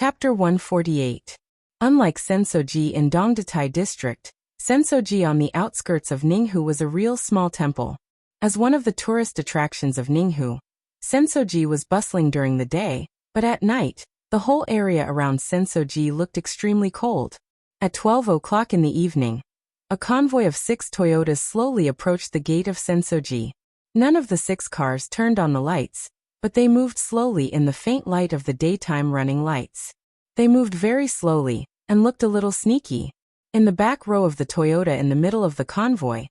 Chapter 148. Unlike Sensoji in Dongdatai district, Sensoji on the outskirts of Ninghu was a real small temple. As one of the tourist attractions of Ninghu, Sensoji was bustling during the day, but at night, the whole area around Sensoji looked extremely cold. At 12 o'clock in the evening, a convoy of 6 Toyotas slowly approached the gate of Sensoji. None of the 6 cars turned on the lights, but they moved slowly in the faint light of the daytime running lights. They moved very slowly, and looked a little sneaky. In the back row of the Toyota in the middle of the convoy,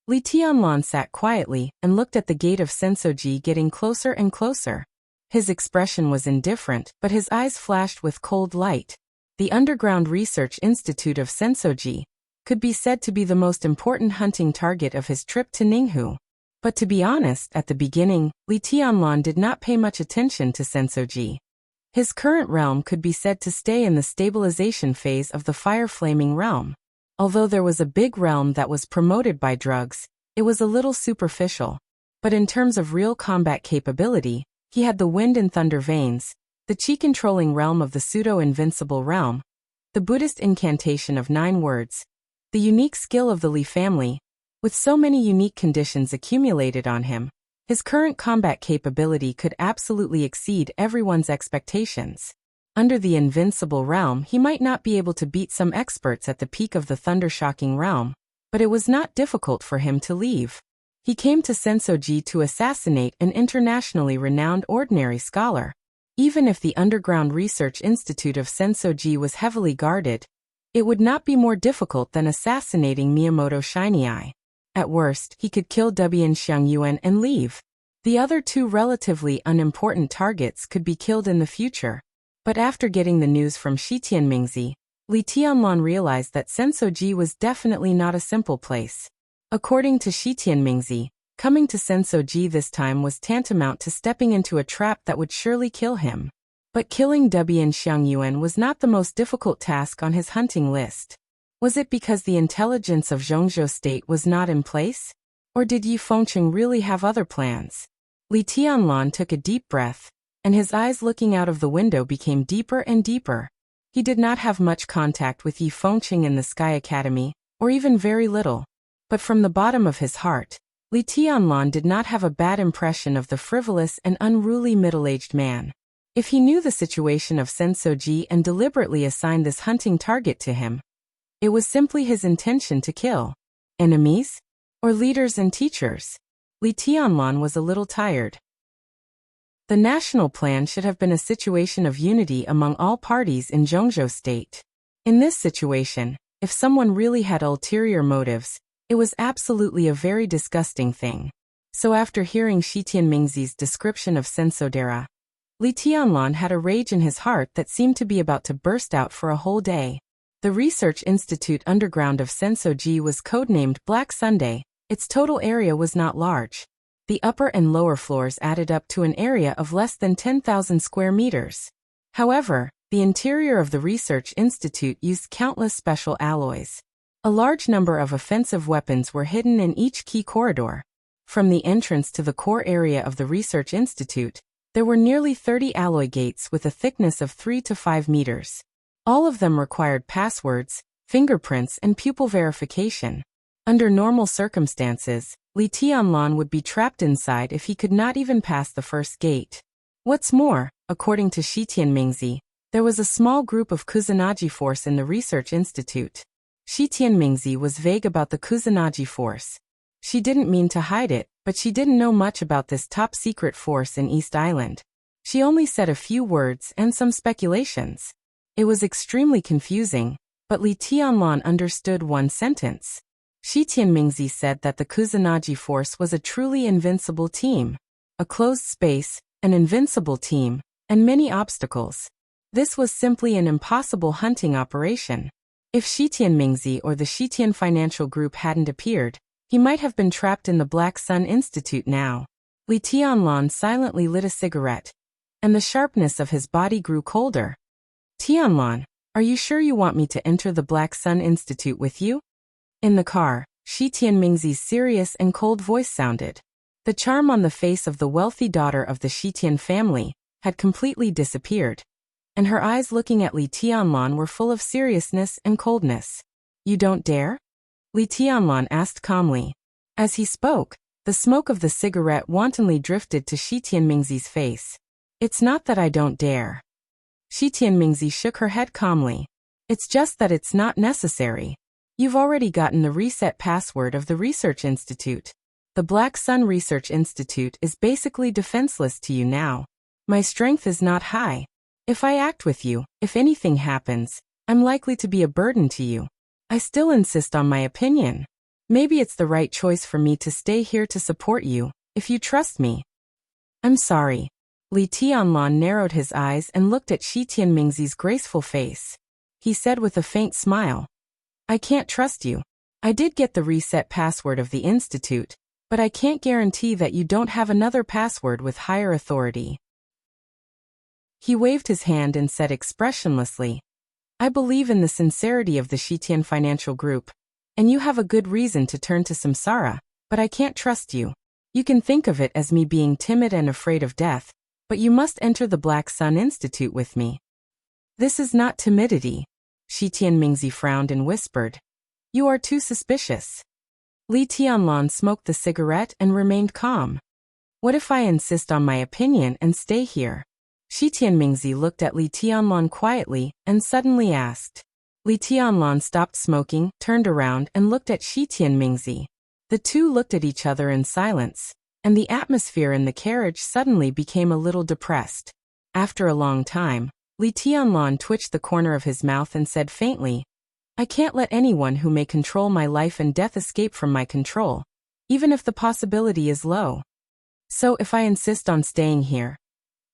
Li Tianlan sat quietly and looked at the gate of Sensoji getting closer and closer. His expression was indifferent, but his eyes flashed with cold light. The Underground Research Institute of Sensoji could be said to be the most important hunting target of his trip to Ninghu. But to be honest, at the beginning, Li Tianlan did not pay much attention to Sensoji. His current realm could be said to stay in the stabilization phase of the fire-flaming realm. Although there was a big realm that was promoted by drugs, it was a little superficial. But in terms of real combat capability, he had the wind and thunder veins, the chi-controlling realm of the pseudo-invincible realm, the Buddhist incantation of 9 words, the unique skill of the Li family. With so many unique conditions accumulated on him, his current combat capability could absolutely exceed everyone's expectations. Under the invincible realm, he might not be able to beat some experts at the peak of the thunder-shocking realm, but it was not difficult for him to leave. He came to Sensoji to assassinate an internationally renowned ordinary scholar. Even if the Underground Research Institute of Sensoji was heavily guarded, it would not be more difficult than assassinating Miyamoto Shiny Eye. At worst, he could kill Dubian Xiangyuan and leave. The other 2 relatively unimportant targets could be killed in the future. But after getting the news from Shitianmingzi, Li Tianlan realized that Sensoji was definitely not a simple place. According to Shitianmingzi, coming to Sensoji this time was tantamount to stepping into a trap that would surely kill him. But killing Dubian Xiangyuan was not the most difficult task on his hunting list. Was it because the intelligence of Zhongzhou State was not in place? Or did Yi Fengqing really have other plans? Li Tianlan took a deep breath, and his eyes looking out of the window became deeper and deeper. He did not have much contact with Yi Fengqing in the Sky Academy, or even very little. But from the bottom of his heart, Li Tianlan did not have a bad impression of the frivolous and unruly middle-aged man. If he knew the situation of Sensoji and deliberately assigned this hunting target to him, it was simply his intention to kill enemies or leaders and teachers. Li Tianlan was a little tired. The national plan should have been a situation of unity among all parties in Zhongzhou State. In this situation, if someone really had ulterior motives, it was absolutely a very disgusting thing. So after hearing Shitianmingzi's description of Sensodera, Li Tianlan had a rage in his heart that seemed to be about to burst out for a whole day. The Research Institute Underground of Sensoji was codenamed Black Sunday. Its total area was not large. The upper and lower floors added up to an area of less than 10,000 square meters. However, the interior of the Research Institute used countless special alloys. A large number of offensive weapons were hidden in each key corridor. From the entrance to the core area of the Research Institute, there were nearly 30 alloy gates with a thickness of 3 to 5 meters. All of them required passwords, fingerprints, and pupil verification. Under normal circumstances, Li Tianlan would be trapped inside if he could not even pass the first gate. What's more, according to Shitianmingzi, there was a small group of Kusanagi force in the Research Institute. Shitianmingzi was vague about the Kusanagi force. She didn't mean to hide it, but she didn't know much about this top-secret force in East Island. She only said a few words and some speculations. It was extremely confusing, but Li Tianlan understood one sentence. Shitianmingzi said that the Kusanagi force was a truly invincible team. A closed space, an invincible team, and many obstacles. This was simply an impossible hunting operation. If Shitianmingzi or the Shitian Financial Group hadn't appeared, he might have been trapped in the Black Sun Institute now. Li Tianlan silently lit a cigarette, and the sharpness of his body grew colder. Tianlan, are you sure you want me to enter the Black Sun Institute with you? In the car, Shitianmingzi's serious and cold voice sounded. The charm on the face of the wealthy daughter of the Shitian family had completely disappeared. and her eyes looking at Li Tianlan were full of seriousness and coldness. You don't dare? Li Tianlan asked calmly. As he spoke, the smoke of the cigarette wantonly drifted to Shi Tianmingzi's face. It's not that I don't dare. Shi Tianmingzi shook her head calmly. It's just that it's not necessary. You've already gotten the reset password of the Research Institute. The Black Sun Research Institute is basically defenseless to you now. My strength is not high. If I act with you, if anything happens, I'm likely to be a burden to you. I still insist on my opinion. Maybe it's the right choice for me to stay here to support you, if you trust me. I'm sorry. Li Tianlan narrowed his eyes and looked at Shi Tianmingzi's graceful face. He said with a faint smile, I can't trust you. I did get the reset password of the Institute, but I can't guarantee that you don't have another password with higher authority. He waved his hand and said expressionlessly, I believe in the sincerity of the Shitian Financial Group, and you have a good reason to turn to samsara, but I can't trust you. You can think of it as me being timid and afraid of death, but you must enter the Black Sun Institute with me. This is not timidity. Shi Tianmingzi frowned and whispered, You are too suspicious. Li Tianlan smoked the cigarette and remained calm. What if I insist on my opinion and stay here? Shi Tianmingzi looked at Li Tianlan quietly and suddenly asked. Li Tianlan stopped smoking, turned around and looked at Shi Tianmingzi. The two looked at each other in silence, and the atmosphere in the carriage suddenly became a little depressed. After a long time, Li Tianlan twitched the corner of his mouth and said faintly, I can't let anyone who may control my life and death escape from my control, even if the possibility is low. So if I insist on staying here,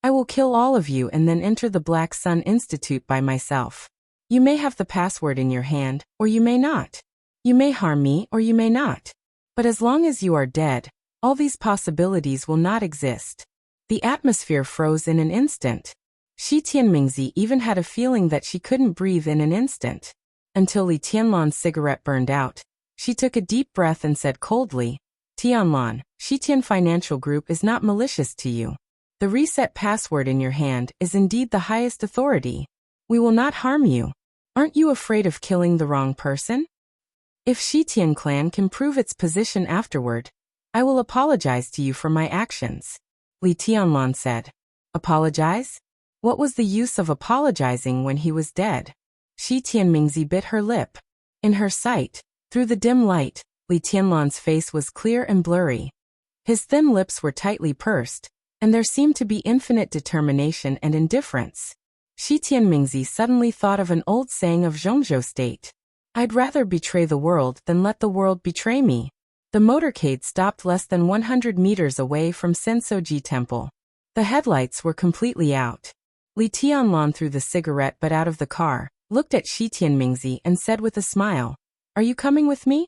I will kill all of you and then enter the Black Sun Institute by myself. You may have the password in your hand, or you may not. You may harm me, or you may not. But as long as you are dead, all these possibilities will not exist. The atmosphere froze in an instant. Shi Tianmingzi even had a feeling that she couldn't breathe in an instant. Until Li Tianlan's cigarette burned out, she took a deep breath and said coldly, Tianlan, Shitian Financial Group is not malicious to you. The reset password in your hand is indeed the highest authority. We will not harm you. Aren't you afraid of killing the wrong person? If Shitian clan can prove its position afterward, I will apologize to you for my actions. Li Tianlan said. Apologize? What was the use of apologizing when he was dead? Shi Tianmingzi bit her lip. In her sight, through the dim light, Li Tianlan's face was clear and blurry. His thin lips were tightly pursed, and there seemed to be infinite determination and indifference. Shi Tianmingzi suddenly thought of an old saying of Zhongzhou State. I'd rather betray the world than let the world betray me. The motorcade stopped less than 100 meters away from Sensoji Temple. The headlights were completely out. Li Tianlan threw the cigarette butt out of the car, looked at Shi Tianmingzi and said with a smile, Are you coming with me?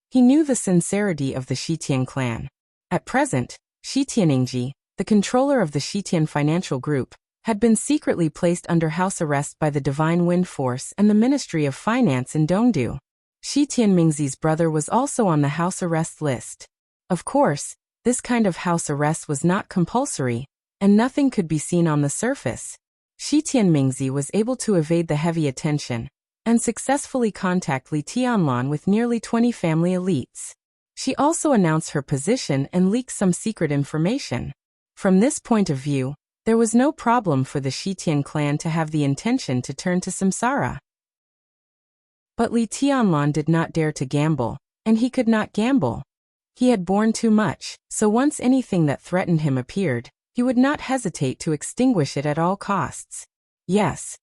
He knew the sincerity of the Shitian clan. At present, Shi Tianmingzi, the controller of the Shitian Financial Group, had been secretly placed under house arrest by the Divine Wind Force and the Ministry of Finance in Dongdu. Shi Tianmingzi's brother was also on the house arrest list. Of course, this kind of house arrest was not compulsory, and nothing could be seen on the surface. Shi Tianmingzi was able to evade the heavy attention and successfully contact Li Tianlan with nearly 20 family elites. She also announced her position and leaked some secret information. From this point of view, there was no problem for the Shitian clan to have the intention to turn to samsara. But Li Tianlan did not dare to gamble, and he could not gamble. He had borne too much, so once anything that threatened him appeared, he would not hesitate to extinguish it at all costs. Yes.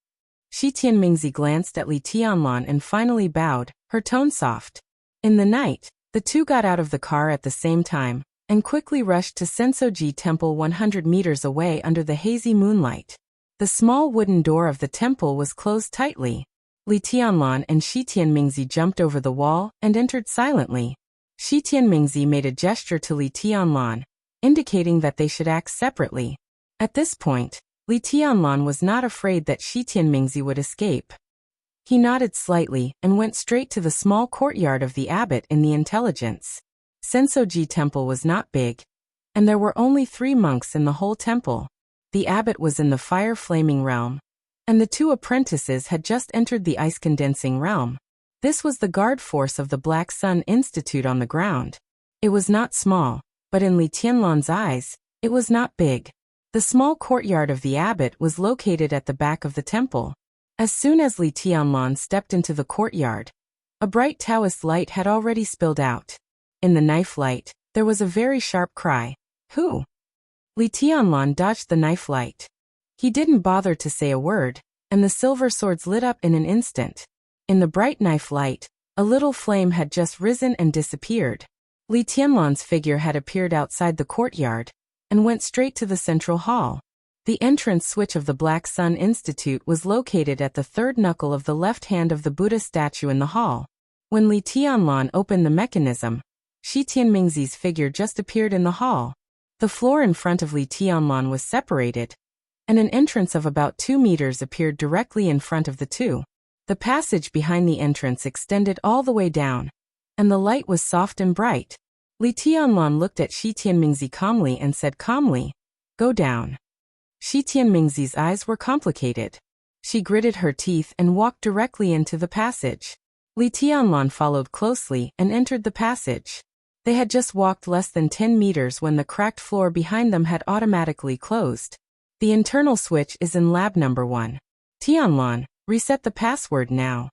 Shi Tianmingzi glanced at Li Tianlan and finally bowed, her tone soft. In the night, the two got out of the car at the same time, and quickly rushed to Sensoji Temple 100 meters away under the hazy moonlight. The small wooden door of the temple was closed tightly. Li Tianlan and Shi Tianmingzi jumped over the wall and entered silently. Shi Tianmingzi made a gesture to Li Tianlan, indicating that they should act separately. At this point, Li Tianlan was not afraid that Shi Tianmingzi would escape. He nodded slightly and went straight to the small courtyard of the abbot in the intelligence. Sensoji Temple was not big, and there were only 3 monks in the whole temple. The abbot was in the fire-flaming realm. and the two apprentices had just entered the ice-condensing realm. This was the guard force of the Black Sun Institute on the ground. It was not small, but in Li Tianlan's eyes, it was not big. The small courtyard of the abbot was located at the back of the temple. As soon as Li Tianlan stepped into the courtyard, a bright Taoist light had already spilled out. In the knife light, there was a very sharp cry. Who? Li Tianlan dodged the knife light. He didn't bother to say a word, and the silver swords lit up in an instant. In the bright knife light, a little flame had just risen and disappeared. Li Tianlan's figure had appeared outside the courtyard, and went straight to the central hall. The entrance switch of the Black Sun Institute was located at the third knuckle of the left hand of the Buddha statue in the hall. When Li Tianlan opened the mechanism, Shi Tianmingzi's figure just appeared in the hall. The floor in front of Li Tianlan was separated, and an entrance of about 2 meters appeared directly in front of the two. The passage behind the entrance extended all the way down, and the light was soft and bright. Li Tianlan looked at Shi Tianmingzi calmly and said calmly, "Go down." Shi Tianmingzi's eyes were complicated. She gritted her teeth and walked directly into the passage. Li Tianlan followed closely and entered the passage. They had just walked less than 10 meters when the cracked floor behind them had automatically closed. The internal switch is in lab number 1. Tianlan, reset the password now.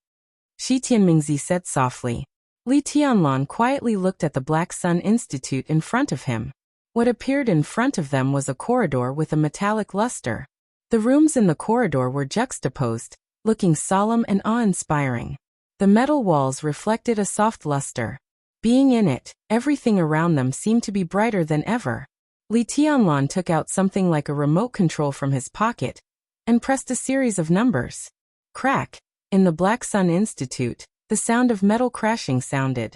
Shi Tianmingzi said softly. Li Tianlan quietly looked at the Black Sun Institute in front of him. What appeared in front of them was a corridor with a metallic luster. The rooms in the corridor were juxtaposed, looking solemn and awe-inspiring. The metal walls reflected a soft luster. Being in it, everything around them seemed to be brighter than ever. Li Tianlan took out something like a remote control from his pocket and pressed a series of numbers. Crack! In the Black Sun Institute, the sound of metal crashing sounded.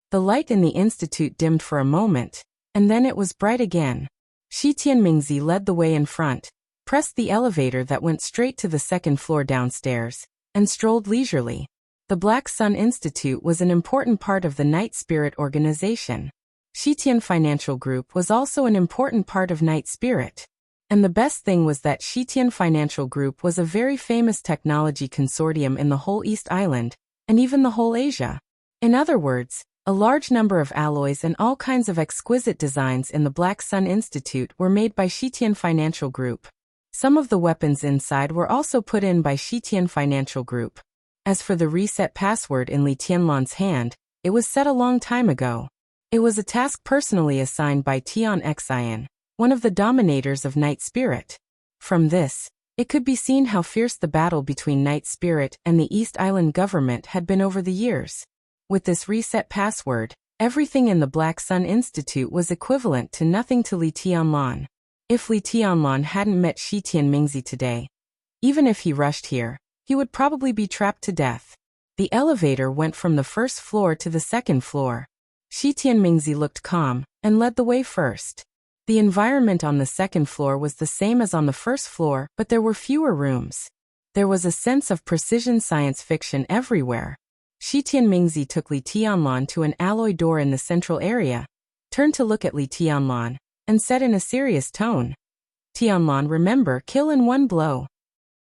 The light in the institute dimmed for a moment, and then it was bright again. Shi Tianmingzi led the way in front, pressed the elevator that went straight to the second floor downstairs, and strolled leisurely. The Black Sun Institute was an important part of the Night Spirit organization. Shitian Financial Group was also an important part of Night Spirit. And the best thing was that Shitian Financial Group was a very famous technology consortium in the whole East Island, and even the whole Asia. In other words, a large number of alloys and all kinds of exquisite designs in the Black Sun Institute were made by Shitian Financial Group. Some of the weapons inside were also put in by Shitian Financial Group. As for the reset password in Li Tianlan's hand, it was set a long time ago. It was a task personally assigned by Tian Xian, one of the dominators of Night Spirit. From this, it could be seen how fierce the battle between Night Spirit and the East Island government had been over the years. With this reset password, everything in the Black Sun Institute was equivalent to nothing to Li Tianlan. If Li Tianlan hadn't met Shi Tianmingzi today, even if he rushed here, he would probably be trapped to death. The elevator went from the first floor to the second floor. Shi Tianmingzi looked calm and led the way first. The environment on the second floor was the same as on the first floor, but there were fewer rooms. There was a sense of precision science fiction everywhere. Shi Tianmingzi took Li Tianlan to an alloy door in the central area, turned to look at Li Tianlan, and said in a serious tone, "Tianlan, remember, kill in one blow.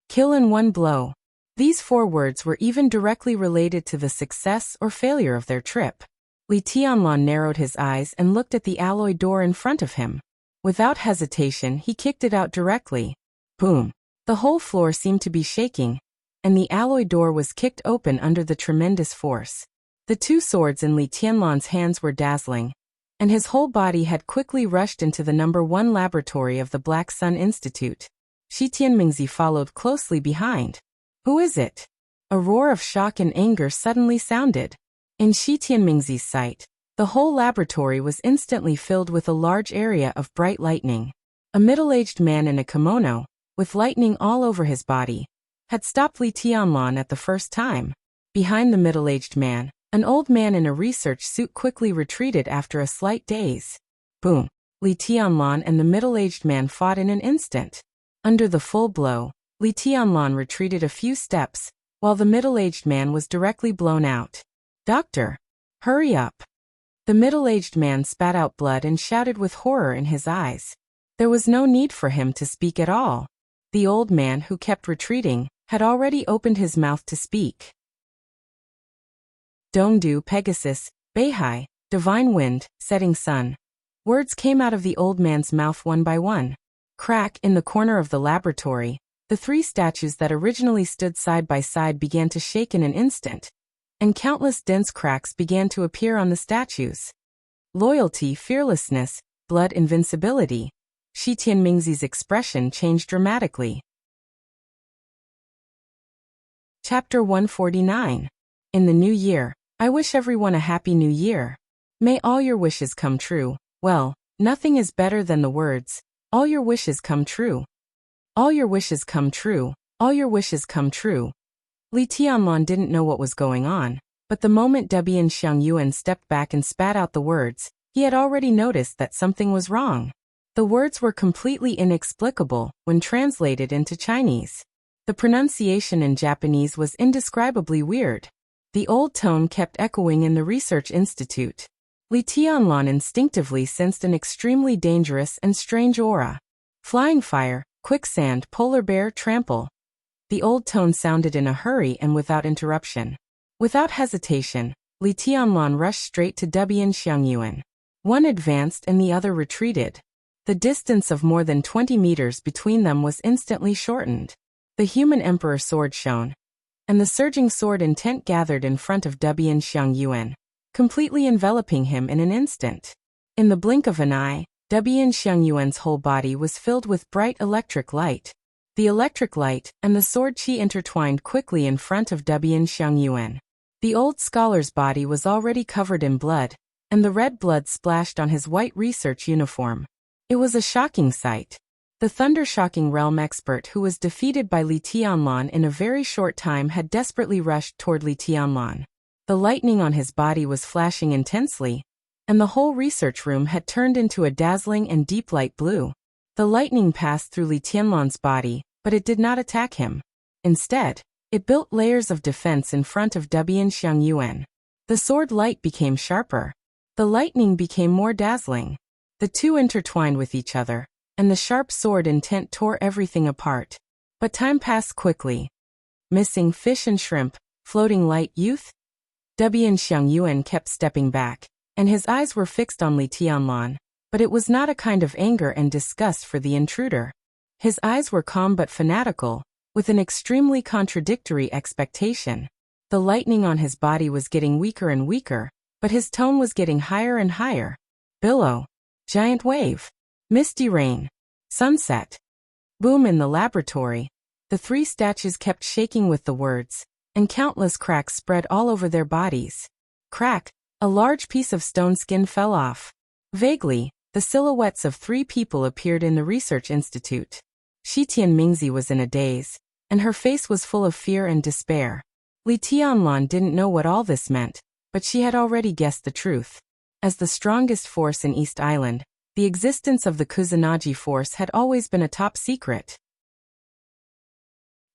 Kill in one blow." These 4 words were even directly related to the success or failure of their trip. Li Tianlan narrowed his eyes and looked at the alloy door in front of him. Without hesitation, he kicked it out directly. Boom! The whole floor seemed to be shaking, and the alloy door was kicked open under the tremendous force. The 2 swords in Li Tianlan's hands were dazzling, and his whole body had quickly rushed into the number 1 laboratory of the Black Sun Institute. Shi Tianmingzi followed closely behind. "Who is it?" A roar of shock and anger suddenly sounded. In Shi Tianmingzi's sight, the whole laboratory was instantly filled with a large area of bright lightning. A middle-aged man in a kimono, with lightning all over his body, had stopped Li Tianlan at the first time. Behind the middle-aged man, an old man in a research suit quickly retreated after a slight daze. Boom! Li Tianlan and the middle-aged man fought in an instant. Under the full blow, Li Tianlan retreated a few steps, while the middle-aged man was directly blown out. "Doctor! Hurry up!" The middle-aged man spat out blood and shouted with horror in his eyes. There was no need for him to speak at all. The old man, who kept retreating, had already opened his mouth to speak. Dongdu, Pegasus, Beihai, divine wind, setting sun. Words came out of the old man's mouth one by one. Crack, in the corner of the laboratory, the three statues that originally stood side by side began to shake in an instant, and countless dense cracks began to appear on the statues. Loyalty, fearlessness, blood, invincibility. Shi Tianmingzi's expression changed dramatically. Chapter 149. In the new year, I wish everyone a happy new year. May all your wishes come true. Well, nothing is better than the words, all your wishes come true. All your wishes come true, all your wishes come true. Li Tianlan didn't know what was going on, but the moment Debian Xiangyuan stepped back and spat out the words, he had already noticed that something was wrong. The words were completely inexplicable when translated into Chinese. The pronunciation in Japanese was indescribably weird. The old tone kept echoing in the research institute. Li Tianlan instinctively sensed an extremely dangerous and strange aura. Flying fire, quicksand, polar bear, trample. The old tone sounded in a hurry and without interruption. Without hesitation, Li Tianlan rushed straight to Debian Xiangyuan. One advanced and the other retreated. The distance of more than 20 meters between them was instantly shortened. The human emperor sword shone, and the surging sword intent gathered in front of Debian Xiangyuan, completely enveloping him in an instant. In the blink of an eye, Debian Xiangyuan's whole body was filled with bright electric light. The electric light and the sword qi intertwined quickly in front of Debian Xiangyuan. The old scholar's body was already covered in blood, and the red blood splashed on his white research uniform. It was a shocking sight. The thunder-shocking realm expert who was defeated by Li Tianlan in a very short time had desperately rushed toward Li Tianlan. The lightning on his body was flashing intensely, and the whole research room had turned into a dazzling and deep light blue. The lightning passed through Li Tianlan's body, but it did not attack him. Instead, it built layers of defense in front of Debian Xiangyuan. The sword light became sharper. The lightning became more dazzling. The two intertwined with each other, and the sharp sword intent tore everything apart. But time passed quickly. Missing fish and shrimp, floating light youth? Debian Xiangyuan kept stepping back, and his eyes were fixed on Li Tianlan, but it was not a kind of anger and disgust for the intruder. His eyes were calm but fanatical, with an extremely contradictory expectation. The lightning on his body was getting weaker and weaker, but his tone was getting higher and higher. Billow. Giant wave. Misty rain. Sunset. Boom. In the laboratory, the three statues kept shaking with the words, and countless cracks spread all over their bodies. Crack. A large piece of stone skin fell off. Vaguely, the silhouettes of three people appeared in the research institute. Shi Tianmingzi was in a daze, and her face was full of fear and despair. Li Tianlan didn't know what all this meant, but she had already guessed the truth. As the strongest force in East Island, the existence of the Kusanagi force had always been a top secret.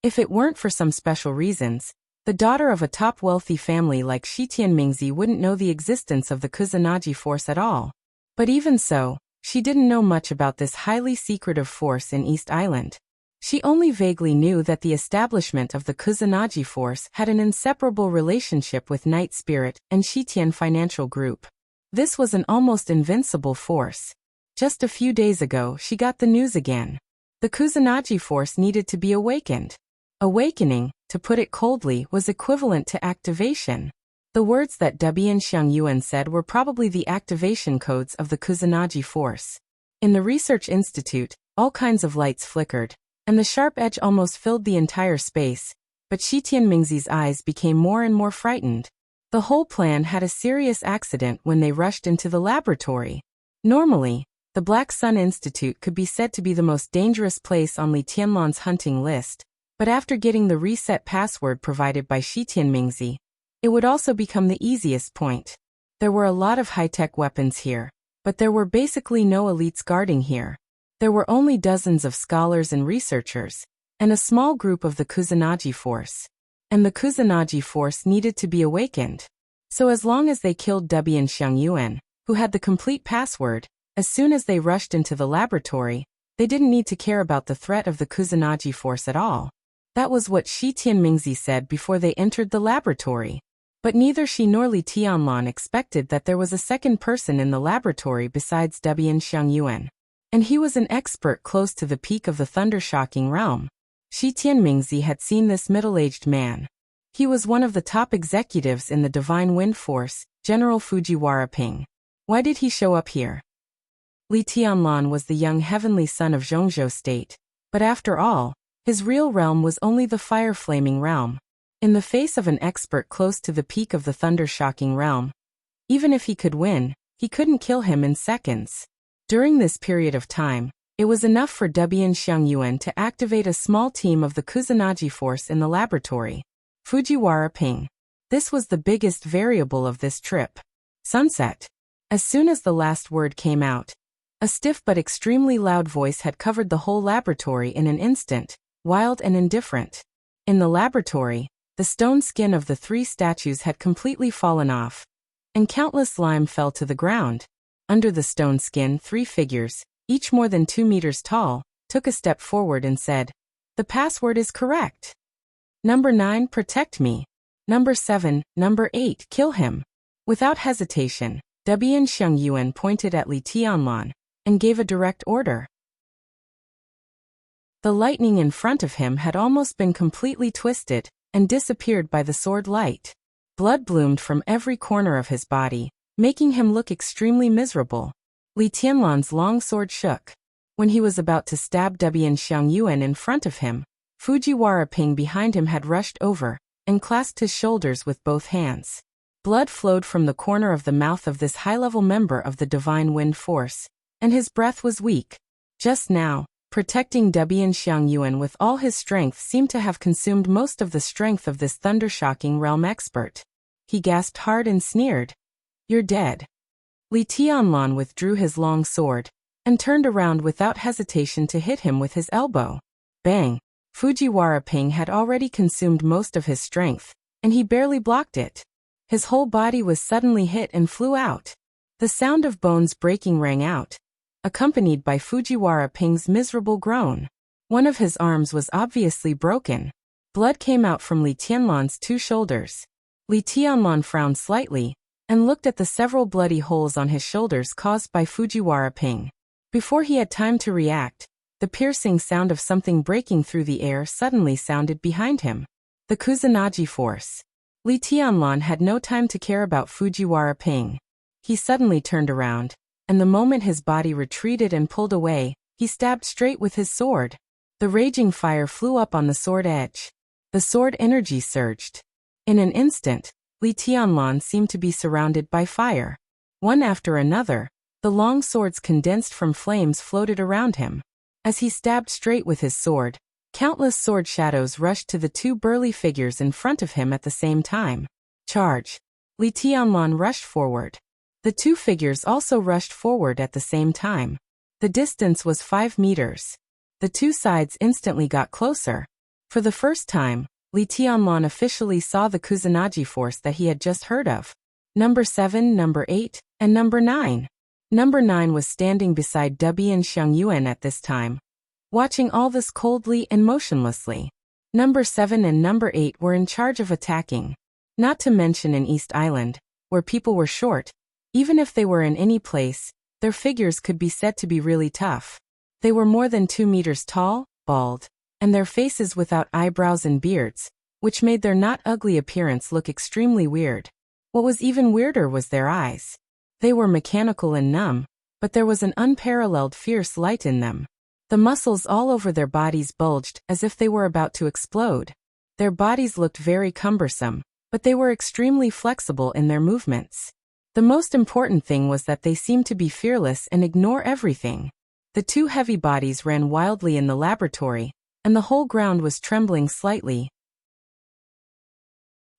If it weren't for some special reasons, the daughter of a top wealthy family like Shi Tianmingzi wouldn't know the existence of the Kusanagi force at all. But even so, she didn't know much about this highly secretive force in East Island. She only vaguely knew that the establishment of the Kusanagi force had an inseparable relationship with Night Spirit and Shitian Financial Group. This was an almost invincible force. Just a few days ago she got the news again. The Kusanagi force needed to be awakened. Awakening, to put it coldly, was equivalent to activation. The words that Debian Xiangyuan said were probably the activation codes of the Kusanagi force. In the research institute, all kinds of lights flickered, and the sharp edge almost filled the entire space, but Shi Tianmingzi's eyes became more and more frightened. The whole plan had a serious accident when they rushed into the laboratory. Normally, the Black Sun Institute could be said to be the most dangerous place on Li Tianlan's hunting list, but after getting the reset password provided by Shi Tianmingzi, it would also become the easiest point. There were a lot of high-tech weapons here, but there were basically no elites guarding here. There were only dozens of scholars and researchers, and a small group of the Kusanagi force. And the Kusanagi force needed to be awakened. So as long as they killed Debian Xiangyuan, who had the complete password, as soon as they rushed into the laboratory, They didn't need to care about the threat of the Kusanagi force at all. That was what Shi Tianmingzi said before they entered the laboratory. But neither she nor Li Tianlan expected that there was a second person in the laboratory besides Debian Xiangyuan. And he was an expert close to the peak of the thunder-shocking realm. Shi Tianmingzi had seen this middle-aged man. He was one of the top executives in the Divine Wind Force, General Fujiwara Ping. Why did he show up here? Li Tianlan was the young heavenly son of Zhongzhou State. But after all, his real realm was only the fire-flaming realm. In the face of an expert close to the peak of the thunder-shocking realm, even if he could win, he couldn't kill him in seconds. During this period of time, it was enough for Debian Xiangyuan to activate a small team of the Kusanagi force in the laboratory. Fujiwara Ping. This was the biggest variable of this trip. Sunset. As soon as the last word came out, a stiff but extremely loud voice had covered the whole laboratory in an instant, wild and indifferent. In the laboratory, the stone skin of the three statues had completely fallen off, and countless slime fell to the ground. Under the stone skin, three figures, each more than 2 meters tall, took a step forward and said, "The password is correct. Number 9, protect me. Number 7, number 8, kill him." Without hesitation, Debian Xiangyuan pointed at Li Tianlan and gave a direct order. The lightning in front of him had almost been completely twisted and disappeared by the sword light. Blood bloomed from every corner of his body, making him look extremely miserable. Li Tianlan's long sword shook. When he was about to stab Debian Xiangyuan in front of him, Fujiwara Ping behind him had rushed over and clasped his shoulders with both hands. Blood flowed from the corner of the mouth of this high-level member of the Divine Wind Force, and his breath was weak. Just now, protecting Debian Xiangyuan with all his strength seemed to have consumed most of the strength of this thunder-shocking realm expert. He gasped hard and sneered, "You're dead." Li Tianlan withdrew his long sword and turned around without hesitation to hit him with his elbow. Bang! Fujiwara Ping had already consumed most of his strength, and he barely blocked it. His whole body was suddenly hit and flew out. The sound of bones breaking rang out, accompanied by Fujiwara Ping's miserable groan. One of his arms was obviously broken. Blood came out from Li Tianlan's 2 shoulders. Li Tianlan frowned slightly and looked at the several bloody holes on his shoulders caused by Fujiwara Ping. Before he had time to react, the piercing sound of something breaking through the air suddenly sounded behind him. The Kusanagi force. Li Tianlan had no time to care about Fujiwara Ping. He suddenly turned around, and the moment his body retreated and pulled away, he stabbed straight with his sword. The raging fire flew up on the sword edge. The sword energy surged. In an instant, Li Tianlan seemed to be surrounded by fire. One after another, the long swords condensed from flames floated around him. As he stabbed straight with his sword, countless sword shadows rushed to the 2 burly figures in front of him at the same time. Charge! Li Tianlan rushed forward. The 2 figures also rushed forward at the same time. The distance was 5 meters. The 2 sides instantly got closer. For the first time, Li Tianlan officially saw the Kusanagi force that he had just heard of. Number 7, number 8, and number 9. Number 9 was standing beside Debian Xiangyuan at this time, watching all this coldly and motionlessly. Number 7 and number 8 were in charge of attacking. Not to mention in East Island, where people were short, even if they were in any place, their figures could be said to be really tough. They were more than 2 meters tall, bald, and their faces without eyebrows and beards, which made their not ugly appearance look extremely weird. What was even weirder was their eyes. They were mechanical and numb, but there was an unparalleled fierce light in them. The muscles all over their bodies bulged as if they were about to explode. Their bodies looked very cumbersome, but they were extremely flexible in their movements. The most important thing was that they seemed to be fearless and ignore everything. The 2 heavy bodies ran wildly in the laboratory, and the whole ground was trembling slightly.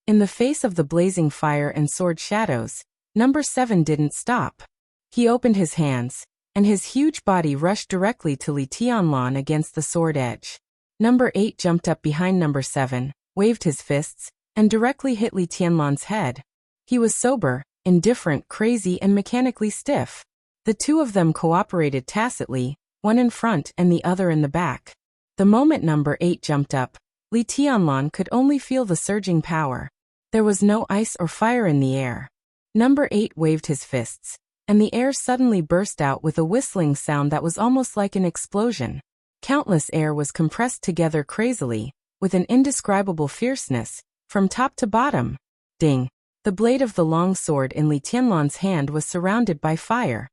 In the face of the blazing fire and sword shadows, number 7 didn't stop. He opened his hands, and his huge body rushed directly to Li Tianlan against the sword edge. Number 8 jumped up behind number 7, waved his fists, and directly hit Li Tianlan's head. He was sober, indifferent, crazy, and mechanically stiff. The 2 of them cooperated tacitly, one in front and the other in the back. The moment number 8 jumped up, Li Tianlan could only feel the surging power. There was no ice or fire in the air. Number 8 waved his fists, and the air suddenly burst out with a whistling sound that was almost like an explosion. Countless air was compressed together crazily, with an indescribable fierceness, from top to bottom. Ding! The blade of the long sword in Li Tianlan's hand was surrounded by fire.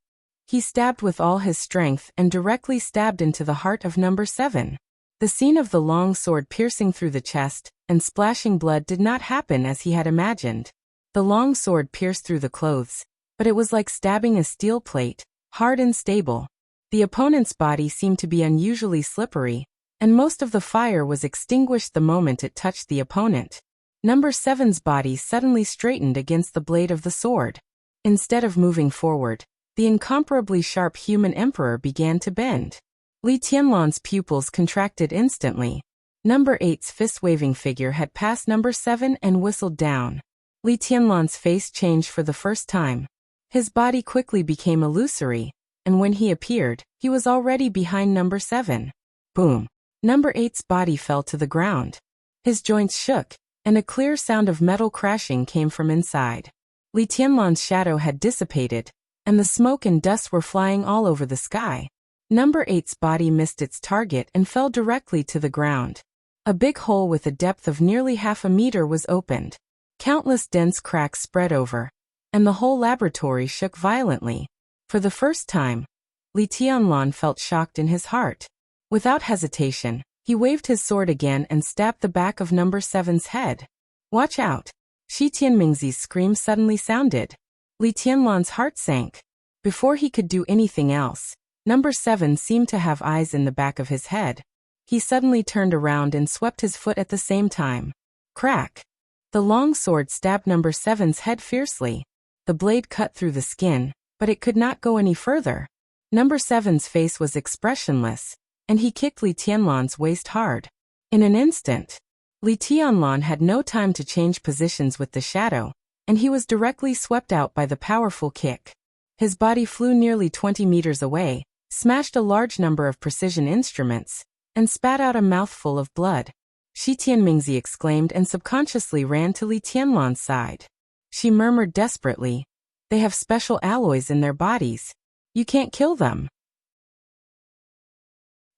He stabbed with all his strength and directly stabbed into the heart of number 7. The scene of the long sword piercing through the chest and splashing blood did not happen as he had imagined. The long sword pierced through the clothes, but it was like stabbing a steel plate, hard and stable. The opponent's body seemed to be unusually slippery, and most of the fire was extinguished the moment it touched the opponent. Number 7's body suddenly straightened against the blade of the sword. Instead of moving forward, the incomparably sharp human emperor began to bend. Li Tianlan's pupils contracted instantly. Number 8's fist-waving figure had passed number 7 and whistled down. Li Tianlan's face changed for the first time. His body quickly became illusory, and when he appeared, he was already behind number 7. Boom! Number 8's body fell to the ground. His joints shook, and a clear sound of metal crashing came from inside. Li Tianlan's shadow had dissipated, and the smoke and dust were flying all over the sky. Number 8's body missed its target and fell directly to the ground. A big hole with a depth of nearly half a meter was opened. Countless dense cracks spread over, and the whole laboratory shook violently. For the first time, Li Tianlan felt shocked in his heart. Without hesitation, he waved his sword again and stabbed the back of number 7's head. "Watch out!" Shi Tianmingzi's scream suddenly sounded. Li Tianlan's heart sank. Before he could do anything else, number 7 seemed to have eyes in the back of his head. He suddenly turned around and swept his foot at the same time. Crack! The long sword stabbed number 7's head fiercely. The blade cut through the skin, but it could not go any further. Number 7's face was expressionless, and he kicked Li Tianlan's waist hard. In an instant, Li Tianlan had no time to change positions with the shadow, and he was directly swept out by the powerful kick. His body flew nearly 20 meters away, smashed a large number of precision instruments, and spat out a mouthful of blood. Shi Tianmingzi exclaimed and subconsciously ran to Li Tianlan's side. She murmured desperately, "They have special alloys in their bodies. You can't kill them."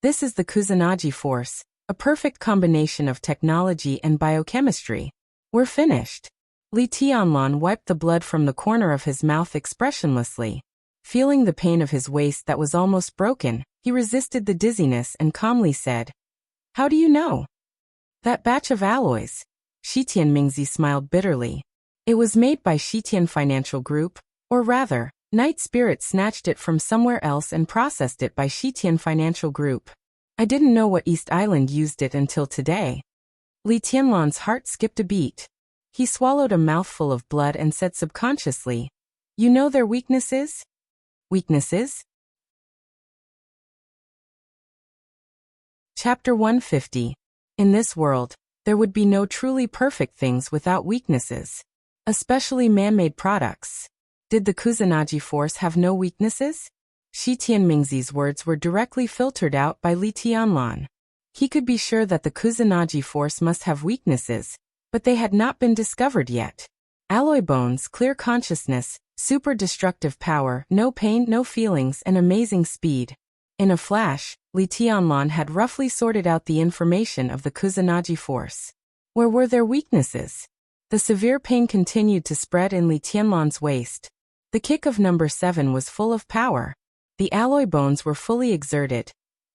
This is the Kusanagi force, a perfect combination of technology and biochemistry. We're finished. Li Tianlan wiped the blood from the corner of his mouth expressionlessly. Feeling the pain of his waist that was almost broken, he resisted the dizziness and calmly said, "How do you know?" "That batch of alloys." Shi Tianmingzi smiled bitterly. "It was made by Shitian Financial Group, or rather, Night Spirit snatched it from somewhere else and processed it by Shitian Financial Group. I didn't know what East Island used it until today." Li Tianlan's heart skipped a beat. He swallowed a mouthful of blood and said subconsciously, "You know their weaknesses?" "Weaknesses?" Chapter 150. In this world, there would be no truly perfect things without weaknesses. Especially man-made products. Did the Kusanagi force have no weaknesses? Shi Tianmingzi's words were directly filtered out by Li Tianlan. He could be sure that the Kusanagi force must have weaknesses, but they had not been discovered yet. Alloy bones, clear consciousness, super destructive power, no pain, no feelings, and amazing speed. In a flash, Li Tianlan had roughly sorted out the information of the Kusanagi force. Where were their weaknesses? The severe pain continued to spread in Li Tianlan's waist. The kick of number 7 was full of power. The alloy bones were fully exerted,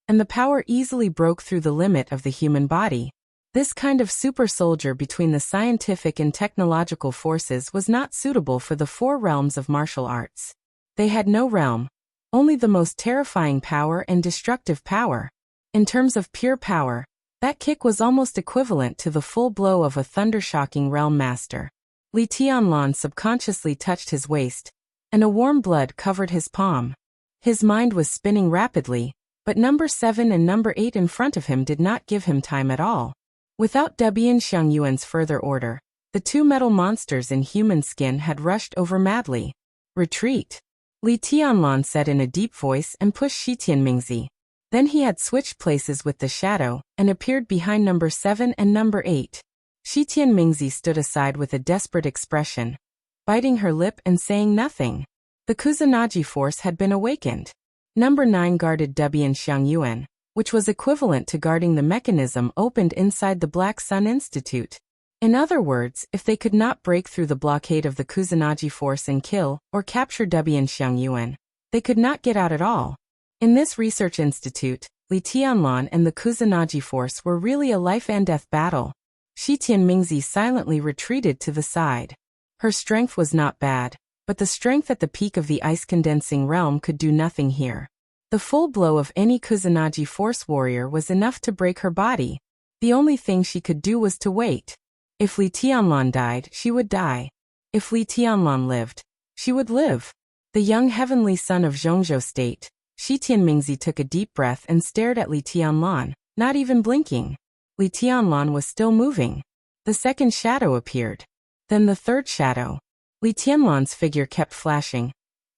and the power easily broke through the limit of the human body. This kind of super soldier between the scientific and technological forces was not suitable for the 4 realms of martial arts. They had no realm, only the most terrifying power and destructive power. In terms of pure power, that kick was almost equivalent to the full blow of a thundershocking realm master. Li Tianlan subconsciously touched his waist, and a warm blood covered his palm. His mind was spinning rapidly, but number 7 and number 8 in front of him did not give him time at all. Without Debian Xiangyuan's further order, the 2 metal monsters in human skin had rushed over madly. "Retreat," Li Tianlan said in a deep voice and pushed Shi Tianmingzi. Then he had switched places with the shadow, and appeared behind number 7 and number 8. Shi Tianmingzi stood aside with a desperate expression, biting her lip and saying nothing. The Kusanagi force had been awakened. Number 9 guarded Debian Xiangyuan, which was equivalent to guarding the mechanism opened inside the Black Sun Institute. In other words, if they could not break through the blockade of the Kusanagi force and kill or capture Debian Xiangyuan, they could not get out at all. In this research institute, Li Tianlan and the Kusanagi force were really a life-and-death battle. Shi Tianmingzi silently retreated to the side. Her strength was not bad, but the strength at the peak of the ice-condensing realm could do nothing here. The full blow of any Kusanagi force warrior was enough to break her body. The only thing she could do was to wait. If Li Tianlan died, she would die. If Li Tianlan lived, she would live. The young heavenly son of Zhongzhou State, Shi Tianmingzi took a deep breath and stared at Li Tianlan, not even blinking. Li Tianlan was still moving. The second shadow appeared. Then the third shadow. Li Tianlan's figure kept flashing,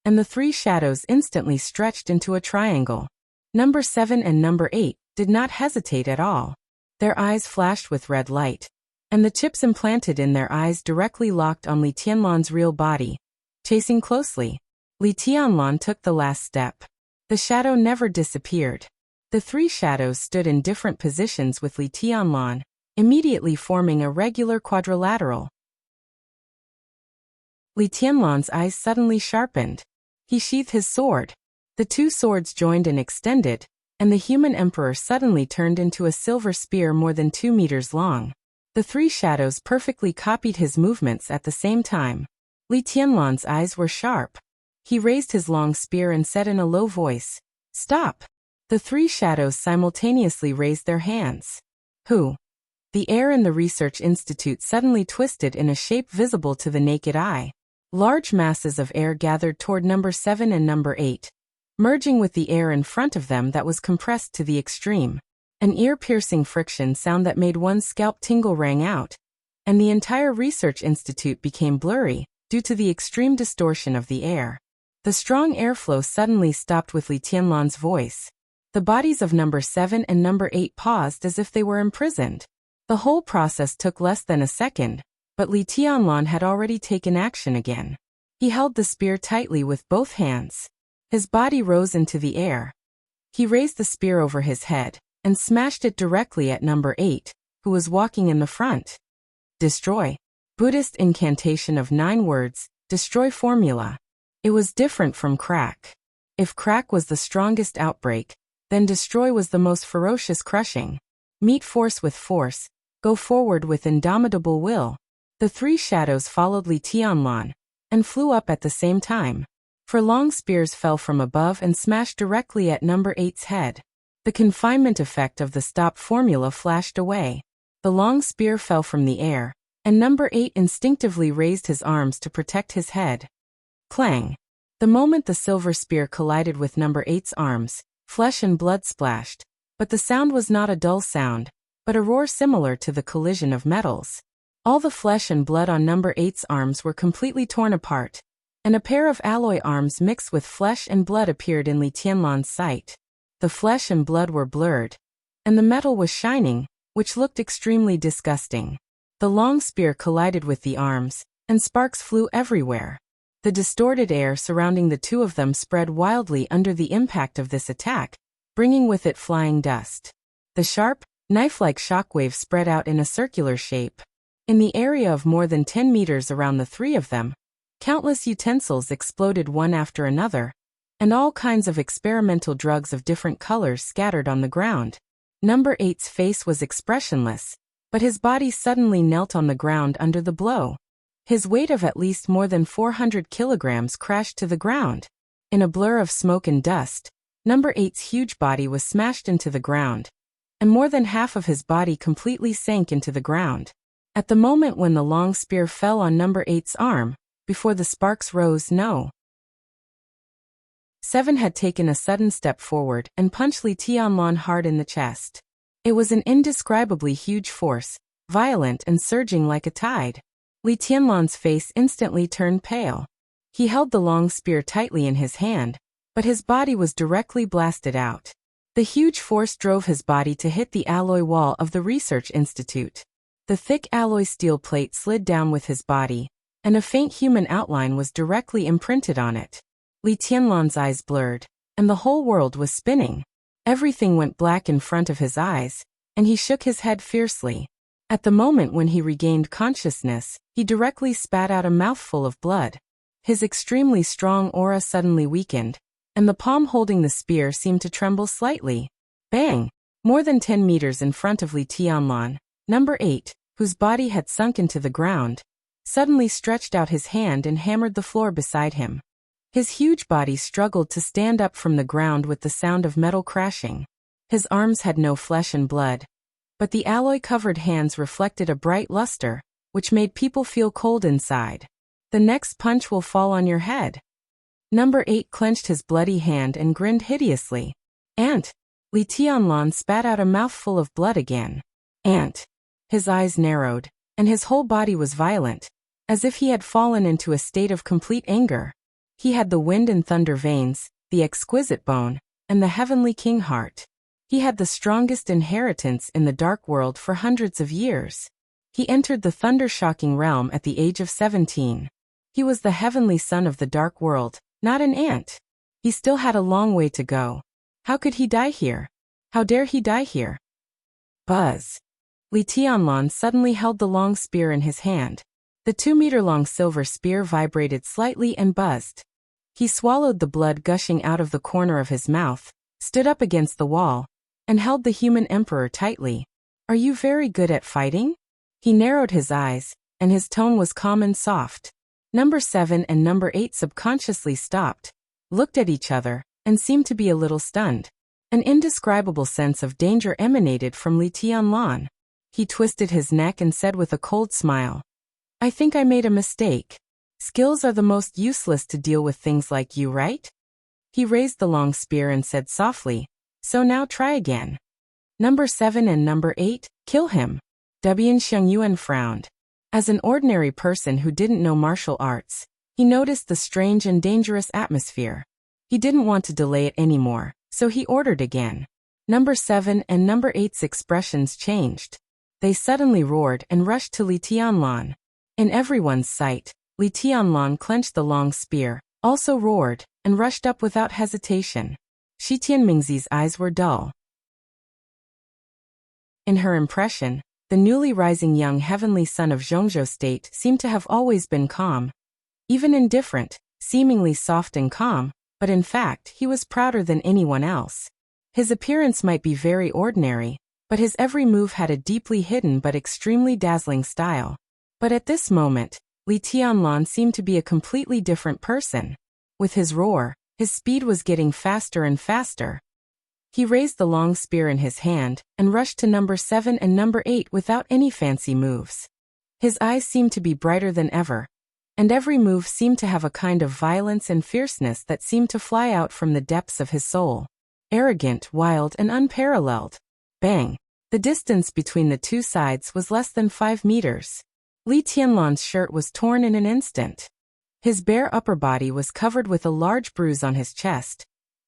and the 3 shadows instantly stretched into a triangle. Number 7 and number 8 did not hesitate at all. Their eyes flashed with red light, and the chips implanted in their eyes directly locked on Li Tianlan's real body. Chasing closely, Li Tianlan took the last step. The shadow never disappeared. The 3 shadows stood in different positions with Li Tianlan, immediately forming a regular quadrilateral. Li Tianlan's eyes suddenly sharpened. He sheathed his sword. The 2 swords joined and extended, and the human emperor suddenly turned into a silver spear more than 2 meters long. The 3 shadows perfectly copied his movements at the same time. Li Tianlan's eyes were sharp. He raised his long spear and said in a low voice, "Stop!" The 3 shadows simultaneously raised their hands. Who? The air in the research institute suddenly twisted in a shape visible to the naked eye. Large masses of air gathered toward number 7 and number 8, merging with the air in front of them that was compressed to the extreme. An ear-piercing friction sound that made one's scalp tingle rang out, and the entire research institute became blurry, due to the extreme distortion of the air. The strong airflow suddenly stopped with Li Tianlan's voice. The bodies of number 7 and number 8 paused as if they were imprisoned. The whole process took less than a second, but Li Tianlan had already taken action again. He held the spear tightly with both hands. His body rose into the air. He raised the spear over his head, and smashed it directly at number 8, who was walking in the front. Destroy. Buddhist incantation of 9 words, destroy formula. It was different from crack. If crack was the strongest outbreak, then destroy was the most ferocious crushing. Meet force with force, go forward with indomitable will. The 3 shadows followed Li Tianlan, and flew up at the same time. 4 long spears fell from above and smashed directly at number 8's head. The confinement effect of the stop formula flashed away. The long spear fell from the air, and number 8 instinctively raised his arms to protect his head. Clang! The moment the silver spear collided with number 8's arms, flesh and blood splashed, but the sound was not a dull sound, but a roar similar to the collision of metals. All the flesh and blood on number 8's arms were completely torn apart, and a pair of alloy arms mixed with flesh and blood appeared in Li Tianlan's sight. The flesh and blood were blurred, and the metal was shining, which looked extremely disgusting. The long spear collided with the arms, and sparks flew everywhere. The distorted air surrounding the 2 of them spread wildly under the impact of this attack, bringing with it flying dust. The sharp, knife-like shockwave spread out in a circular shape. In the area of more than 10 meters around the 3 of them, countless utensils exploded one after another, and all kinds of experimental drugs of different colors scattered on the ground. Number 8's face was expressionless, but his body suddenly knelt on the ground under the blow. His weight of at least more than 400 kilograms crashed to the ground. In a blur of smoke and dust, number 8's huge body was smashed into the ground, and more than half of his body completely sank into the ground. At the moment when the long spear fell on number 8's arm, before the sparks rose, no. 7 had taken a sudden step forward and punched Li Tianlan hard in the chest. It was an indescribably huge force, violent and surging like a tide. Li Tianlan's face instantly turned pale. He held the long spear tightly in his hand, but his body was directly blasted out. The huge force drove his body to hit the alloy wall of the research institute. The thick alloy steel plate slid down with his body, and a faint human outline was directly imprinted on it. Li Tianlan's eyes blurred, and the whole world was spinning. Everything went black in front of his eyes, and he shook his head fiercely. At the moment when he regained consciousness, he directly spat out a mouthful of blood. His extremely strong aura suddenly weakened, and the palm holding the spear seemed to tremble slightly. Bang! More than 10 meters in front of Li Tianlan, number 8, whose body had sunk into the ground, suddenly stretched out his hand and hammered the floor beside him. His huge body struggled to stand up from the ground with the sound of metal crashing. His arms had no flesh and blood, but the alloy-covered hands reflected a bright luster, which made people feel cold inside. The next punch will fall on your head. Number 8 clenched his bloody hand and grinned hideously. Ant! Li Tianlan spat out a mouthful of blood again. Ant! His eyes narrowed, and his whole body was violent, as if he had fallen into a state of complete anger. He had the wind and thunder veins, the exquisite bone, and the heavenly king heart. He had the strongest inheritance in the dark world for hundreds of years. He entered the thunder-shocking realm at the age of 17. He was the heavenly son of the dark world, not an ant. He still had a long way to go. How could he die here? How dare he die here? Buzz! Li Tianlan suddenly held the long spear in his hand. The 2-meter-long silver spear vibrated slightly and buzzed. He swallowed the blood gushing out of the corner of his mouth, stood up against the wall, and held the human emperor tightly. Are you very good at fighting? He narrowed his eyes, and his tone was calm and soft. Number 7 and number 8 subconsciously stopped, looked at each other, and seemed to be a little stunned. An indescribable sense of danger emanated from Li Tianlan. He twisted his neck and said with a cold smile, I think I made a mistake. Skills are the most useless to deal with things like you, right? He raised the long spear and said softly, so now try again. Number 7 and number 8, kill him. Dubian Xiangyuan frowned. As an ordinary person who didn't know martial arts, he noticed the strange and dangerous atmosphere. He didn't want to delay it anymore, so he ordered again. Number 7 and number 8's expressions changed. They suddenly roared and rushed to Li Tianlan. In everyone's sight, Li Tianlan clenched the long spear, also roared, and rushed up without hesitation. Shi Tianmingzi's eyes were dull. In her impression, the newly rising young heavenly son of Zhongzhou State seemed to have always been calm. Even indifferent, seemingly soft and calm, but in fact he was prouder than anyone else. His appearance might be very ordinary, but his every move had a deeply hidden but extremely dazzling style. But at this moment, Li Tianlan seemed to be a completely different person. With his roar, his speed was getting faster and faster. He raised the long spear in his hand and rushed to number 7 and number 8 without any fancy moves. His eyes seemed to be brighter than ever, and every move seemed to have a kind of violence and fierceness that seemed to fly out from the depths of his soul. Arrogant, wild, and unparalleled. Bang! The distance between the two sides was less than 5 meters. Li Tianlan's shirt was torn in an instant. His bare upper body was covered with a large bruise on his chest,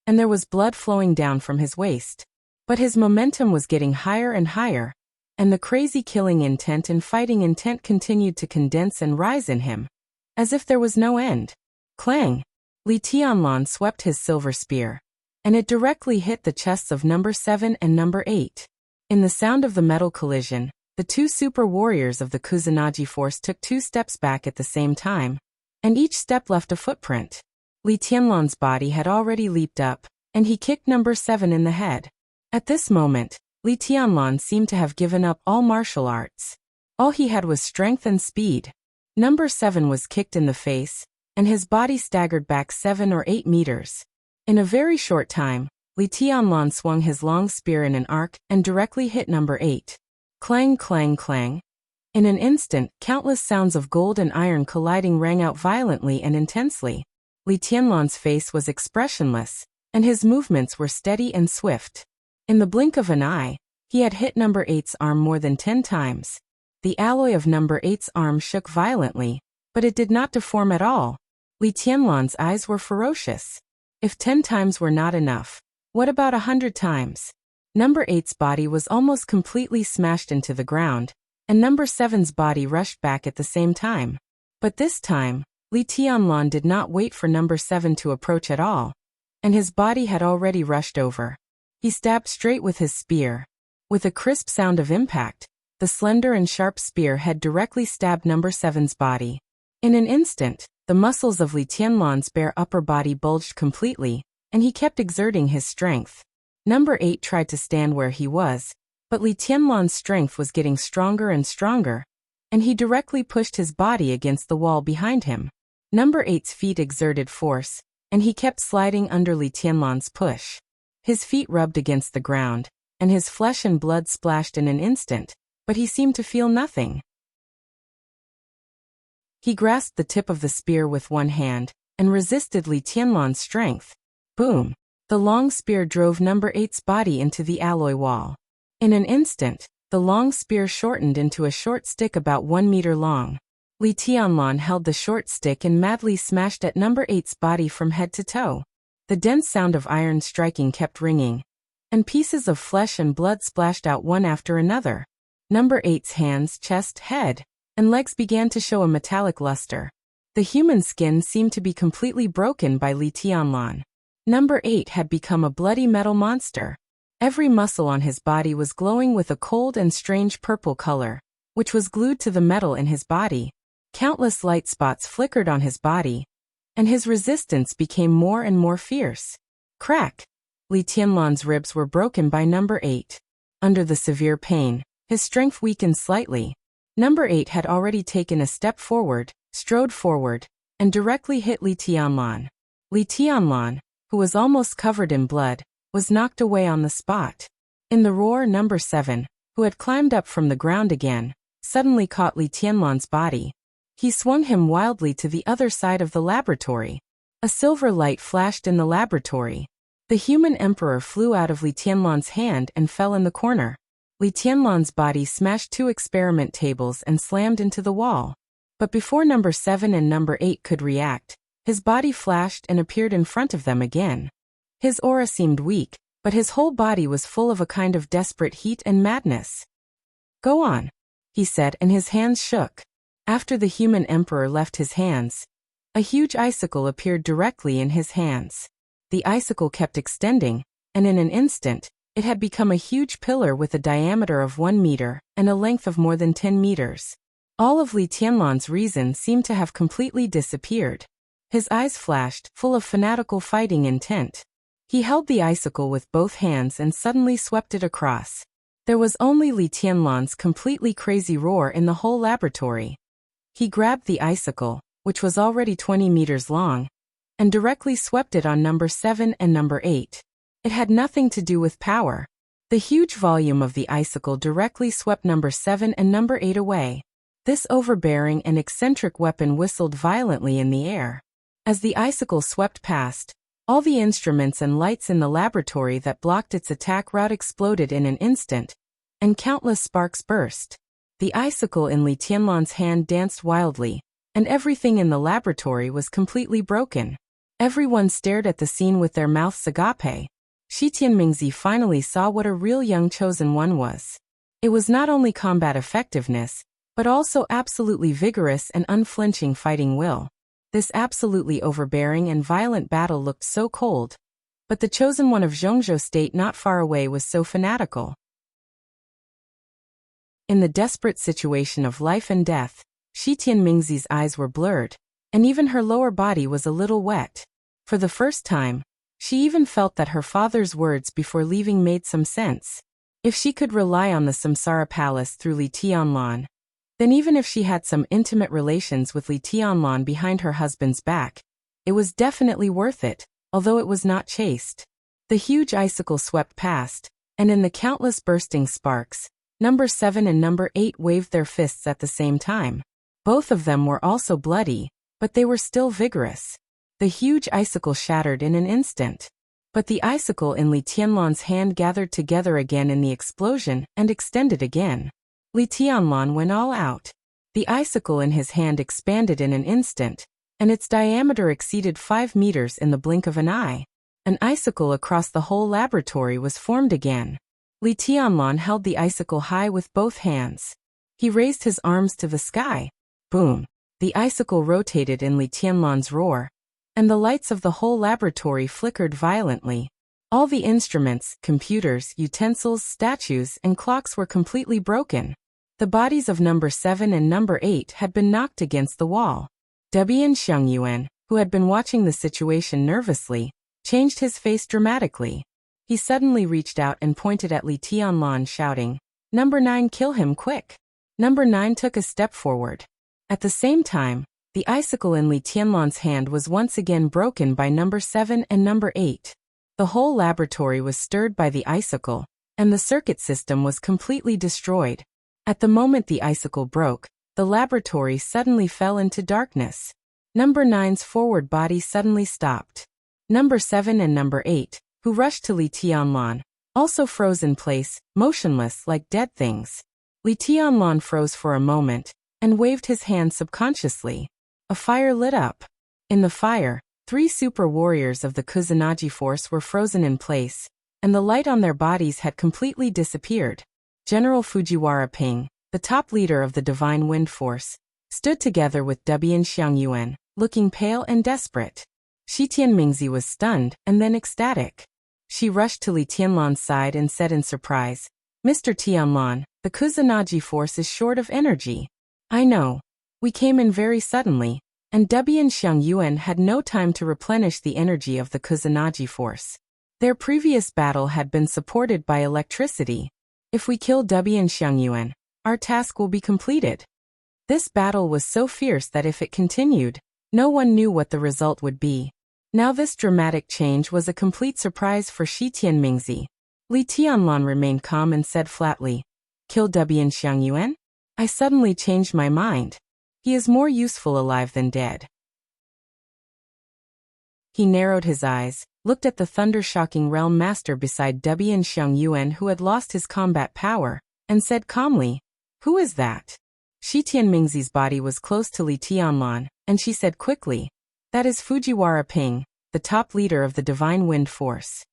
and there was blood flowing down from his waist. But his momentum was getting higher and higher, and the crazy killing intent and fighting intent continued to condense and rise in him, as if there was no end. Clang! Li Tianlan swept his silver spear, and it directly hit the chests of number 7 and number 8. In the sound of the metal collision, the two super warriors of the Kusanagi force took 2 steps back at the same time, and each step left a footprint. Li Tianlan's body had already leaped up, and he kicked number 7 in the head. At this moment, Li Tianlan seemed to have given up all martial arts. All he had was strength and speed. Number 7 was kicked in the face, and his body staggered back 7 or 8 meters. In a very short time, Li Tianlan swung his long spear in an arc and directly hit number 8. Clang, clang, clang. In an instant, countless sounds of gold and iron colliding rang out violently and intensely. Li Tianlan's face was expressionless, and his movements were steady and swift. In the blink of an eye, he had hit number 8's arm more than 10 times. The alloy of number 8's arm shook violently, but it did not deform at all. Li Tianlan's eyes were ferocious. If 10 times were not enough, What about 100 times? Number 8's body was almost completely smashed into the ground, and number 7's body rushed back at the same time. But this time, Li Tianlan did not wait for number 7 to approach at all, and his body had already rushed over. He stabbed straight with his spear. With a crisp sound of impact, the slender and sharp spear head directly stabbed number 7's body. In an instant, the muscles of Li Tianlan's bare upper body bulged completely, and he kept exerting his strength. Number 8 tried to stand where he was, but Li Tianlan's strength was getting stronger and stronger, and he directly pushed his body against the wall behind him. Number 8's feet exerted force, and he kept sliding under Li Tianlan's push. His feet rubbed against the ground, and his flesh and blood splashed in an instant, but he seemed to feel nothing. He grasped the tip of the spear with one hand, and resisted Li Tianlan's strength. Boom! The long spear drove number 8's body into the alloy wall. In an instant, the long spear shortened into a short stick about 1 meter long. Li Tianlan held the short stick and madly smashed at number 8's body from head to toe. The dense sound of iron striking kept ringing, and pieces of flesh and blood splashed out one after another. Number 8's hands, chest, head, and legs began to show a metallic luster. The human skin seemed to be completely broken by Li Tianlan. Number 8 had become a bloody metal monster. Every muscle on his body was glowing with a cold and strange purple color, which was glued to the metal in his body. Countless light spots flickered on his body, and his resistance became more and more fierce. Crack! Li Tianlan's ribs were broken by number 8. Under the severe pain, his strength weakened slightly. Number 8 had already taken a step forward, strode forward, and directly hit Li Tianlan. Li Tianlan, who was almost covered in blood, was knocked away on the spot. In the roar, number 7, who had climbed up from the ground again, suddenly caught Li Tianlan's body. He swung him wildly to the other side of the laboratory. A silver light flashed in the laboratory. The human emperor flew out of Li Tianlan's hand and fell in the corner. Li Tianlan's body smashed 2 experiment tables and slammed into the wall. But before number 7 and number 8 could react, his body flashed and appeared in front of them again. His aura seemed weak, but his whole body was full of a kind of desperate heat and madness. "Go on," he said, and his hands shook. After the human emperor left his hands, a huge icicle appeared directly in his hands. The icicle kept extending, and in an instant, it had become a huge pillar with a diameter of 1 meter and a length of more than 10 meters. All of Li Tianlan's reason seemed to have completely disappeared. His eyes flashed, full of fanatical fighting intent. He held the icicle with both hands and suddenly swept it across. There was only Li Tianlan's completely crazy roar in the whole laboratory. He grabbed the icicle, which was already 20 meters long, and directly swept it on number 7 and number 8. It had nothing to do with power. The huge volume of the icicle directly swept number 7 and number 8 away. This overbearing and eccentric weapon whistled violently in the air. As the icicle swept past, all the instruments and lights in the laboratory that blocked its attack route exploded in an instant, and countless sparks burst. The icicle in Li Tianlan's hand danced wildly, and everything in the laboratory was completely broken. Everyone stared at the scene with their mouths agape. Shi Tianmingzi finally saw what a real young chosen one was. It was not only combat effectiveness, but also absolutely vigorous and unflinching fighting will. This absolutely overbearing and violent battle looked so cold, but the chosen one of Zhongzhou State not far away was so fanatical. In the desperate situation of life and death, Shi Tianmingzi's eyes were blurred, and even her lower body was a little wet. For the first time, she even felt that her father's words before leaving made some sense. If she could rely on the Samsara Palace through Li Tianlan, then even if she had some intimate relations with Li Tianlan behind her husband's back, it was definitely worth it, although it was not chaste. The huge icicle swept past, and in the countless bursting sparks, number 7 and number 8 waved their fists at the same time. Both of them were also bloody, but they were still vigorous. The huge icicle shattered in an instant. But the icicle in Li Tianlan's hand gathered together again in the explosion and extended again. Li Tianlan went all out. The icicle in his hand expanded in an instant, and its diameter exceeded 5 meters in the blink of an eye. An icicle across the whole laboratory was formed again. Li Tianlan held the icicle high with both hands. He raised his arms to the sky. Boom! The icicle rotated in Li Tianlan's roar, and the lights of the whole laboratory flickered violently. All the instruments, computers, utensils, statues, and clocks were completely broken. The bodies of number 7 and number 8 had been knocked against the wall. Debian Xiangyuan, who had been watching the situation nervously, changed his face dramatically. He suddenly reached out and pointed at Li Tianlan, shouting, "Number 9, kill him quick!" Number 9 took a step forward. At the same time, the icicle in Li Tianlan's hand was once again broken by number 7 and number 8. The whole laboratory was stirred by the icicle, and the circuit system was completely destroyed. At the moment the icicle broke, the laboratory suddenly fell into darkness. Number 9's forward body suddenly stopped. Number 7 and number 8, who rushed to Li Tianlan, also froze in place, motionless like dead things. Li Tianlan froze for a moment, and waved his hand subconsciously. A fire lit up. In the fire, 3 super warriors of the Kusanagi force were frozen in place, and the light on their bodies had completely disappeared. General Fujiwara Ping, the top leader of the Divine Wind Force, stood together with Debian Xiangyuan, looking pale and desperate. Shi Tianmingzi was stunned and then ecstatic. She rushed to Li Tianlan's side and said in surprise, "Mr. Tianlan, the Kusanagi force is short of energy." "I know. We came in very suddenly, and Debian Xiangyuan had no time to replenish the energy of the Kusanagi force. Their previous battle had been supported by electricity. If we kill Debian Xiangyuan, our task will be completed." This battle was so fierce that if it continued, no one knew what the result would be. Now this dramatic change was a complete surprise for Shi Tianmingzi. Li Tianlan remained calm and said flatly, "Kill Debian Xiangyuan? I suddenly changed my mind. He is more useful alive than dead." He narrowed his eyes, looked at the thunder-shocking realm master beside Debian Xiangyuan who had lost his combat power, and said calmly, "Who is that?" Shi Tianmingzi's body was close to Li Tianlan, and she said quickly, "That is Fujiwara Ping, the top leader of the Divine Wind Force."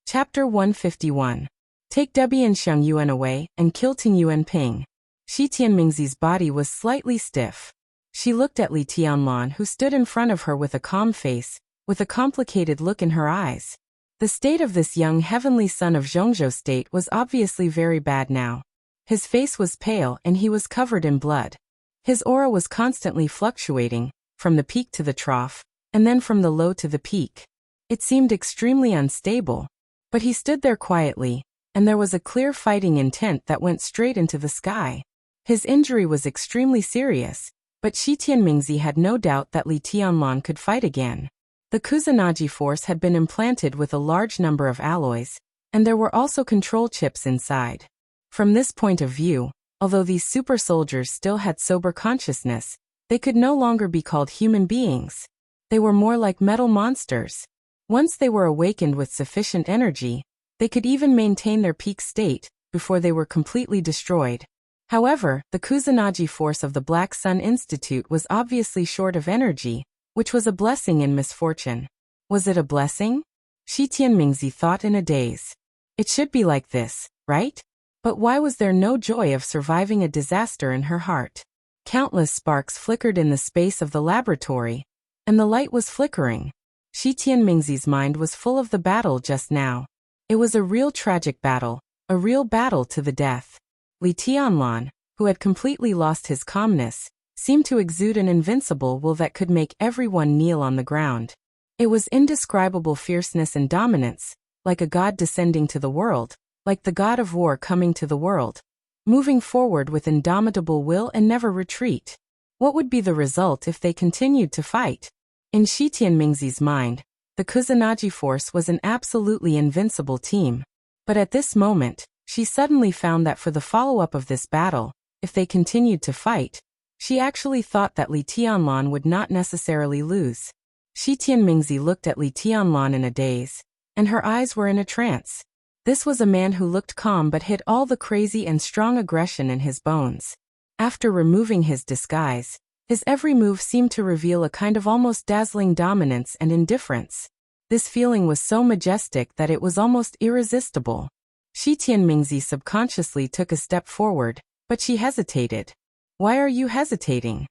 Chapter 151. Take Debian Xiangyuan away and kill Tingyuan Ping. Shi Tianmingzi's body was slightly stiff. She looked at Li Tianlan who stood in front of her with a calm face, with a complicated look in her eyes. The state of this young heavenly son of Zhongzhou State was obviously very bad now. His face was pale and he was covered in blood. His aura was constantly fluctuating, from the peak to the trough, and then from the low to the peak. It seemed extremely unstable. But he stood there quietly, and there was a clear fighting intent that went straight into the sky. His injury was extremely serious, but Shi Tianmingzi had no doubt that Li Tianlan could fight again. The Kusanagi force had been implanted with a large number of alloys, and there were also control chips inside. From this point of view, although these super soldiers still had sober consciousness, they could no longer be called human beings. They were more like metal monsters. Once they were awakened with sufficient energy, they could even maintain their peak state before they were completely destroyed. However, the Kusanagi force of the Black Sun Institute was obviously short of energy, which was a blessing in misfortune. Was it a blessing? Shi Tianmingzi thought in a daze. It should be like this, right? But why was there no joy of surviving a disaster in her heart? Countless sparks flickered in the space of the laboratory, and the light was flickering. Shi Tianmingzi's mind was full of the battle just now. It was a real tragic battle, a real battle to the death. Li Tianlan, who had completely lost his calmness, seemed to exude an invincible will that could make everyone kneel on the ground. It was indescribable fierceness and dominance, like a god descending to the world, like the god of war coming to the world, moving forward with indomitable will and never retreat. What would be the result if they continued to fight? In Shi Tianmingzi's mind, the Kusanagi force was an absolutely invincible team. But at this moment, she suddenly found that for the follow-up of this battle, if they continued to fight, she actually thought that Li Tianlan would not necessarily lose. Shi Tianmingzi looked at Li Tianlan in a daze, and her eyes were in a trance. This was a man who looked calm but hid all the crazy and strong aggression in his bones. After removing his disguise, His every move seemed to reveal a kind of almost dazzling dominance and indifference. This feeling was so majestic that it was almost irresistible. Shi Tianmingzi subconsciously took a step forward, but she hesitated. "Why are you hesitating?"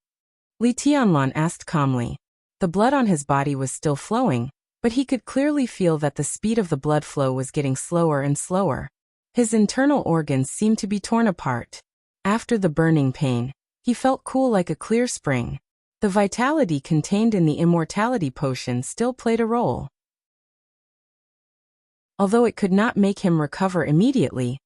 Li Tianlan asked calmly. The blood on his body was still flowing, but he could clearly feel that the speed of the blood flow was getting slower and slower. His internal organs seemed to be torn apart. After the burning pain, he felt cool like a clear spring. The vitality contained in the immortality potion still played a role. Although it could not make him recover immediately,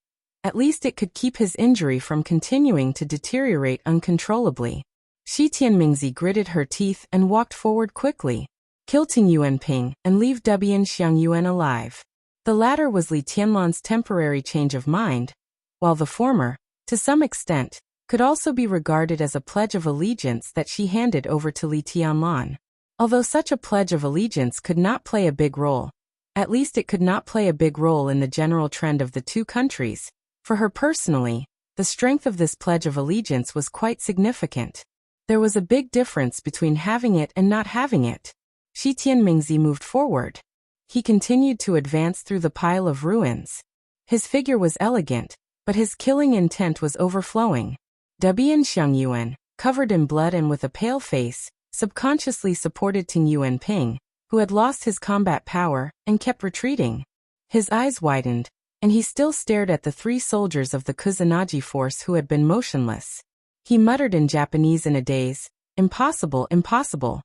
at least it could keep his injury from continuing to deteriorate uncontrollably. Shi Tianmingzi gritted her teeth and walked forward quickly. "Kill Ting Yuanping and leave Debian Xiangyuan alive." The latter was Li Tianlan's temporary change of mind, while the former, to some extent, could also be regarded as a pledge of allegiance that she handed over to Li Tianlan. Although such a pledge of allegiance could not play a big role, at least it could not play a big role in the general trend of the two countries. For her personally, the strength of this pledge of allegiance was quite significant. There was a big difference between having it and not having it. Shi Tianmingzi moved forward. He continued to advance through the pile of ruins. His figure was elegant, but his killing intent was overflowing. Debian Xiangyuan, covered in blood and with a pale face, subconsciously supported Ting Yuanping, who had lost his combat power and kept retreating. His eyes widened, and he still stared at the three soldiers of the Kusanagi force who had been motionless. He muttered in Japanese in a daze, "Impossible, impossible."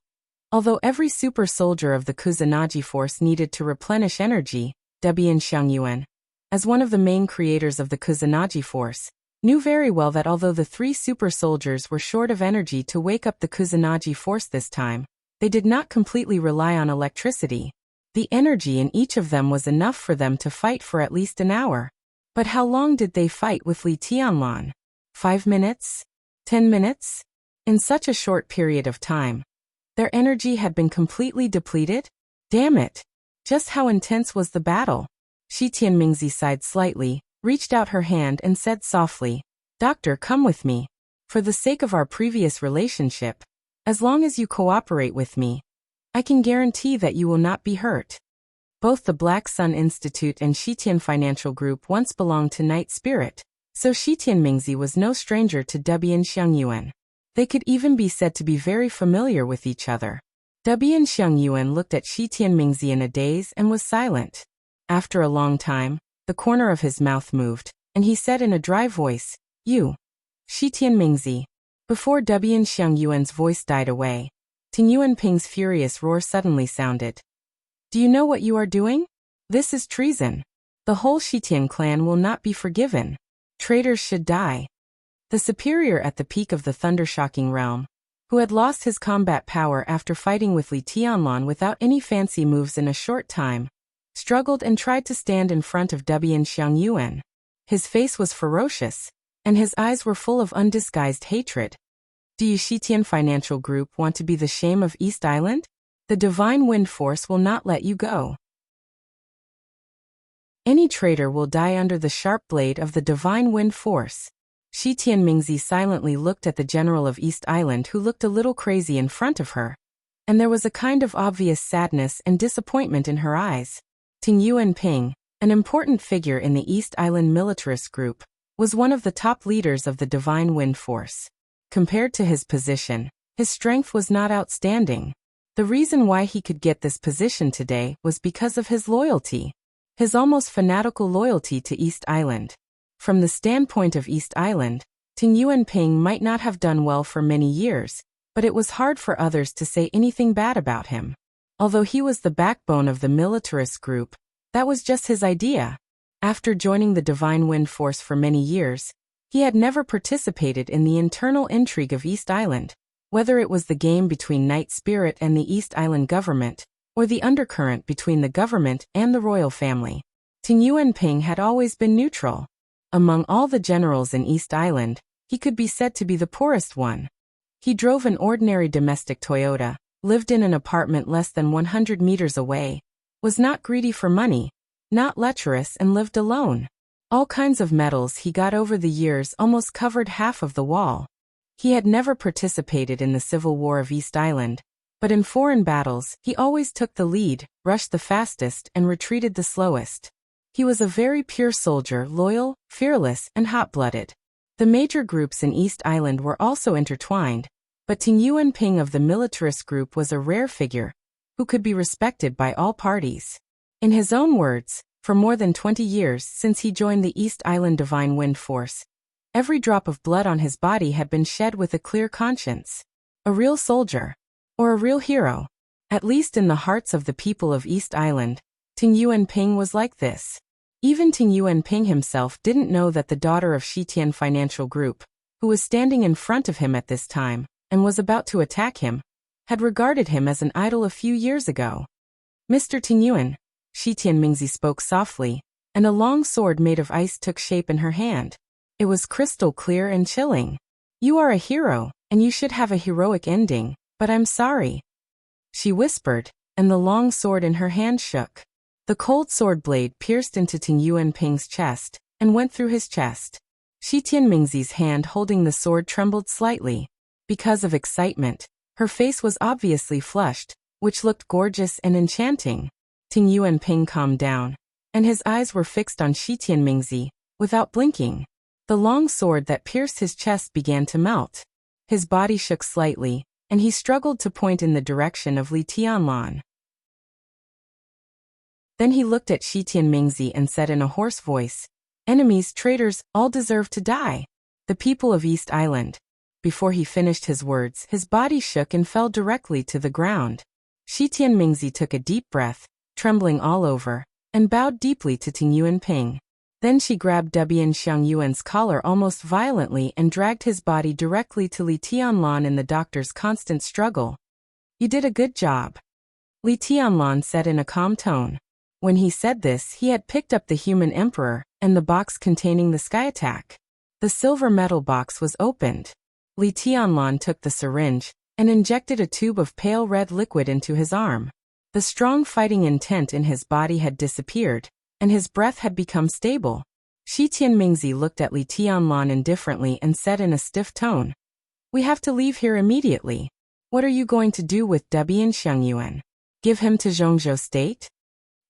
Although every super soldier of the Kusanagi force needed to replenish energy, Debian Xiangyuan, as one of the main creators of the Kusanagi force, knew very well that although the three super soldiers were short of energy to wake up the Kusanagi force this time, they did not completely rely on electricity. The energy in each of them was enough for them to fight for at least an hour. But how long did they fight with Li Tianlan? 5 minutes? 10 minutes? In such a short period of time, their energy had been completely depleted? Damn it! Just how intense was the battle? Shi Tianmingzi sighed slightly, reached out her hand and said softly, "Doctor, come with me. For the sake of our previous relationship, as long as you cooperate with me, I can guarantee that you will not be hurt." Both the Black Sun Institute and Shitian Financial Group once belonged to Night Spirit, so Shi Tianmingzi was no stranger to Debian Xiangyuan. They could even be said to be very familiar with each other. Debian Xiangyuan looked at Shi Tianmingzi in a daze and was silent. After a long time, the corner of his mouth moved, and he said in a dry voice, "You." Shi Tianmingzi. Before Debian Xiangyuan's voice died away, Ting Yuanping's furious roar suddenly sounded. "Do you know what you are doing? This is treason. The whole Shitian clan will not be forgiven. Traitors should die." The superior at the peak of the thunder-shocking realm, who had lost his combat power after fighting with Li Tianlan without any fancy moves in a short time, struggled and tried to stand in front of Debian Xiangyuan. His face was ferocious, and his eyes were full of undisguised hatred. "Do you Shitian Financial Group want to be the shame of East Island? The Divine Wind Force will not let you go. Any traitor will die under the sharp blade of the Divine Wind Force." Shi Tianmingzi silently looked at the general of East Island, who looked a little crazy in front of her, and there was a kind of obvious sadness and disappointment in her eyes. Ting Yuanping, an important figure in the East Island militarist group, was one of the top leaders of the Divine Wind Force. Compared to his position, his strength was not outstanding. The reason why he could get this position today was because of his loyalty. His almost fanatical loyalty to East Island. From the standpoint of East Island, Ting Yuanping might not have done well for many years, but it was hard for others to say anything bad about him. Although he was the backbone of the militarist group, that was just his idea. After joining the Divine Wind Force for many years, he had never participated in the internal intrigue of East Island, whether it was the game between Night Spirit and the East Island government, or the undercurrent between the government and the royal family. Ting Yuanping had always been neutral. Among all the generals in East Island, he could be said to be the poorest one. He drove an ordinary domestic Toyota, lived in an apartment less than 100 meters away, was not greedy for money, not lecherous, and lived alone. All kinds of medals he got over the years almost covered half of the wall. He had never participated in the Civil War of East Island, but in foreign battles, he always took the lead, rushed the fastest, and retreated the slowest. He was a very pure soldier, loyal, fearless, and hot-blooded. The major groups in East Island were also intertwined, but Ting Yuanping of the militarist group was a rare figure, who could be respected by all parties. In his own words, for more than 20 years since he joined the East Island Divine Wind Force, every drop of blood on his body had been shed with a clear conscience. A real soldier. Or a real hero. At least in the hearts of the people of East Island, Ting Yuanping was like this. Even Ting Yuanping himself didn't know that the daughter of Shitian Financial Group, who was standing in front of him at this time, and was about to attack him, had regarded him as an idol a few years ago. Mr. Ting Yuan, Shitian Mingzi spoke softly, and a long sword made of ice took shape in her hand. It was crystal clear and chilling. You are a hero, and you should have a heroic ending, but I'm sorry, she whispered, and the long sword in her hand shook. The cold sword blade pierced into Ting Yuanping's chest, and went through his chest. Shitian Mingzi's hand holding the sword trembled slightly. Because of excitement, her face was obviously flushed, which looked gorgeous and enchanting. Ting Yuanping calmed down, and his eyes were fixed on Shitian Mingzi, without blinking. The long sword that pierced his chest began to melt. His body shook slightly, and he struggled to point in the direction of Li Tianlan. Then he looked at Shitian Mingzi and said in a hoarse voice, "Enemies, traitors, all deserve to die. The people of East Island." Before he finished his words, his body shook and fell directly to the ground. Shitian Mingzi took a deep breath, trembling all over, and bowed deeply to Ting Yuanping. Then she grabbed Debian Xiangyuan's collar almost violently and dragged his body directly to Li Tianlan in the doctor's constant struggle. "You did a good job," Li Tianlan said in a calm tone. When he said this, he had picked up the human emperor and the box containing the sky attack. The silver metal box was opened. Li Tianlan took the syringe and injected a tube of pale red liquid into his arm. The strong fighting intent in his body had disappeared, and his breath had become stable. Shitian Mingzi looked at Li Tianlan indifferently and said in a stiff tone, "We have to leave here immediately. What are you going to do with Debian Xiangyuan? Give him to Zhongzhou State?"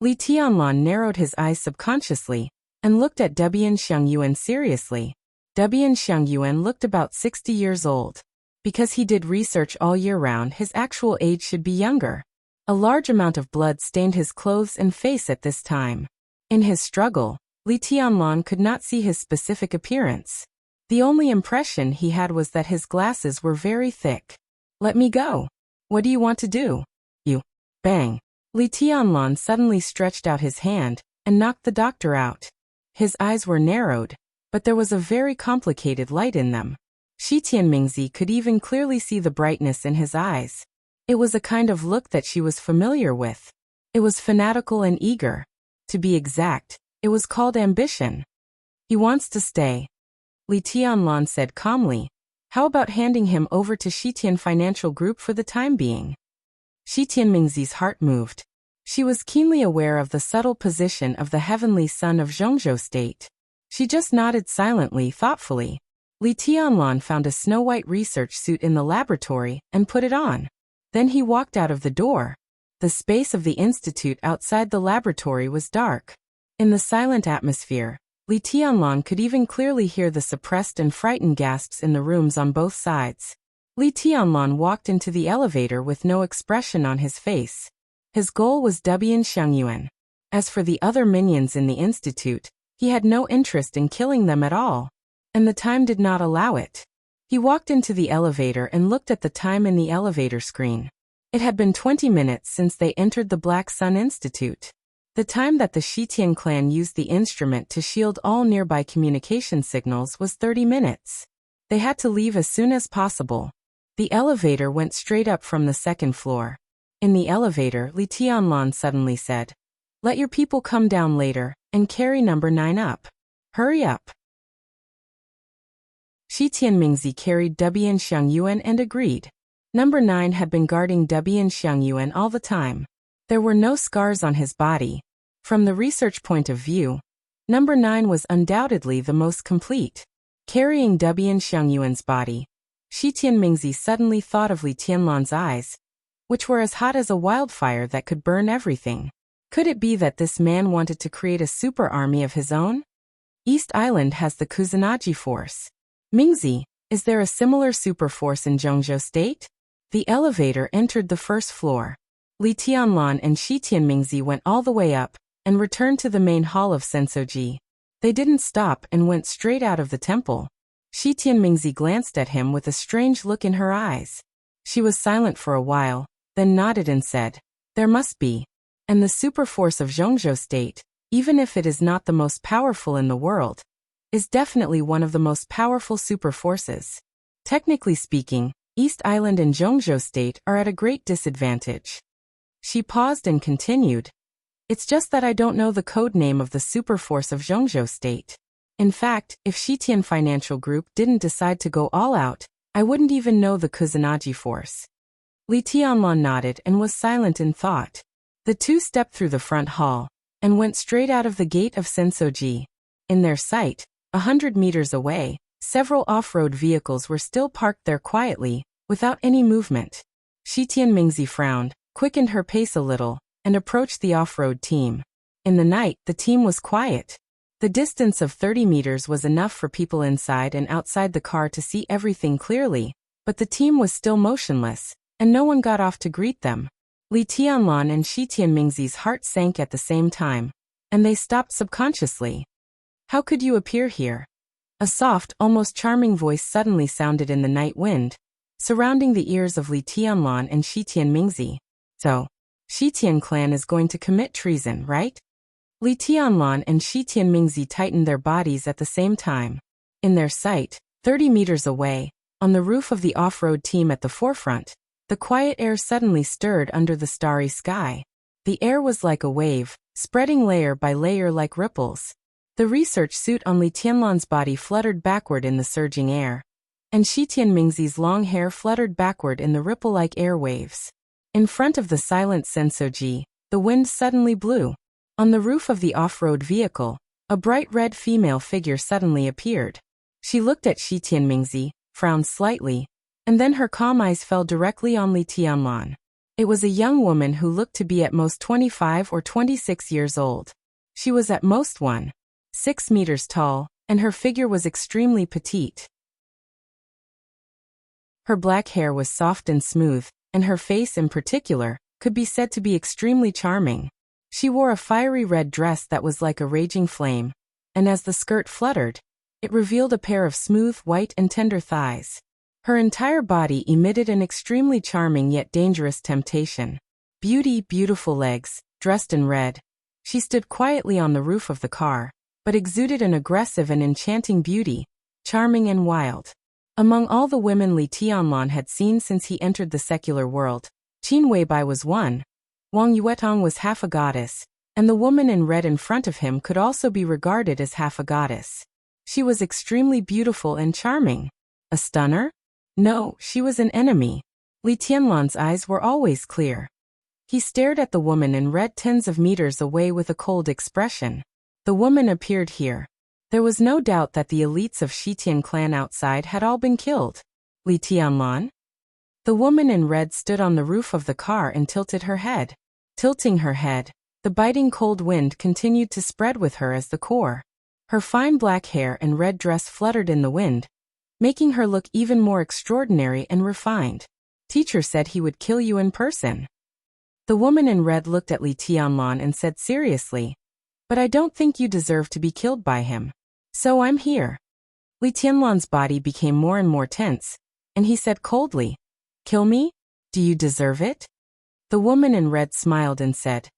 Li Tianlan narrowed his eyes subconsciously and looked at Debian Xiangyuan seriously. Debian Xiangyuan looked about 60 years old. Because he did research all year round, his actual age should be younger. A large amount of blood stained his clothes and face at this time. In his struggle, Li Tianlan could not see his specific appearance. The only impression he had was that his glasses were very thick. "Let me go. What do you want to do?" "You." Bang. Li Tianlan suddenly stretched out his hand and knocked the doctor out. His eyes were narrowed, but there was a very complicated light in them. Shitian Mingzi could even clearly see the brightness in his eyes. It was a kind of look that she was familiar with. It was fanatical and eager. To be exact, it was called ambition. "He wants to stay," Li Tianlan said calmly. "How about handing him over to Shitian Financial Group for the time being?" Shitian Mingzi's heart moved. She was keenly aware of the subtle position of the heavenly son of Zhongzhou State. She just nodded silently, thoughtfully. Li Tianlan found a snow-white research suit in the laboratory and put it on. Then he walked out of the door. The space of the institute outside the laboratory was dark. In the silent atmosphere, Li Tianlan could even clearly hear the suppressed and frightened gasps in the rooms on both sides. Li Tianlan walked into the elevator with no expression on his face. His goal was Debian Xiangyuan. As for the other minions in the institute, he had no interest in killing them at all, and the time did not allow it. He walked into the elevator and looked at the time in the elevator screen. It had been 20 minutes since they entered the Black Sun Institute. The time that the Shitian clan used the instrument to shield all nearby communication signals was 30 minutes. They had to leave as soon as possible. The elevator went straight up from the second floor. In the elevator, Li Tianlan suddenly said, "Let your people come down later, and carry number 9 up. Hurry up." Shitian Mingzi carried Debian Xiangyuan and agreed. Number 9 had been guarding Debian Xiangyuan all the time. There were no scars on his body. From the research point of view, number 9 was undoubtedly the most complete. Carrying Debian Xiangyuan's body, Shi Tianmingzi suddenly thought of Li Tianlan's eyes, which were as hot as a wildfire that could burn everything. Could it be that this man wanted to create a super army of his own? East Island has the Kusanagi force. Mingzi, is there a similar super force in Zhongzhou State? The elevator entered the first floor. Li Tianlan and Shi Tianmingzi went all the way up and returned to the main hall of Sensoji. They didn't stop and went straight out of the temple. Shi Tianmingzi glanced at him with a strange look in her eyes. She was silent for a while, then nodded and said, "There must be. And the super force of Zhongzhou State, even if it is not the most powerful in the world, is definitely one of the most powerful super forces. Technically speaking, East Island and Zhongzhou State are at a great disadvantage." She paused and continued, "It's just that I don't know the code name of the super force of Zhongzhou State. In fact, if Shitian Financial Group didn't decide to go all out, I wouldn't even know the Kusanagi force." Li Tianlan nodded and was silent in thought. The two stepped through the front hall and went straight out of the gate of Sensoji. In their sight, 100 meters away, several off-road vehicles were still parked there quietly, without any movement. Shi Tianmingzi frowned, quickened her pace a little, and approached the off-road team. In the night, the team was quiet. The distance of 30 meters was enough for people inside and outside the car to see everything clearly, but the team was still motionless, and no one got off to greet them. Li Tianlan and Shi Tianmingzi's heart sank at the same time, and they stopped subconsciously. "How could you appear here?" A soft, almost charming voice suddenly sounded in the night wind, surrounding the ears of Li Tianlan and Shi Tianmingzi. "So, Shitian clan is going to commit treason, right?" Li Tianlan and Shi Tianmingzi tightened their bodies at the same time. In their sight, 30 meters away, on the roof of the off-road team at the forefront, the quiet air suddenly stirred under the starry sky. The air was like a wave, spreading layer by layer like ripples. The research suit on Li Tianlan's body fluttered backward in the surging air, and Shi Tianmingzi's long hair fluttered backward in the ripple-like air waves. In front of the silent Sensoji, the wind suddenly blew. On the roof of the off-road vehicle, a bright red female figure suddenly appeared. She looked at Shi Tianmingzi, frowned slightly, and then her calm eyes fell directly on Li Tianlan. It was a young woman who looked to be at most 25 or 26 years old. She was at most 1.6 meters tall, and her figure was extremely petite. Her black hair was soft and smooth, and her face in particular could be said to be extremely charming. She wore a fiery red dress that was like a raging flame, and as the skirt fluttered, it revealed a pair of smooth, white and tender thighs. Her entire body emitted an extremely charming yet dangerous temptation. Beautiful legs, dressed in red. She stood quietly on the roof of the car, but exuded an aggressive and enchanting beauty, charming and wild. Among all the women Li Tianlan had seen since he entered the secular world, Qin Weibai was one, Wang Yuetong was half a goddess, and the woman in red in front of him could also be regarded as half a goddess. She was extremely beautiful and charming. A stunner? No, she was an enemy. Li Tianlan's eyes were always clear. He stared at the woman in red tens of meters away with a cold expression. The woman appeared here. There was no doubt that the elites of Shitian clan outside had all been killed. Li Tianlan? The woman in red stood on the roof of the car and tilted her head. Tilting her head, the biting cold wind continued to spread with her as the core. Her fine black hair and red dress fluttered in the wind, making her look even more extraordinary and refined. Teacher said he would kill you in person. The woman in red looked at Li Tianlan and said seriously, "But I don't think you deserve to be killed by him. So I'm here." Li Tianlan's body became more and more tense, and he said coldly, "Kill me? Do you deserve it?" The woman in red smiled and said,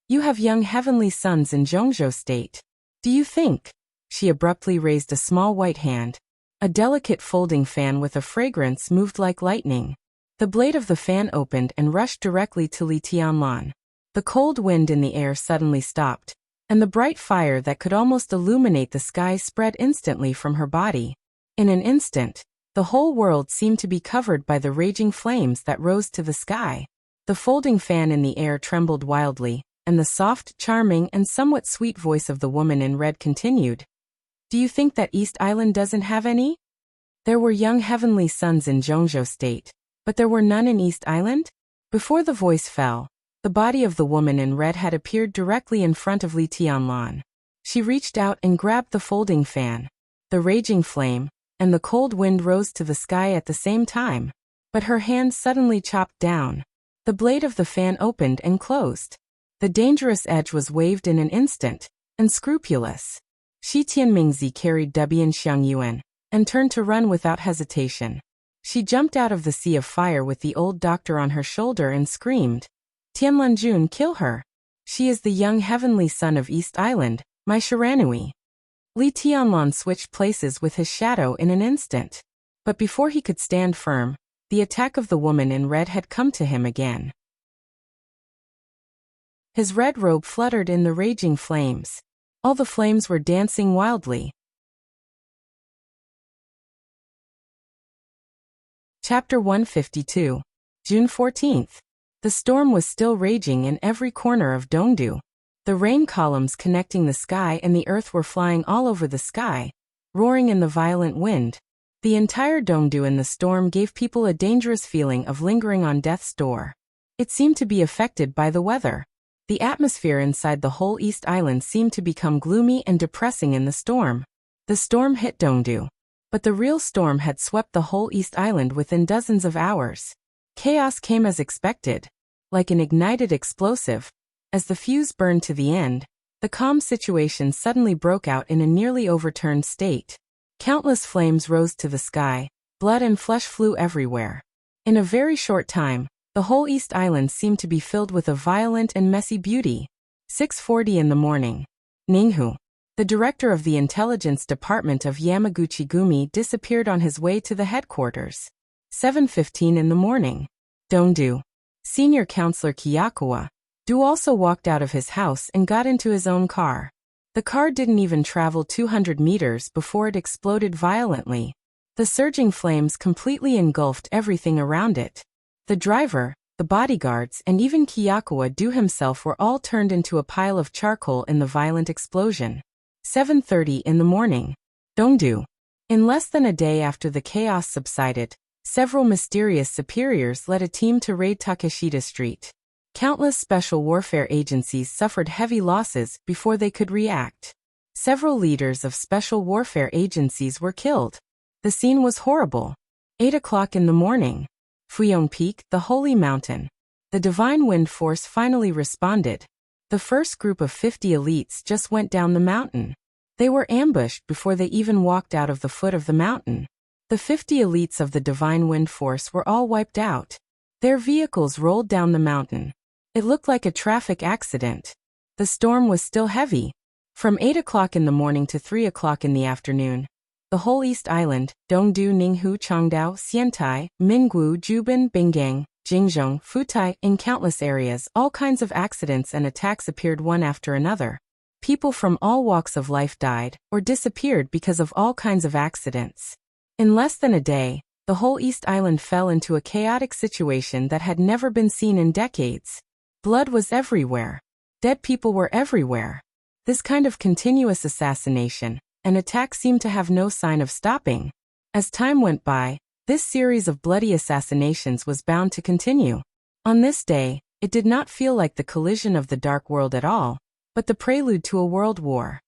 "You have young heavenly sons in Zhongzhou State. Do you think?" She abruptly raised a small white hand. A delicate folding fan with a fragrance moved like lightning. The blade of the fan opened and rushed directly to Li Tianlan. The cold wind in the air suddenly stopped, and the bright fire that could almost illuminate the sky spread instantly from her body. In an instant, the whole world seemed to be covered by the raging flames that rose to the sky. The folding fan in the air trembled wildly, and the soft, charming, and somewhat sweet voice of the woman in red continued. "Do you think that East Island doesn't have any?" There were young heavenly sons in Zhongzhou State, but there were none in East Island? Before the voice fell, the body of the woman in red had appeared directly in front of Li Tianlan. She reached out and grabbed the folding fan. The raging flame and the cold wind rose to the sky at the same time, but her hand suddenly chopped down. The blade of the fan opened and closed. The dangerous edge was waved in an instant. Unscrupulous. Shi Tianmingzi carried Debian Xiangyuan and turned to run without hesitation. She jumped out of the sea of fire with the old doctor on her shoulder and screamed, "Tianlanjun, kill her! She is the young heavenly son of East Island, my Shiranui." Li Tianlan switched places with his shadow in an instant. But before he could stand firm, the attack of the woman in red had come to him again. His red robe fluttered in the raging flames. All the flames were dancing wildly. Chapter 152. June 14th. The storm was still raging in every corner of Dongdu. The rain columns connecting the sky and the earth were flying all over the sky, roaring in the violent wind. The entire Dongdu in the storm gave people a dangerous feeling of lingering on death's door. It seemed to be affected by the weather. The atmosphere inside the whole East Island seemed to become gloomy and depressing in the storm. The storm hit Dongdu, but the real storm had swept the whole East Island within dozens of hours. Chaos came as expected, like an ignited explosive. As the fuse burned to the end, the calm situation suddenly broke out in a nearly overturned state. Countless flames rose to the sky, blood and flesh flew everywhere. In a very short time, the whole East Island seemed to be filled with a violent and messy beauty. 6:40 in the morning. Ninghu, the director of the intelligence department of Yamaguchi-gumi, disappeared on his way to the headquarters. 7:15 in the morning. Dongdu. Senior Counselor Kiyakawa Du also walked out of his house and got into his own car. The car didn't even travel 200 meters before it exploded violently. The surging flames completely engulfed everything around it. The driver, the bodyguards, and even Kiyakawa Du himself were all turned into a pile of charcoal in the violent explosion. 7:30 in the morning. Dongdu. In less than a day after the chaos subsided, several mysterious superiors led a team to raid Takeshita Street. Countless special warfare agencies suffered heavy losses before they could react. Several leaders of special warfare agencies were killed. The scene was horrible. 8 o'clock in the morning. Fuyong Peak, the holy mountain. The divine wind force finally responded. The first group of 50 elites just went down the mountain. They were ambushed before they even walked out of the foot of the mountain. The 50 elites of the divine wind force were all wiped out. Their vehicles rolled down the mountain. It looked like a traffic accident. The storm was still heavy. From 8 o'clock in the morning to 3 o'clock in the afternoon, the whole East Island, Dongdu, Ninghu, Changdao, Xiantai, Minggu, Jubin, Bingang, Jingzhong, Futai, in countless areas, all kinds of accidents and attacks appeared one after another. People from all walks of life died or disappeared because of all kinds of accidents. In less than a day, the whole East Island fell into a chaotic situation that had never been seen in decades. Blood was everywhere. Dead people were everywhere. This kind of continuous assassination and attack seemed to have no sign of stopping. As time went by, this series of bloody assassinations was bound to continue. On this day, it did not feel like the collision of the dark world at all, but the prelude to a world war.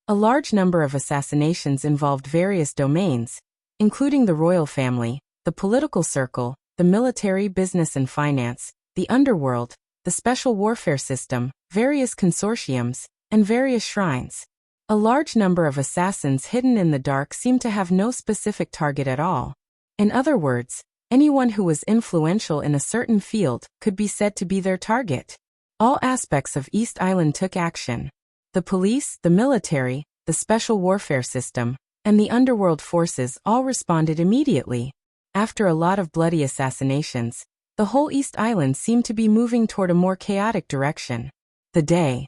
A large number of assassinations involved various domains, including the royal family, the political circle, the military, business and finance, the underworld, the special warfare system, various consortiums, and various shrines. A large number of assassins hidden in the dark seemed to have no specific target at all. In other words, anyone who was influential in a certain field could be said to be their target. All aspects of East Island took action. The police, the military, the special warfare system, and the underworld forces all responded immediately. After a lot of bloody assassinations, the whole East Island seemed to be moving toward a more chaotic direction. The day.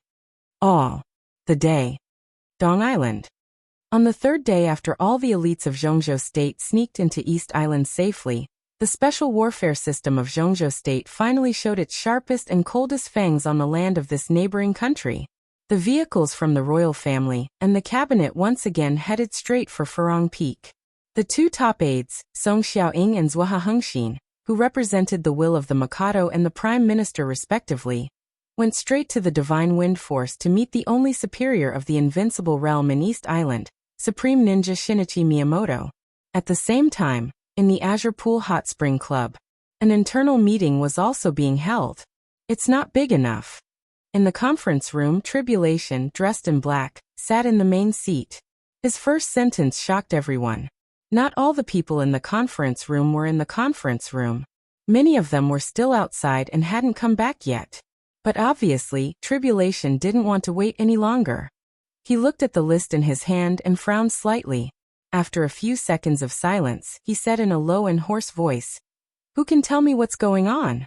The day. Dong Island. On the third day after all the elites of Zhongzhou State sneaked into East Island safely, the special warfare system of Zhongzhou State finally showed its sharpest and coldest fangs on the land of this neighboring country. The the vehicles from the royal family, and the cabinet once again headed straight for Furong Peak. The two top aides, Song Xiaoying and Zhuo Hengxin, who represented the will of the Mikado and the Prime Minister respectively, went straight to the Divine Wind Force to meet the only superior of the invincible realm in East Island, Supreme Ninja Shinichi Miyamoto. At the same time, in the Azure Pool Hot Spring Club, an internal meeting was also being held. It's not big enough. In the conference room, Tribulation, dressed in black, sat in the main seat. His first sentence shocked everyone. Not all the people in the conference room were in the conference room. Many of them were still outside and hadn't come back yet. But obviously, Tribulation didn't want to wait any longer. He looked at the list in his hand and frowned slightly. After a few seconds of silence, he said in a low and hoarse voice, "Who can tell me what's going on?"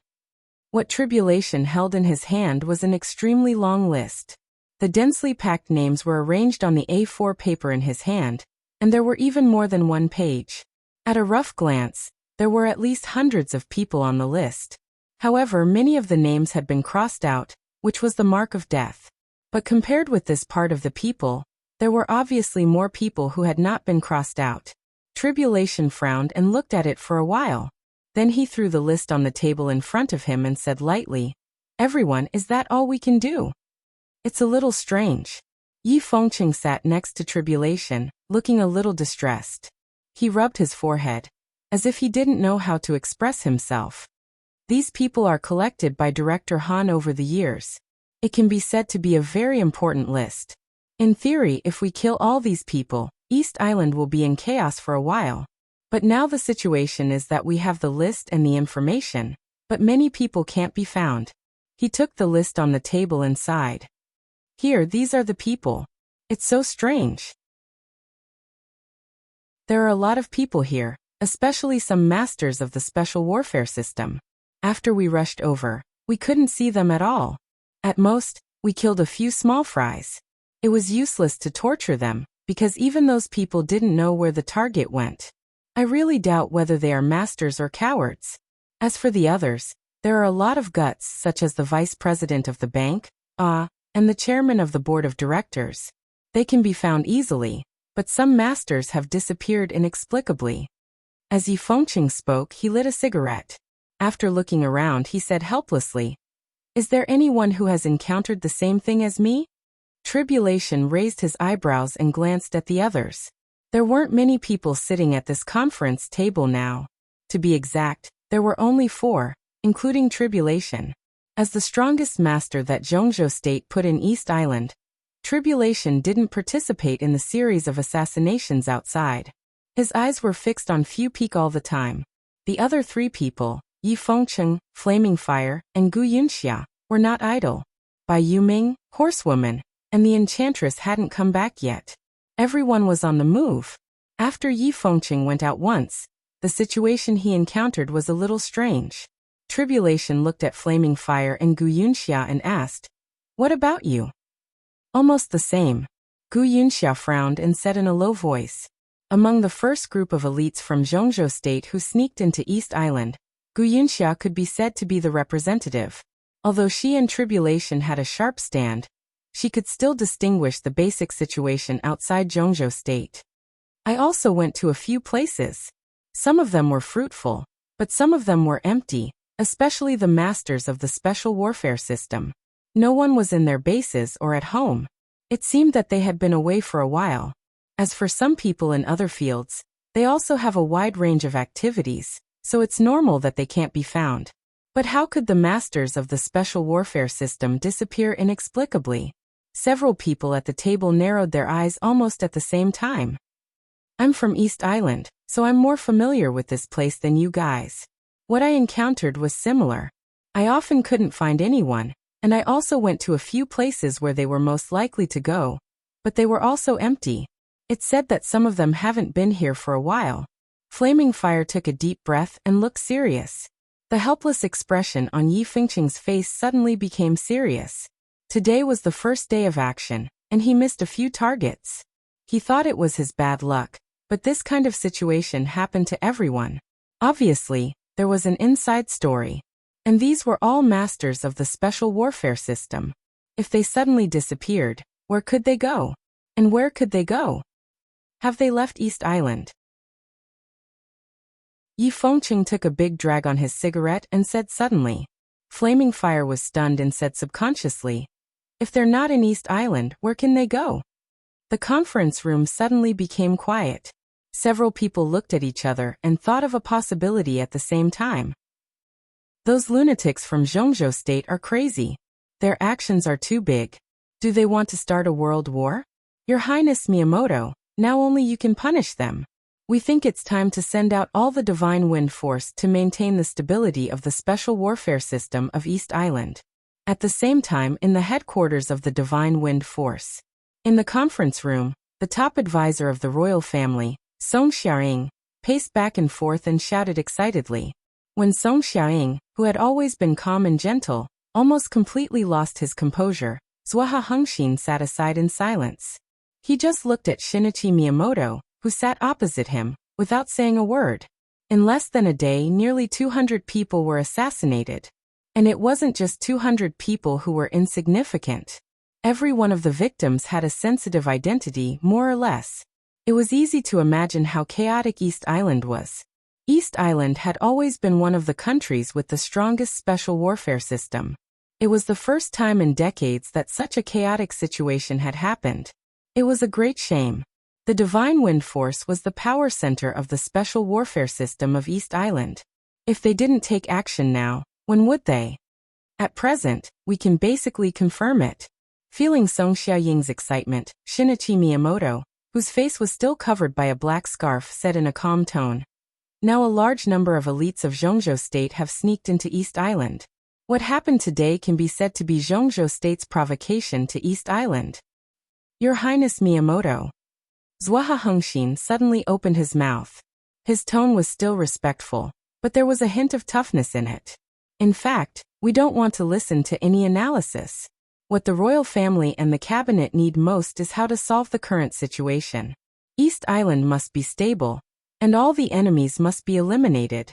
What Tribulation held in his hand was an extremely long list. The densely packed names were arranged on the A4 paper in his hand, and there were even more than one page. At a rough glance, there were at least hundreds of people on the list. However, many of the names had been crossed out, which was the mark of death. But compared with this part of the people, there were obviously more people who had not been crossed out. Tribulation frowned and looked at it for a while. Then he threw the list on the table in front of him and said lightly, "Everyone, is that all we can do?" "It's a little strange." Yi Fengqing sat next to Tribulation, looking a little distressed. He rubbed his forehead, as if he didn't know how to express himself. These people are collected by Director Han over the years. It can be said to be a very important list. In theory, if we kill all these people, East Island will be in chaos for a while. But now the situation is that we have the list and the information, but many people can't be found. He took the list on the table and sighed. "Here, these are the people. It's so strange. There are a lot of people here, especially some masters of the special warfare system. After we rushed over, we couldn't see them at all. At most, we killed a few small fries. It was useless to torture them, because even those people didn't know where the target went. I really doubt whether they are masters or cowards. As for the others, there are a lot of guts, such as the vice president of the bank, and the chairman of the board of directors. They can be found easily, but some masters have disappeared inexplicably." As Yi Fengqing spoke, he lit a cigarette. After looking around, he said helplessly, "Is there anyone who has encountered the same thing as me?" Tribulation raised his eyebrows and glanced at the others. There weren't many people sitting at this conference table now. To be exact, there were only 4, including Tribulation. As the strongest master that Zhongzhou State put in East Island, Tribulation didn't participate in the series of assassinations outside. His eyes were fixed on Fu Peak all the time. The other 3 people, Yi Fengqing, Flaming Fire, and Gu Yunxia, were not idle. Bai Yuming, Horsewoman, and the Enchantress hadn't come back yet. Everyone was on the move. After Yi Fengqing went out once, the situation he encountered was a little strange. Tribulation looked at Flaming Fire and Gu Yunxia and asked, "What about you?" "Almost the same." Gu Yunxia frowned and said in a low voice. Among the first group of elites from Zhongzhou State who sneaked into East Island, Gu Yunxia could be said to be the representative. Although she and Tribulation had a sharp stand, she could still distinguish the basic situation outside Zhongzhou State. "I also went to a few places. Some of them were fruitful, but some of them were empty, especially the masters of the special warfare system. No one was in their bases or at home. It seemed that they had been away for a while. As for some people in other fields, they also have a wide range of activities, so it's normal that they can't be found. But how could the masters of the special warfare system disappear inexplicably?" Several people at the table narrowed their eyes almost at the same time. "I'm from East Island, so I'm more familiar with this place than you guys. What I encountered was similar. I often couldn't find anyone, and I also went to a few places where they were most likely to go, but they were also empty. It's said that some of them haven't been here for a while." Flaming Fire took a deep breath and looked serious. The helpless expression on Yi Fengqing's face suddenly became serious. Today was the first day of action, and he missed a few targets. He thought it was his bad luck, but this kind of situation happened to everyone. Obviously, there was an inside story. And these were all masters of the special warfare system. If they suddenly disappeared, where could they go? And where could they go? Have they left East Island? Yi Fengqing took a big drag on his cigarette and said suddenly. Flaming Fire was stunned and said subconsciously, if they're not in East Island, where can they go? The conference room suddenly became quiet. Several people looked at each other and thought of a possibility at the same time. Those lunatics from Zhongzhou State are crazy. Their actions are too big. Do they want to start a world war? Your Highness Miyamoto, now only you can punish them. We think it's time to send out all the Divine Wind Force to maintain the stability of the Special Warfare System of East Island. At the same time, in the headquarters of the Divine Wind Force. In the conference room, the top advisor of the royal family, Song Xiaoying, paced back and forth and shouted excitedly. When Song Xiaoying, who had always been calm and gentle, almost completely lost his composure, Zhuohe Hengxin sat aside in silence. He just looked at Shinichi Miyamoto, who sat opposite him, without saying a word. In less than a day, nearly 200 people were assassinated. And it wasn't just 200 people who were insignificant. Every one of the victims had a sensitive identity, more or less. It was easy to imagine how chaotic East Island was. East Island had always been one of the countries with the strongest special warfare system. It was the first time in decades that such a chaotic situation had happened. It was a great shame. The Divine Wind Force was the power center of the special warfare system of East Island. If they didn't take action now, when would they? At present, we can basically confirm it. Feeling Song Xiaoying's excitement, Shinichi Miyamoto, whose face was still covered by a black scarf, said in a calm tone. Now a large number of elites of Zhongzhou State have sneaked into East Island. What happened today can be said to be Zhongzhou State's provocation to East Island. Your Highness Miyamoto. Zhuohe Hengxin suddenly opened his mouth. His tone was still respectful, but there was a hint of toughness in it. In fact, we don't want to listen to any analysis. What the royal family and the cabinet need most is how to solve the current situation. East Island must be stable, and all the enemies must be eliminated.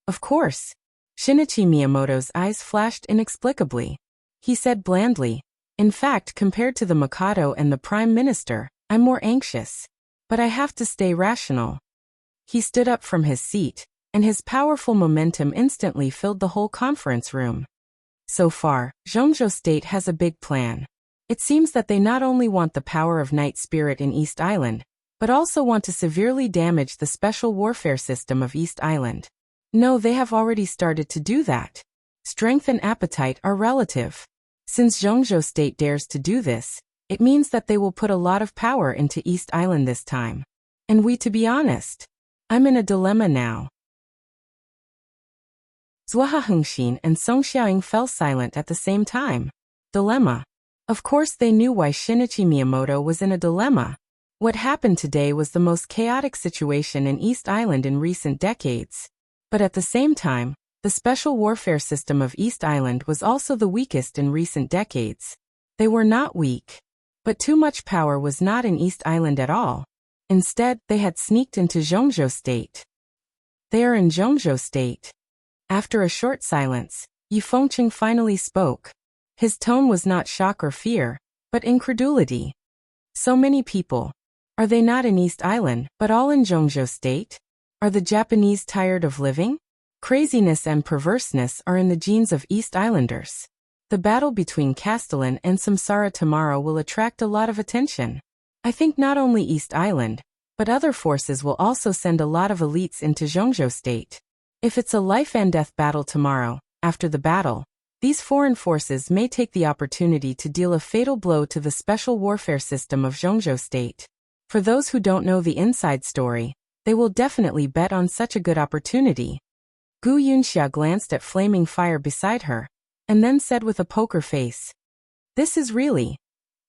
Of course. Shinichi Miyamoto's eyes flashed inexplicably. He said blandly, in fact, compared to the Mikado and the Prime Minister, I'm more anxious. But I have to stay rational. He stood up from his seat, and his powerful momentum instantly filled the whole conference room. So far, Zhongzhou State has a big plan. It seems that they not only want the power of Night Spirit in East Island, but also want to severely damage the special warfare system of East Island. No, they have already started to do that. Strength and appetite are relative. Since Zhongzhou State dares to do this, it means that they will put a lot of power into East Island this time. And to be honest, I'm in a dilemma now. Zhuohe Hengxin and Song Xiaoying fell silent at the same time. Dilemma. Of course they knew why Shinichi Miyamoto was in a dilemma. What happened today was the most chaotic situation in East Island in recent decades. But at the same time, the special warfare system of East Island was also the weakest in recent decades. They were not weak. But too much power was not in East Island at all. Instead, they had sneaked into Zhongzhou State. They are in Zhongzhou State. After a short silence, Yi Fengqing finally spoke. His tone was not shock or fear, but incredulity. So many people. Are they not in East Island, but all in Zhongzhou State? Are the Japanese tired of living? Craziness and perverseness are in the genes of East Islanders. The battle between Castellan and Samsara tomorrow will attract a lot of attention. I think not only East Island, but other forces will also send a lot of elites into Zhongzhou State. If it's a life-and-death battle tomorrow, after the battle, these foreign forces may take the opportunity to deal a fatal blow to the special warfare system of Zhongzhou State. For those who don't know the inside story, they will definitely bet on such a good opportunity. Gu Yunxia glanced at Flaming Fire beside her, and then said with a poker face, "This is really..."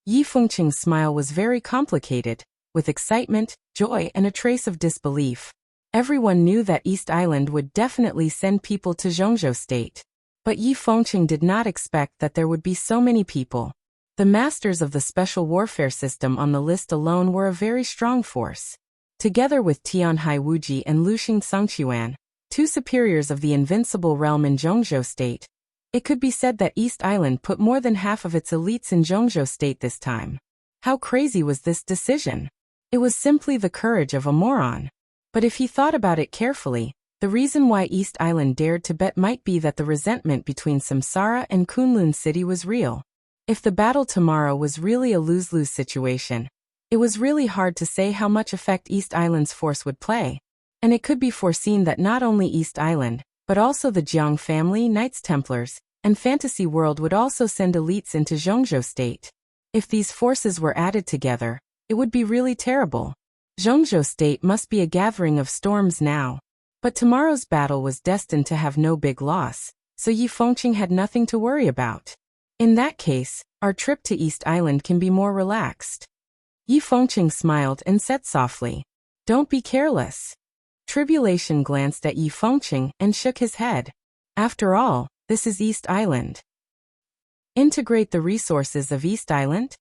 Yi Fengqing's smile was very complicated, with excitement, joy and a trace of disbelief. Everyone knew that East Island would definitely send people to Zhongzhou State. But Yi Fengqing did not expect that there would be so many people. The masters of the special warfare system on the list alone were a very strong force. Together with Tianhai Wuji and Luxing Songquan, two superiors of the invincible realm in Zhongzhou State, It could be said that East Island put more than half of its elites in Zhongzhou state this time. How crazy was this decision? It was simply the courage of a moron. But if he thought about it carefully, the reason why East Island dared to bet might be that the resentment between Samsara and Kunlun City was real. If the battle tomorrow was really a lose-lose situation, it was really hard to say how much effect East Island's force would play. And it could be foreseen that not only East Island, but also the Jiang family, Knights Templars, and Fantasy World would also send elites into Zhongzhou state. If these forces were added together, it would be really terrible. Zhongzhou state must be a gathering of storms now. But tomorrow's battle was destined to have no big loss, so Yi Fengqing had nothing to worry about. In that case, our trip to East Island can be more relaxed. Yi Fengqing smiled and said softly, "Don't be careless." Tribulation glanced at Yi Fengqing and shook his head. After all, this is East Island. Integrate the resources of East Island?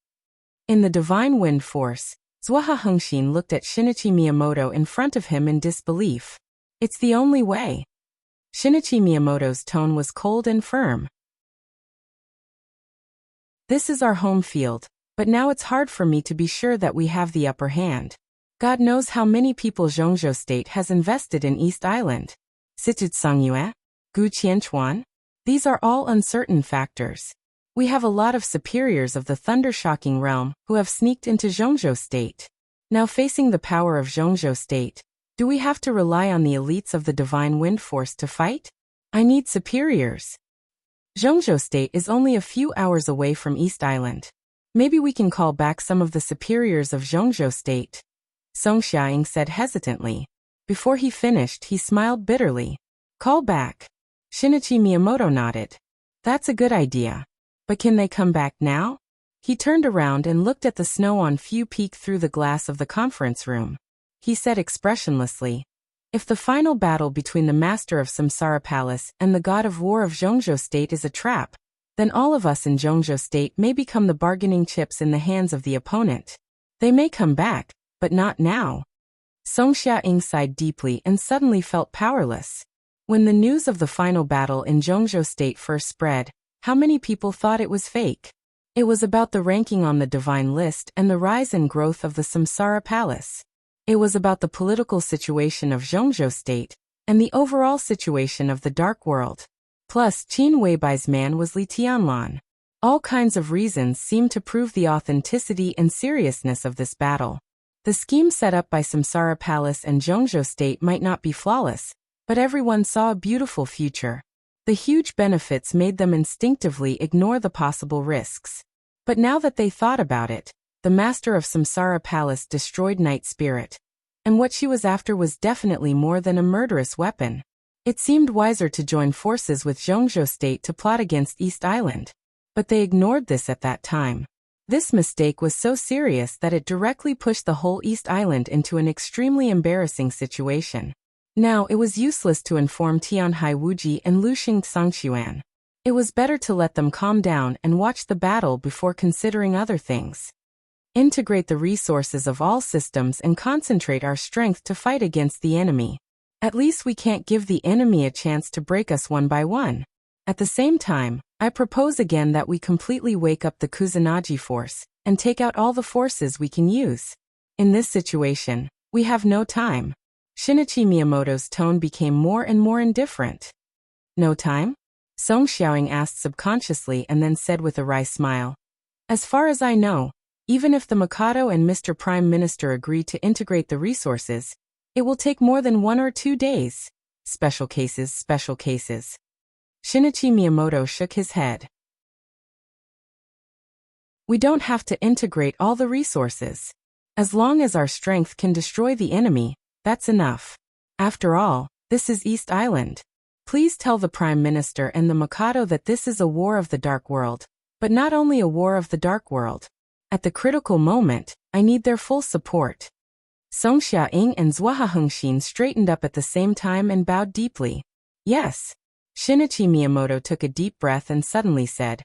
In the Divine Wind Force, Zhuohe Hengxin looked at Shinichi Miyamoto in front of him in disbelief. It's the only way. Shinichi Miyamoto's tone was cold and firm. This is our home field, but now it's hard for me to be sure that we have the upper hand. God knows how many people Zhongzhou State has invested in East Island. Situd Songyue? Gu Qianchuan? These are all uncertain factors. We have a lot of superiors of the Thundershocking realm who have sneaked into Zhongzhou State. Now facing the power of Zhongzhou State, do we have to rely on the elites of the Divine Wind Force to fight? I need superiors. Zhongzhou State is only a few hours away from East Island. Maybe we can call back some of the superiors of Zhongzhou State. Song Xiaoying said hesitantly. Before he finished, he smiled bitterly. Call back. Shinichi Miyamoto nodded. That's a good idea. But can they come back now? He turned around and looked at the snow on Fu Peak through the glass of the conference room. He said expressionlessly, "If the final battle between the Master of Samsara Palace and the God of War of Zhongzhou State is a trap, then all of us in Zhongzhou State may become the bargaining chips in the hands of the opponent. They may come back, but not now." Song Xiaoying sighed deeply and suddenly felt powerless. When the news of the final battle in Zhongzhou State first spread, how many people thought it was fake? It was about the ranking on the divine list and the rise and growth of the Samsara Palace. It was about the political situation of Zhongzhou State and the overall situation of the Dark World. Plus, Qin Weibai's man was Li Tianlan. All kinds of reasons seemed to prove the authenticity and seriousness of this battle. The scheme set up by Samsara Palace and Zhongzhou State might not be flawless, but everyone saw a beautiful future. The huge benefits made them instinctively ignore the possible risks. But now that they thought about it, the Master of Samsara Palace destroyed Night Spirit, and what she was after was definitely more than a murderous weapon. It seemed wiser to join forces with Zhongzhou State to plot against East Island. But they ignored this at that time. This mistake was so serious that it directly pushed the whole East Island into an extremely embarrassing situation. Now it was useless to inform Tianhai Wuji and Luxing Sangxuan. It was better to let them calm down and watch the battle before considering other things. Integrate the resources of all systems and concentrate our strength to fight against the enemy. At least we can't give the enemy a chance to break us one by one. At the same time, I propose again that we completely wake up the Kusanagi force and take out all the forces we can use. In this situation, we have no time. Shinichi Miyamoto's tone became more and more indifferent. No time? Song Xiaoying asked subconsciously and then said with a wry smile. As far as I know, even if the Mikado and Mr. Prime Minister agree to integrate the resources, it will take more than 1 or 2 days. Special cases, special cases. Shinichi Miyamoto shook his head. We don't have to integrate all the resources. As long as our strength can destroy the enemy, that's enough. After all, this is East Island. Please tell the Prime Minister and the Mikado that this is a war of the Dark World, but not only a war of the Dark World. At the critical moment, I need their full support. Song Xiaoying and Zhuohe Hengxin straightened up at the same time and bowed deeply. Yes. Shinichi Miyamoto took a deep breath and suddenly said,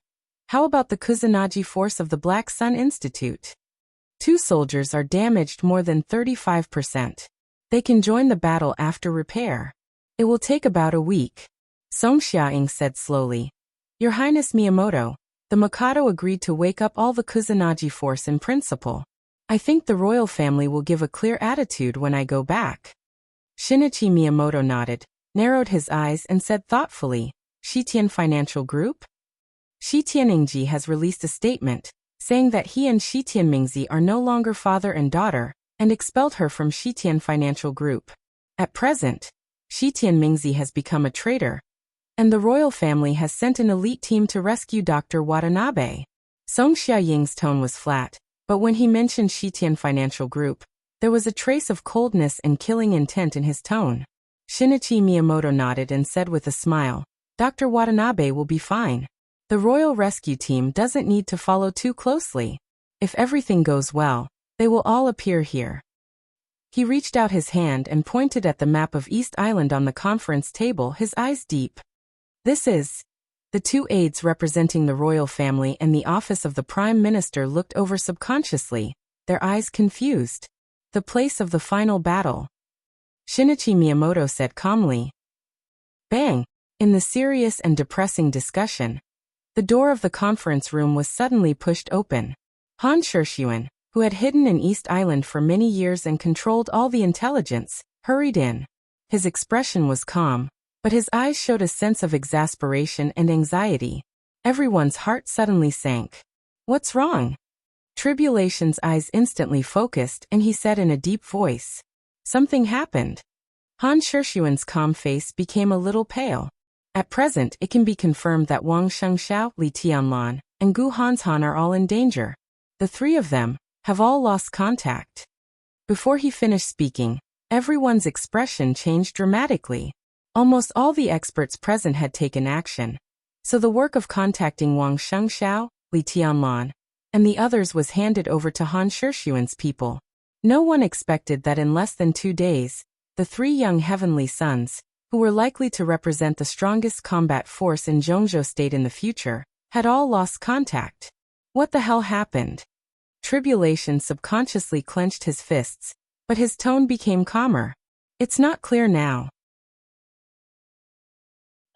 "How about the Kusanagi force of the Black Sun Institute? 2 soldiers are damaged more than 35%. They can join the battle after repair. It will take about a week." Song Xiaoying said slowly. Your Highness Miyamoto, the Mikado agreed to wake up all the Kusanagi force in principle. I think the royal family will give a clear attitude when I go back. Shinichi Miyamoto nodded, narrowed his eyes and said thoughtfully, Shitian Financial Group? Shitian Ingji has released a statement, saying that he and Shitian Mingzi are no longer father and daughter, and expelled her from Shitian Financial Group. At present, Shitian Mingzi has become a traitor, and the royal family has sent an elite team to rescue Dr. Watanabe. Song Xiaoying's tone was flat, but when he mentioned Shitian Financial Group, there was a trace of coldness and killing intent in his tone. Shinichi Miyamoto nodded and said with a smile, Dr. Watanabe will be fine. The royal rescue team doesn't need to follow too closely. If everything goes well, they will all appear here. He reached out his hand and pointed at the map of East Island on the conference table, his eyes deep. This is... The two aides representing the royal family and the office of the Prime Minister looked over subconsciously, their eyes confused. The place of the final battle. Shinichi Miyamoto said calmly. Bang! In the serious and depressing discussion, the door of the conference room was suddenly pushed open. Han Shishuan, who had hidden in East Island for many years and controlled all the intelligence, hurried in. His expression was calm, but his eyes showed a sense of exasperation and anxiety. Everyone's heart suddenly sank. What's wrong? Tribulation's eyes instantly focused and he said in a deep voice. Something happened. Han Shishuan's calm face became a little pale. At present it can be confirmed that Wang Shengxiao, Li Tianlan, and Gu Hanshan are all in danger. The three of them have all lost contact. Before he finished speaking, everyone's expression changed dramatically. Almost all the experts present had taken action, so the work of contacting Wang Shengxiao, Li Tianlan, and the others was handed over to Han Shishuan's people. No one expected that in less than 2 days, the three young heavenly sons, who were likely to represent the strongest combat force in Zhongzhou State in the future, had all lost contact. What the hell happened? Tribulation subconsciously clenched his fists, but his tone became calmer. It's not clear now.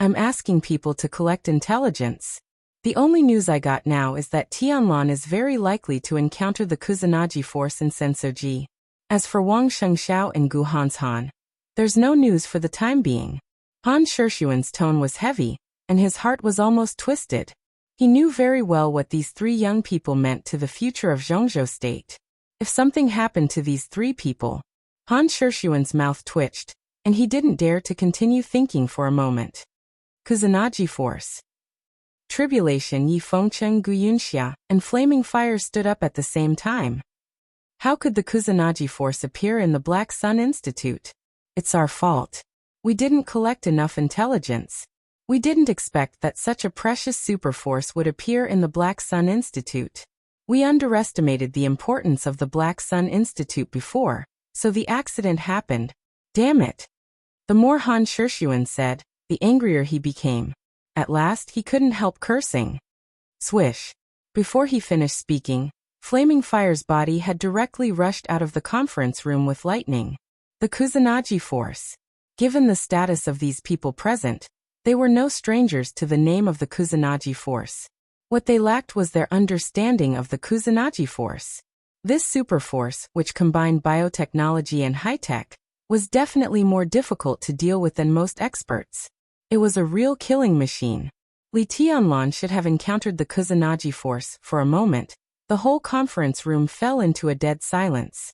I'm asking people to collect intelligence. The only news I got now is that Tianlan is very likely to encounter the Kusanagi force in Sensoji. As for Wang Shengxiao and Gu Hanshan, there's no news for the time being. Han Shishuan's tone was heavy, and his heart was almost twisted. He knew very well what these three young people meant to the future of Zhongzhou State. If something happened to these three people, Han Shishuan's mouth twitched, and he didn't dare to continue thinking for a moment. Kusanagi force. Tribulation Yi Fengcheng Gu Yunxia and Flaming Fire stood up at the same time. How could the Kusanagi force appear in the Black Sun Institute? It's our fault. We didn't collect enough intelligence. We didn't expect that such a precious superforce would appear in the Black Sun Institute. We underestimated the importance of the Black Sun Institute before, so the accident happened. Damn it. The more Han Shishuan said, the angrier he became. At last he couldn't help cursing. Swish. Before he finished speaking, Flaming Fire's body had directly rushed out of the conference room with lightning. The Kusanagi force. Given the status of these people present, they were no strangers to the name of the Kusanagi force. What they lacked was their understanding of the Kusanagi force. This superforce, which combined biotechnology and high-tech, was definitely more difficult to deal with than most experts. It was a real killing machine. Li Tianlan should have encountered the Kusanagi force. For a moment, the whole conference room fell into a dead silence.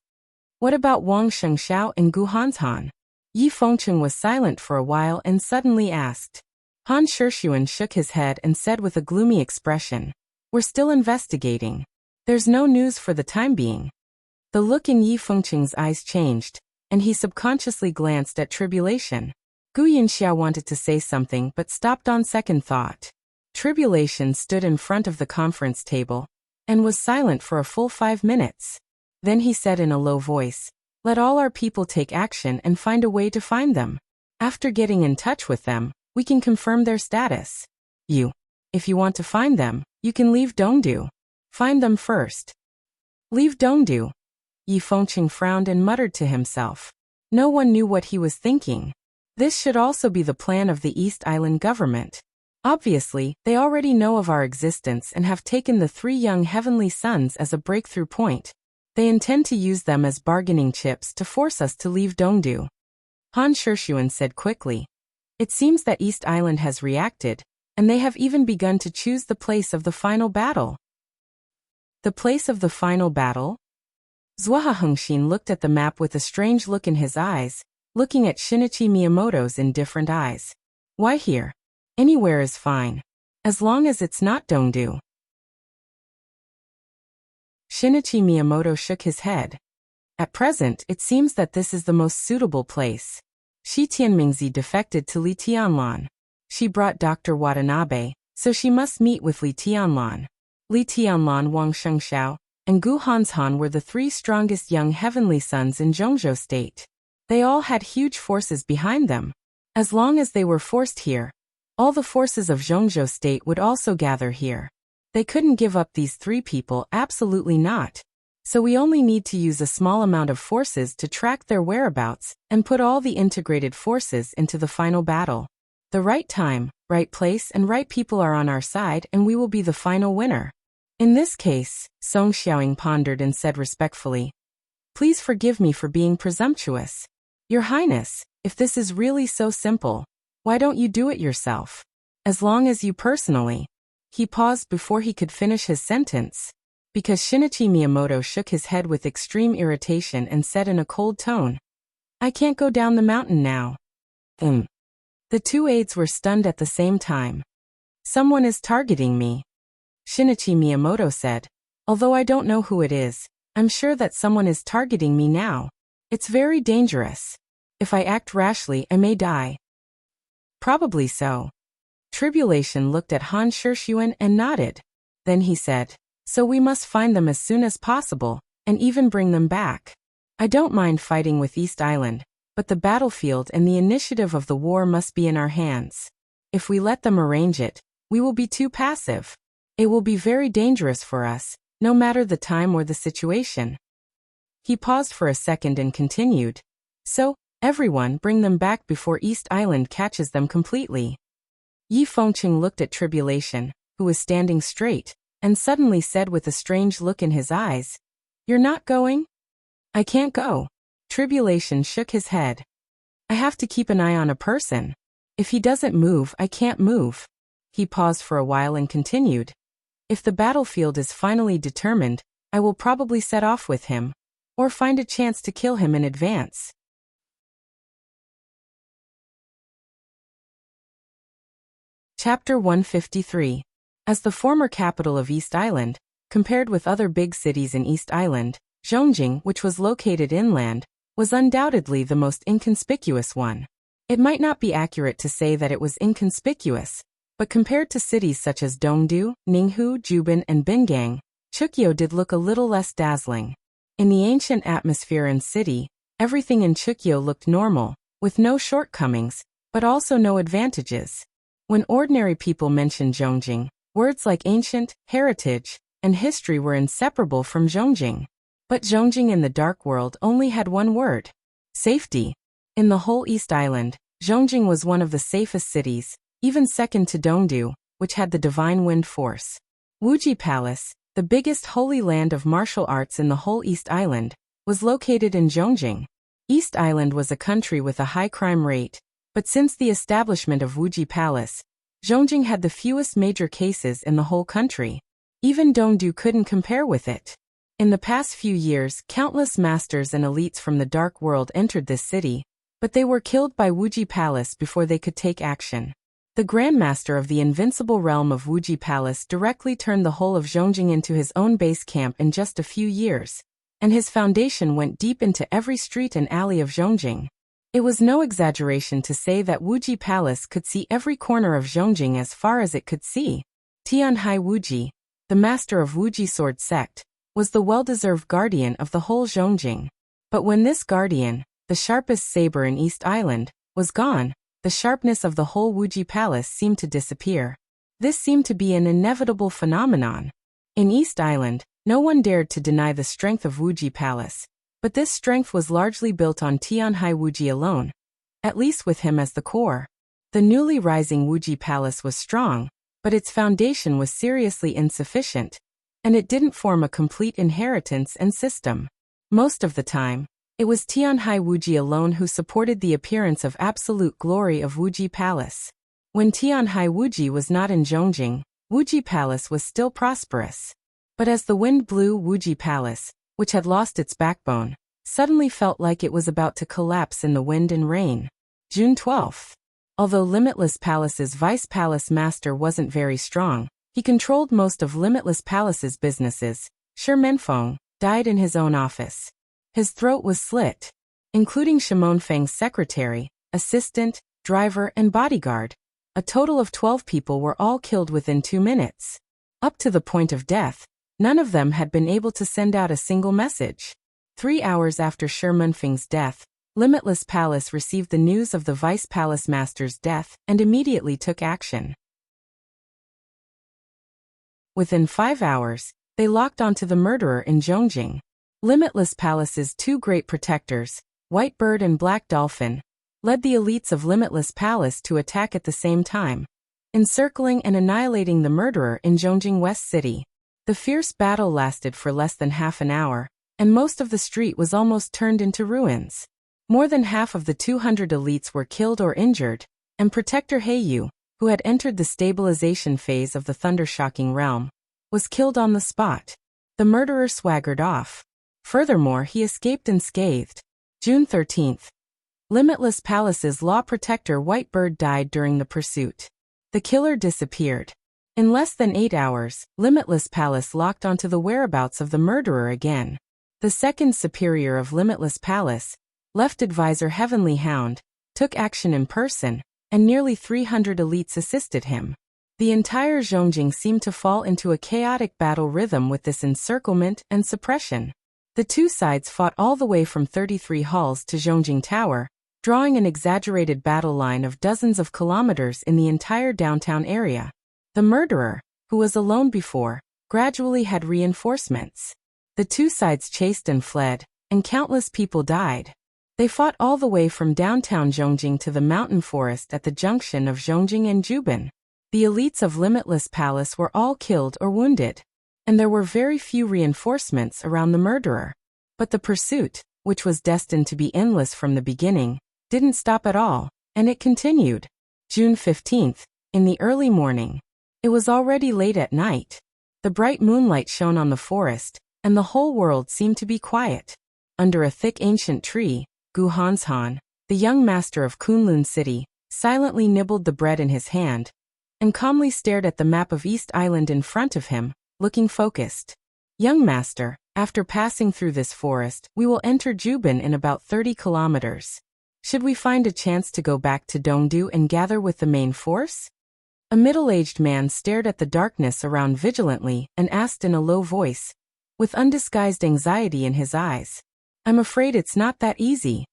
What about Wang Shengxiao and Gu Hanshan? Yi Fengcheng was silent for a while and suddenly asked. Han Shishuan shook his head and said with a gloomy expression, We're still investigating. There's no news for the time being. The look in Yi Fengcheng's eyes changed, and he subconsciously glanced at Tribulation. Gu Yunxia wanted to say something but stopped on second thought. Tribulation stood in front of the conference table and was silent for a full 5 minutes. Then he said in a low voice, Let all our people take action and find a way to find them. After getting in touch with them, we can confirm their status. If you want to find them, you can leave Dongdu. Find them first. Leave Dongdu. Yi Fengcheng frowned and muttered to himself. No one knew what he was thinking. This should also be the plan of the East Island government. Obviously, they already know of our existence and have taken the 3 young heavenly sons as a breakthrough point. They intend to use them as bargaining chips to force us to leave Dongdu. Han Shishuan said quickly. It seems that East Island has reacted, and they have even begun to choose the place of the final battle. The place of the final battle? Zhuohe Hengxin looked at the map with a strange look in his eyes, looking at Shinichi Miyamoto's indifferent eyes. Why here? Anywhere is fine. As long as it's not Dongdu. Shinichi Miyamoto shook his head. At present, it seems that this is the most suitable place. Shi Tianmingzi defected to Li Tianlan. She brought Dr. Watanabe, so she must meet with Li Tianlan. Li Tianlan, Wang Shengxiao, and Gu Hanshan were the 3 strongest young heavenly sons in Zhongzhou State. They all had huge forces behind them. As long as they were forced here, all the forces of Zhongzhou State would also gather here. They couldn't give up these 3 people, absolutely not. So we only need to use a small amount of forces to track their whereabouts and put all the integrated forces into the final battle. The right time, right place and right people are on our side and we will be the final winner. In this case, Song Xiaoying pondered and said respectfully, "Please forgive me for being presumptuous. Your Highness, if this is really so simple, why don't you do it yourself? As long as you personally." He paused before he could finish his sentence, because Shinichi Miyamoto shook his head with extreme irritation and said in a cold tone, "I can't go down the mountain now." The 2 aides were stunned at the same time. "Someone is targeting me," Shinichi Miyamoto said. "Although I don't know who it is, I'm sure that someone is targeting me now. It's very dangerous. If I act rashly, I may die." "Probably so." Tribulation looked at Han Shishuan and nodded. Then he said, "So we must find them as soon as possible, and even bring them back. I don't mind fighting with East Island, but the battlefield and the initiative of the war must be in our hands. If we let them arrange it, we will be too passive. It will be very dangerous for us, no matter the time or the situation." He paused for a second and continued, "So, everyone bring them back before East Island catches them completely." Yi Fengqing looked at Tribulation, who was standing straight, and suddenly said with a strange look in his eyes, "You're not going?" "I can't go." Tribulation shook his head. "I have to keep an eye on a person. If he doesn't move, I can't move." He paused for a while and continued, "If the battlefield is finally determined, I will probably set off with him, or find a chance to kill him in advance." Chapter 153. As the former capital of East Island, compared with other big cities in East Island, Zhongjing, which was located inland, was undoubtedly the most inconspicuous one. It might not be accurate to say that it was inconspicuous, but compared to cities such as Dongdu, Ninghu, Jubin, and Bingang, Chukyo did look a little less dazzling. In the ancient atmosphere and city, everything in Chukyo looked normal, with no shortcomings, but also no advantages. When ordinary people mentioned Zhongjing, words like ancient, heritage, and history were inseparable from Zhongjing. But Zhongjing in the dark world only had one word: safety. In the whole East Island, Zhongjing was one of the safest cities, even second to Dongdu, which had the divine wind force. Wuji Palace, the biggest holy land of martial arts in the whole East Island, was located in Zhongjing. East Island was a country with a high crime rate, but since the establishment of Wuji Palace, Zhongjing had the fewest major cases in the whole country. Even Dongdu couldn't compare with it. In the past few years, countless masters and elites from the dark world entered this city, but they were killed by Wuji Palace before they could take action. The Grandmaster of the invincible realm of Wuji Palace directly turned the whole of Zhongjing into his own base camp in just a few years, and his foundation went deep into every street and alley of Zhongjing. It was no exaggeration to say that Wuji Palace could see every corner of Zhongjing as far as it could see. Tianhai Wuji, the master of Wuji Sword Sect, was the well-deserved guardian of the whole Zhongjing. But when this guardian, the sharpest saber in East Island, was gone, the sharpness of the whole Wuji Palace seemed to disappear. This seemed to be an inevitable phenomenon. In East Island, no one dared to deny the strength of Wuji Palace, but this strength was largely built on Tianhai Wuji alone, at least with him as the core. The newly rising Wuji Palace was strong, but its foundation was seriously insufficient, and it didn't form a complete inheritance and system. Most of the time, it was Tianhai Wuji alone who supported the appearance of absolute glory of Wuji Palace. When Tianhai Wuji was not in Zhongjing, Wuji Palace was still prosperous. But as the wind blew, Wuji Palace, which had lost its backbone, suddenly felt like it was about to collapse in the wind and rain. June 12th. Although Limitless Palace's vice palace master wasn't very strong, he controlled most of Limitless Palace's businesses. Shi Menfeng died in his own office. His throat was slit, including Shimon Feng's secretary, assistant, driver, and bodyguard. A total of 12 people were all killed within 2 minutes. Up to the point of death, none of them had been able to send out a single message. 3 hours after Shi Menfeng's death, Limitless Palace received the news of the Vice Palace Master's death and immediately took action. Within 5 hours, they locked onto the murderer in Zhongjing. Limitless Palace's 2 great protectors, White Bird and Black Dolphin, led the elites of Limitless Palace to attack at the same time, encircling and annihilating the murderer in Zhongjing West City. The fierce battle lasted for less than half an hour, and most of the street was almost turned into ruins. More than half of the 200 elites were killed or injured, and Protector Heiyu, who had entered the stabilization phase of the Thundershocking realm, was killed on the spot. The murderer swaggered off. Furthermore, he escaped unscathed. June 13th. Limitless Palace's law protector White Bird died during the pursuit. The killer disappeared. In less than 8 hours, Limitless Palace locked onto the whereabouts of the murderer again. The second superior of Limitless Palace, Left Advisor Heavenly Hound, took action in person, and nearly 300 elites assisted him. The entire Zhongjing seemed to fall into a chaotic battle rhythm with this encirclement and suppression. The 2 sides fought all the way from 33 halls to Zhongjing Tower, drawing an exaggerated battle line of dozens of kilometers in the entire downtown area. The murderer, who was alone before, gradually had reinforcements. The 2 sides chased and fled, and countless people died. They fought all the way from downtown Zhongjing to the mountain forest at the junction of Zhongjing and Jubin. The elites of Limitless Palace were all killed or wounded, and there were very few reinforcements around the murderer. But the pursuit, which was destined to be endless from the beginning, didn't stop at all, and it continued. June 15th, in the early morning. It was already late at night. The bright moonlight shone on the forest, and the whole world seemed to be quiet. Under a thick ancient tree, Gu Hanshan, the young master of Kunlun City, silently nibbled the bread in his hand, and calmly stared at the map of East Island in front of him, looking focused. Young master, after passing through this forest, we will enter Jubin in about 30 kilometers. Should we find a chance to go back to Dongdu and gather with the main force? A middle-aged man stared at the darkness around vigilantly and asked in a low voice, with undisguised anxiety in his eyes. I'm afraid it's not that easy.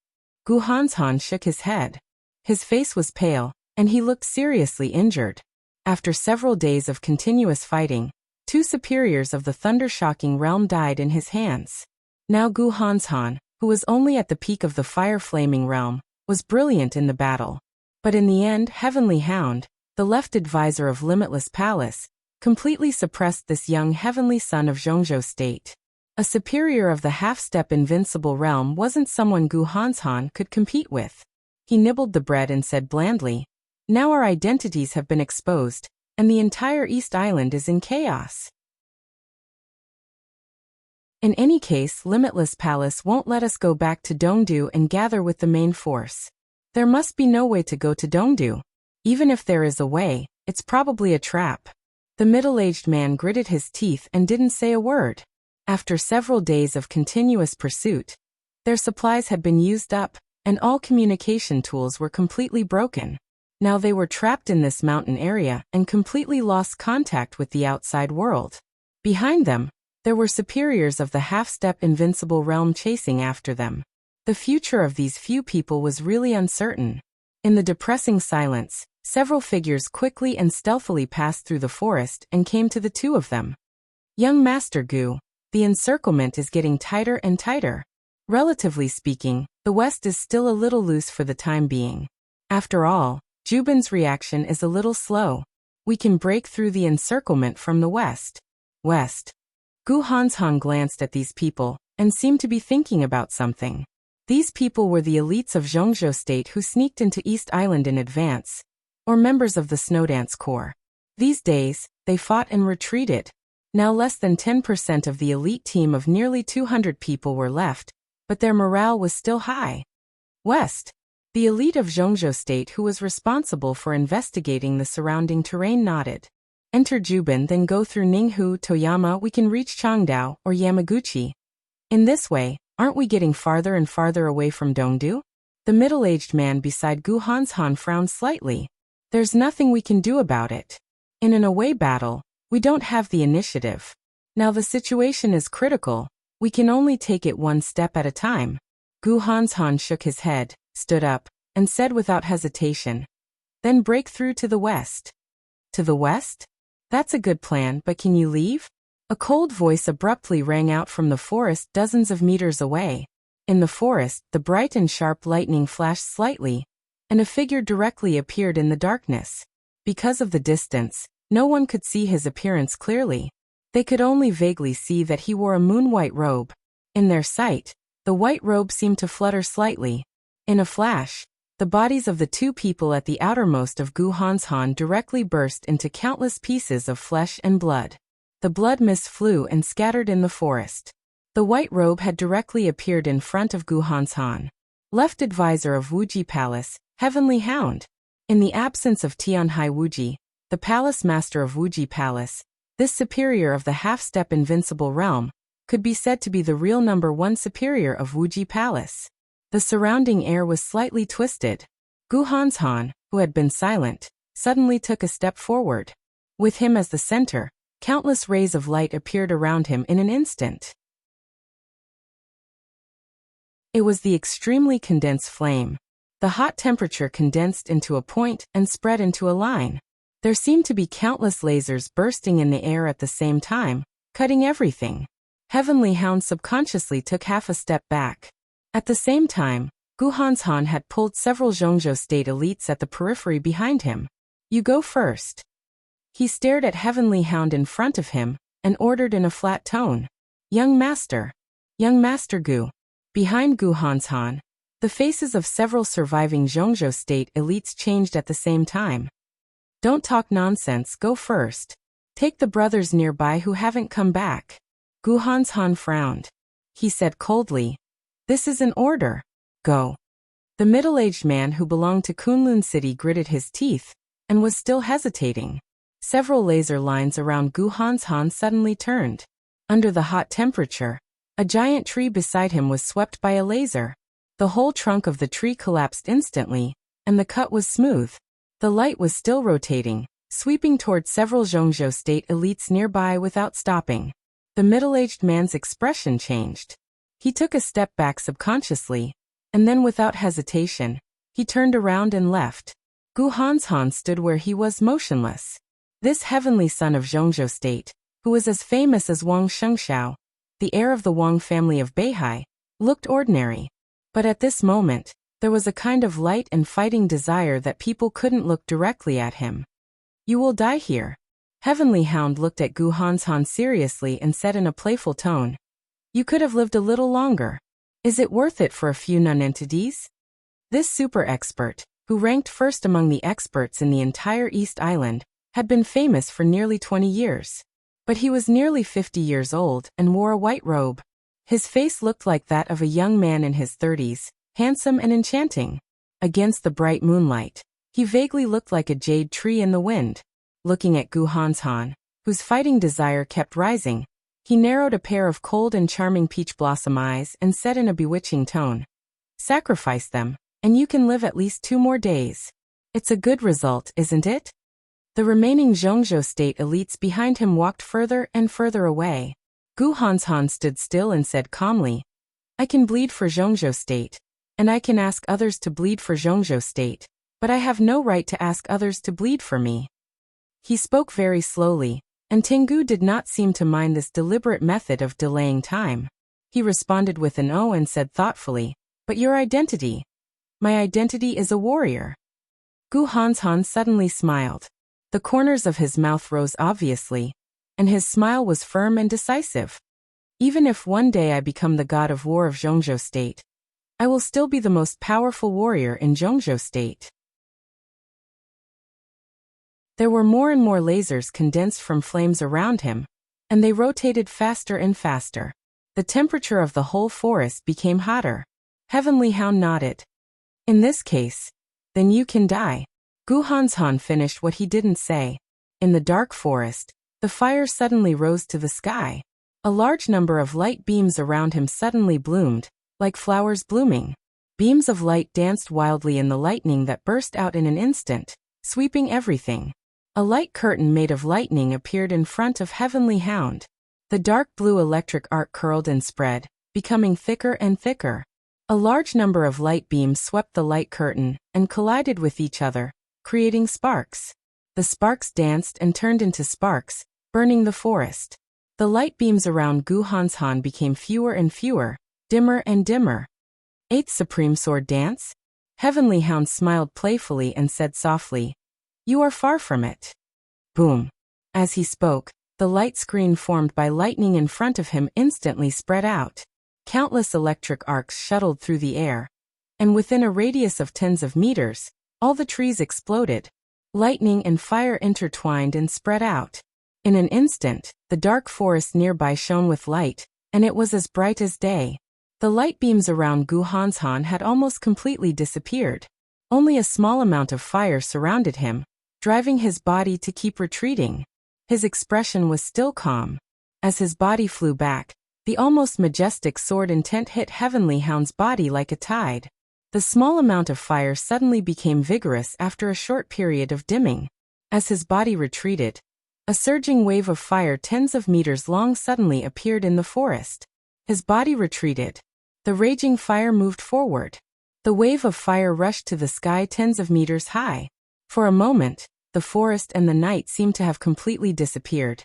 Gu Hanshan shook his head. His face was pale, and he looked seriously injured. After several days of continuous fighting, 2 superiors of the Thundershocking realm died in his hands. Now Gu Hanshan, who was only at the peak of the fire-flaming realm, was brilliant in the battle. But in the end, Heavenly Hound, the left advisor of Limitless Palace, completely suppressed this young heavenly son of Zhongzhou State. A superior of the half-step invincible realm wasn't someone Gu Hanshan could compete with. He nibbled the bread and said blandly, "Now our identities have been exposed, and the entire East Island is in chaos. In any case, Limitless Palace won't let us go back to Dongdu and gather with the main force. There must be no way to go to Dongdu. Even if there is a way, it's probably a trap." The middle-aged man gritted his teeth and didn't say a word. After several days of continuous pursuit, their supplies had been used up, and all communication tools were completely broken. Now they were trapped in this mountain area and completely lost contact with the outside world. Behind them, there were superiors of the half-step invincible realm chasing after them. The future of these few people was really uncertain. In the depressing silence, several figures quickly and stealthily passed through the forest and came to the 2 of them. "Young Master Gu, the encirclement is getting tighter and tighter. Relatively speaking, the West is still a little loose for the time being. After all, Jubin's reaction is a little slow. We can break through the encirclement from the west. West. Gu Hanshan glanced at these people and seemed to be thinking about something. These people were the elites of Zhongzhou State who sneaked into East Island in advance, or members of the Snowdance Corps. These days, they fought and retreated. Now less than 10% of the elite team of nearly 200 people were left, but their morale was still high. West. The elite of Zhongzhou State who was responsible for investigating the surrounding terrain nodded. Enter Jubin, then go through Ninghu, Toyama, we can reach Changdao or Yamaguchi. In this way, aren't we getting farther and farther away from Dongdu? The middle-aged man beside Gu Hanshan frowned slightly. There's nothing we can do about it. In an away battle, we don't have the initiative. Now the situation is critical. We can only take it one step at a time. Gu Hanshan shook his head, stood up, and said without hesitation. Then break through to the west. To the west? That's a good plan, but can you leave? A cold voice abruptly rang out from the forest dozens of meters away. In the forest, the bright and sharp lightning flashed slightly, and a figure directly appeared in the darkness. Because of the distance, no one could see his appearance clearly. They could only vaguely see that he wore a moon-white robe. In their sight, the white robe seemed to flutter slightly. In a flash, the bodies of the two people at the outermost of Gu Hanshan directly burst into countless pieces of flesh and blood. The blood mist flew and scattered in the forest. The white robe had directly appeared in front of Gu Hanshan. Left advisor of Wuji Palace, Heavenly Hound. In the absence of Tianhai Wuji, the palace master of Wuji Palace, this superior of the half-step invincible realm, could be said to be the real #1 superior of Wuji Palace. The surrounding air was slightly twisted. Gu Hanshan, who had been silent, suddenly took a step forward. With him as the center, countless rays of light appeared around him in an instant. It was the extremely condensed flame. The hot temperature condensed into a point and spread into a line. There seemed to be countless lasers bursting in the air at the same time, cutting everything. Heavenly Hound subconsciously took half a step back. At the same time, Gu Hanshan had pulled several Zhongzhou State elites at the periphery behind him. You go first. He stared at Heavenly Hound in front of him and ordered in a flat tone. Young Master Gu. Behind Gu Hanshan, the faces of several surviving Zhongzhou State elites changed at the same time. Don't talk nonsense, go first. Take the brothers nearby who haven't come back. Gu Hanshan frowned. He said coldly, this is an order. Go. The middle-aged man who belonged to Kunlun City gritted his teeth and was still hesitating. Several laser lines around Gu Hanshan suddenly turned. Under the hot temperature, a giant tree beside him was swept by a laser. The whole trunk of the tree collapsed instantly, and the cut was smooth. The light was still rotating, sweeping toward several Zhongzhou State elites nearby without stopping. The middle-aged man's expression changed. He took a step back subconsciously, and then without hesitation, he turned around and left. Gu Hanshan stood where he was motionless. This heavenly son of Zhongzhou State, who was as famous as Wang Shengshao, the heir of the Wang family of Beihai, looked ordinary. But at this moment, there was a kind of light and fighting desire that people couldn't look directly at him. You will die here. Heavenly Hound looked at Gu Hanshan seriously and said in a playful tone, you could have lived a little longer. Is it worth it for a few non-entities? This super expert, who ranked first among the experts in the entire East Island, had been famous for nearly 20 years. But he was nearly 50 years old and wore a white robe. His face looked like that of a young man in his 30s, handsome and enchanting. Against the bright moonlight, he vaguely looked like a jade tree in the wind. Looking at Gu Hanshan, whose fighting desire kept rising, he narrowed a pair of cold and charming peach blossom eyes and said in a bewitching tone, sacrifice them, and you can live at least 2 more days. It's a good result, isn't it? The remaining Zhongzhou State elites behind him walked further and further away. Gu Hanshan stood still and said calmly, I can bleed for Zhongzhou State, and I can ask others to bleed for Zhongzhou State, but I have no right to ask others to bleed for me. He spoke very slowly, and Tengu did not seem to mind this deliberate method of delaying time. He responded with an "oh" and said thoughtfully, but your identity? My identity is a warrior. Gu Hanshan suddenly smiled. The corners of his mouth rose obviously, and his smile was firm and decisive. Even if one day I become the god of war of Zhongzhou State, I will still be the most powerful warrior in Zhongzhou State. There were more and more lasers condensed from flames around him, and they rotated faster and faster. The temperature of the whole forest became hotter. Heavenly Hound nodded. In this case, then you can die. Gu Hanshan finished what he didn't say. In the dark forest, the fire suddenly rose to the sky. A large number of light beams around him suddenly bloomed, like flowers blooming. Beams of light danced wildly in the lightning that burst out in an instant, sweeping everything. A light curtain made of lightning appeared in front of Heavenly Hound. The dark blue electric arc curled and spread, becoming thicker and thicker. A large number of light beams swept the light curtain and collided with each other, creating sparks. The sparks danced and turned into sparks, burning the forest. The light beams around Gu Hanshan became fewer and fewer, dimmer and dimmer. Eighth Supreme Sword Dance? Heavenly Hound smiled playfully and said softly, "You are far from it." Boom. As he spoke, the light screen formed by lightning in front of him instantly spread out. Countless electric arcs shuttled through the air, and within a radius of tens of meters, all the trees exploded. Lightning and fire intertwined and spread out. In an instant, the dark forest nearby shone with light, and it was as bright as day. The light beams around Gu Hanshan had almost completely disappeared. Only a small amount of fire surrounded him, driving his body to keep retreating. His expression was still calm. As his body flew back, the almost majestic sword intent hit Heavenly Hound's body like a tide. The small amount of fire suddenly became vigorous after a short period of dimming. As his body retreated, a surging wave of fire tens of meters long suddenly appeared in the forest. His body retreated. The raging fire moved forward. The wave of fire rushed to the sky tens of meters high. For a moment, the forest and the night seemed to have completely disappeared,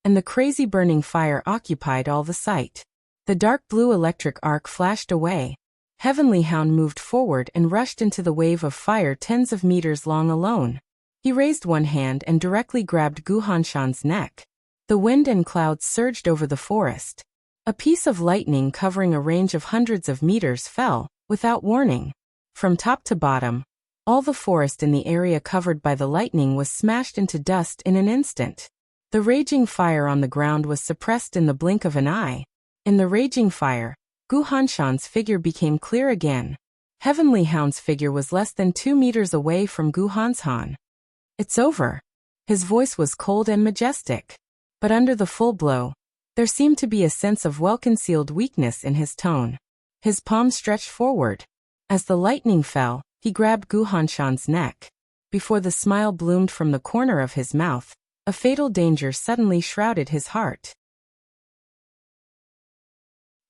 and the crazy burning fire occupied all the sight. The dark blue electric arc flashed away. Heavenly Hound moved forward and rushed into the wave of fire tens of meters long alone. He raised one hand and directly grabbed Gu Hanshan's neck. The wind and clouds surged over the forest. A piece of lightning covering a range of hundreds of meters fell, without warning. From top to bottom, all the forest in the area covered by the lightning was smashed into dust in an instant. The raging fire on the ground was suppressed in the blink of an eye. In the raging fire, Gu Hanshan's figure became clear again. Heavenly Hound's figure was less than 2 meters away from Gu Hanshan. "It's over." His voice was cold and majestic. But under the full blow, there seemed to be a sense of well-concealed weakness in his tone. His palm stretched forward. As the lightning fell, he grabbed Gu Hanshan's neck. Before the smile bloomed from the corner of his mouth, a fatal danger suddenly shrouded his heart.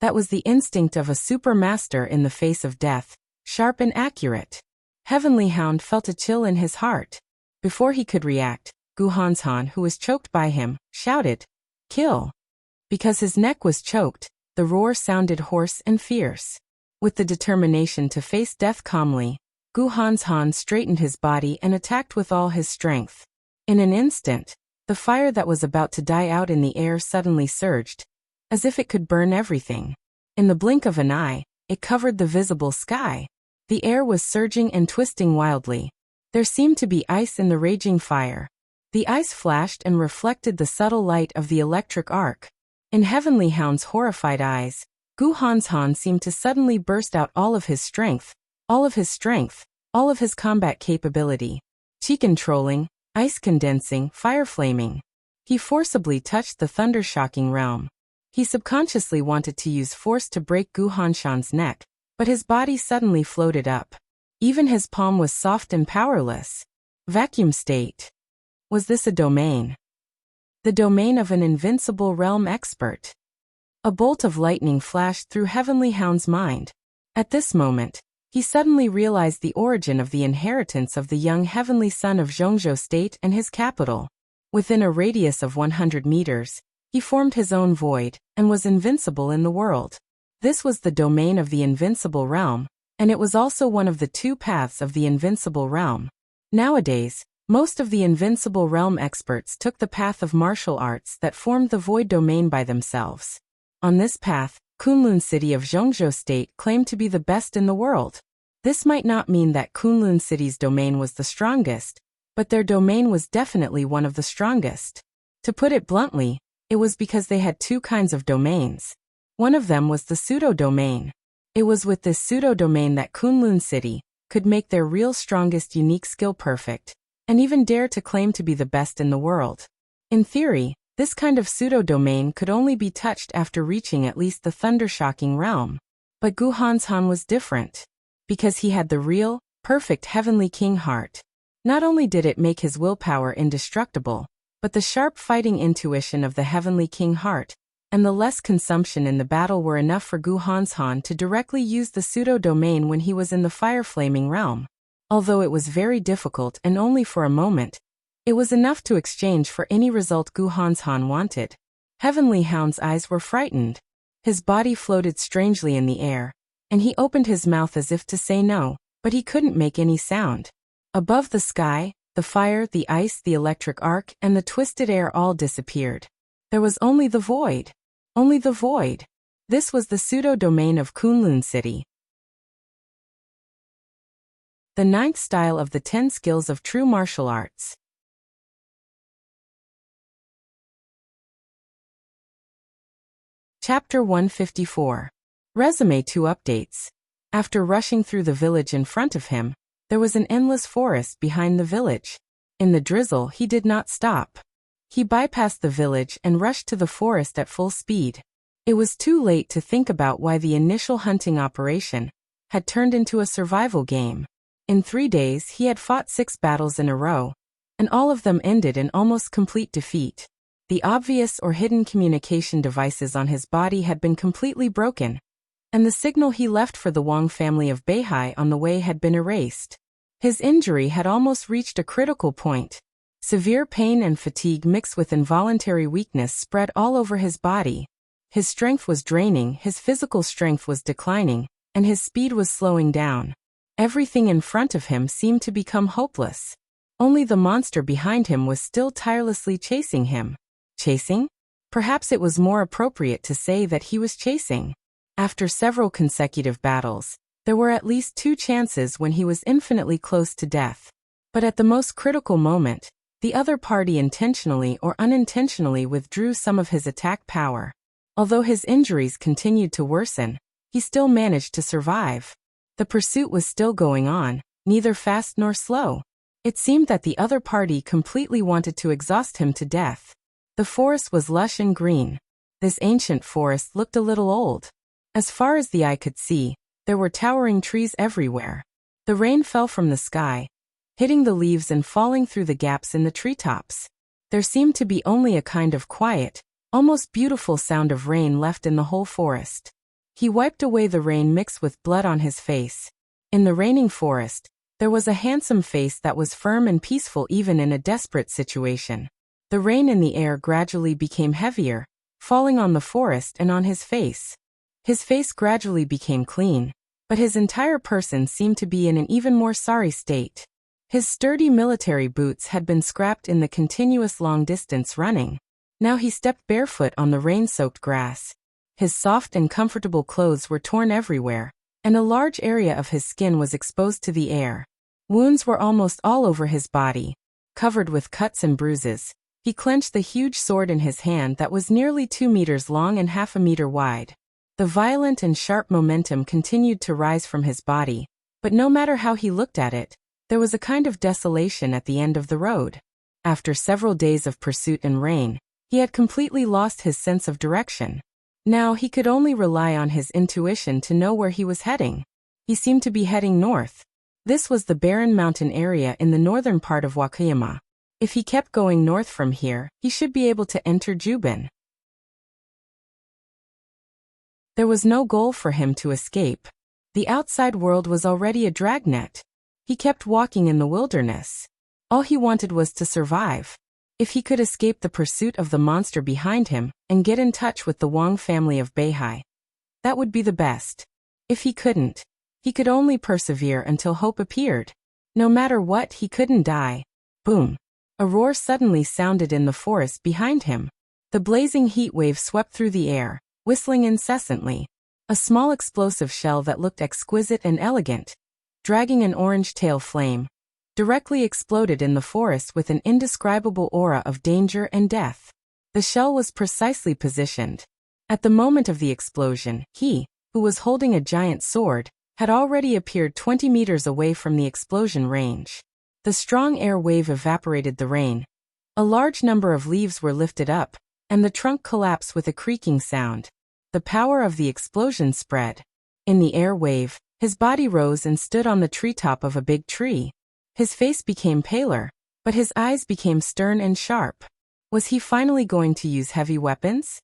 That was the instinct of a supermaster in the face of death, sharp and accurate. Heavenly Hound felt a chill in his heart. Before he could react, Gu Hanshan, who was choked by him, shouted, "Kill!" Because his neck was choked, the roar sounded hoarse and fierce. With the determination to face death calmly, Gu Hanshan straightened his body and attacked with all his strength. In an instant, the fire that was about to die out in the air suddenly surged, as if it could burn everything. In the blink of an eye, it covered the visible sky. The air was surging and twisting wildly. There seemed to be ice in the raging fire. The ice flashed and reflected the subtle light of the electric arc. In Heavenly Hound's horrified eyes, Gu Hanshan seemed to suddenly burst out all of his strength, all of his strength, all of his combat capability. Chi controlling, ice condensing, fire flaming. He forcibly touched the thunder-shocking realm. He subconsciously wanted to use force to break Gu Hanshan's neck, but his body suddenly floated up. Even his palm was soft and powerless. Vacuum state. Was this a domain? The domain of an invincible realm expert. A bolt of lightning flashed through Heavenly Hound's mind. At this moment, he suddenly realized the origin of the inheritance of the young heavenly son of Zhongzhou State and his capital. Within a radius of 100 meters, he formed his own void, and was invincible in the world. This was the domain of the invincible realm, and it was also one of the two paths of the invincible realm. Nowadays, most of the Invincible Realm experts took the path of martial arts that formed the Void Domain by themselves. On this path, Kunlun City of Zhongzhou State claimed to be the best in the world. This might not mean that Kunlun City's domain was the strongest, but their domain was definitely one of the strongest. To put it bluntly, it was because they had two kinds of domains. One of them was the pseudo-domain. It was with this pseudo-domain that Kunlun City could make their real strongest unique skill perfect, and even dare to claim to be the best in the world. In theory, this kind of pseudo-domain could only be touched after reaching at least the Thundershocking realm. But Gu Hanshan was different. Because he had the real, perfect Heavenly King heart. Not only did it make his willpower indestructible, but the sharp fighting intuition of the Heavenly King heart, and the less consumption in the battle were enough for Gu Hanshan to directly use the pseudo-domain when he was in the Fire-Flaming realm. Although it was very difficult and only for a moment, it was enough to exchange for any result Gu Hanshan wanted. Heavenly Hound's eyes were frightened. His body floated strangely in the air, and he opened his mouth as if to say no, but he couldn't make any sound. Above the sky, the fire, the ice, the electric arc, and the twisted air all disappeared. There was only the void. Only the void. This was the pseudo-domain of Kunlun City. The 9th style of the 10 skills of true martial arts. Chapter 154. Resume 2 updates. After rushing through the village in front of him, there was an endless forest behind the village. In the drizzle, he did not stop. He bypassed the village and rushed to the forest at full speed. It was too late to think about why the initial hunting operation had turned into a survival game. In 3 days, he had fought 6 battles in a row, and all of them ended in almost complete defeat. The obvious or hidden communication devices on his body had been completely broken, and the signal he left for the Wang family of Beihai on the way had been erased. His injury had almost reached a critical point. Severe pain and fatigue mixed with involuntary weakness spread all over his body. His strength was draining, his physical strength was declining, and his speed was slowing down. Everything in front of him seemed to become hopeless. Only the monster behind him was still tirelessly chasing him. Chasing? Perhaps it was more appropriate to say that he was chasing. After several consecutive battles, there were at least 2 chances when he was infinitely close to death. But at the most critical moment, the other party intentionally or unintentionally withdrew some of his attack power. Although his injuries continued to worsen, he still managed to survive. The pursuit was still going on, neither fast nor slow. It seemed that the other party completely wanted to exhaust him to death. The forest was lush and green. This ancient forest looked a little old. As far as the eye could see, there were towering trees everywhere. The rain fell from the sky, hitting the leaves and falling through the gaps in the treetops. There seemed to be only a kind of quiet, almost beautiful sound of rain left in the whole forest. He wiped away the rain mixed with blood on his face. In the raining forest, there was a handsome face that was firm and peaceful even in a desperate situation. The rain in the air gradually became heavier, falling on the forest and on his face. His face gradually became clean, but his entire person seemed to be in an even more sorry state. His sturdy military boots had been scrapped in the continuous long-distance running. Now he stepped barefoot on the rain-soaked grass. His soft and comfortable clothes were torn everywhere, and a large area of his skin was exposed to the air. Wounds were almost all over his body, covered with cuts and bruises. He clenched the huge sword in his hand that was nearly 2 meters long and half a meter wide. The violent and sharp momentum continued to rise from his body, but no matter how he looked at it, there was a kind of desolation at the end of the road. After several days of pursuit and rain, he had completely lost his sense of direction. Now he could only rely on his intuition to know where he was heading. He seemed to be heading north. This was the barren mountain area in the northern part of Wakayama. If he kept going north from here, he should be able to enter Jubin. There was no goal for him to escape. The outside world was already a dragnet. He kept walking in the wilderness. All he wanted was to survive. If he could escape the pursuit of the monster behind him and get in touch with the Wang family of Beihai, that would be the best. If he couldn't, he could only persevere until hope appeared. No matter what, he couldn't die. Boom! A roar suddenly sounded in the forest behind him. The blazing heat wave swept through the air, whistling incessantly. A small explosive shell that looked exquisite and elegant, dragging an orange tail flame, directly exploded in the forest with an indescribable aura of danger and death. The shell was precisely positioned. At the moment of the explosion, he, who was holding a giant sword, had already appeared 20 meters away from the explosion range. The strong air wave evaporated the rain. A large number of leaves were lifted up, and the trunk collapsed with a creaking sound. The power of the explosion spread. In the air wave, his body rose and stood on the treetop of a big tree. His face became paler, but his eyes became stern and sharp. Was he finally going to use heavy weapons?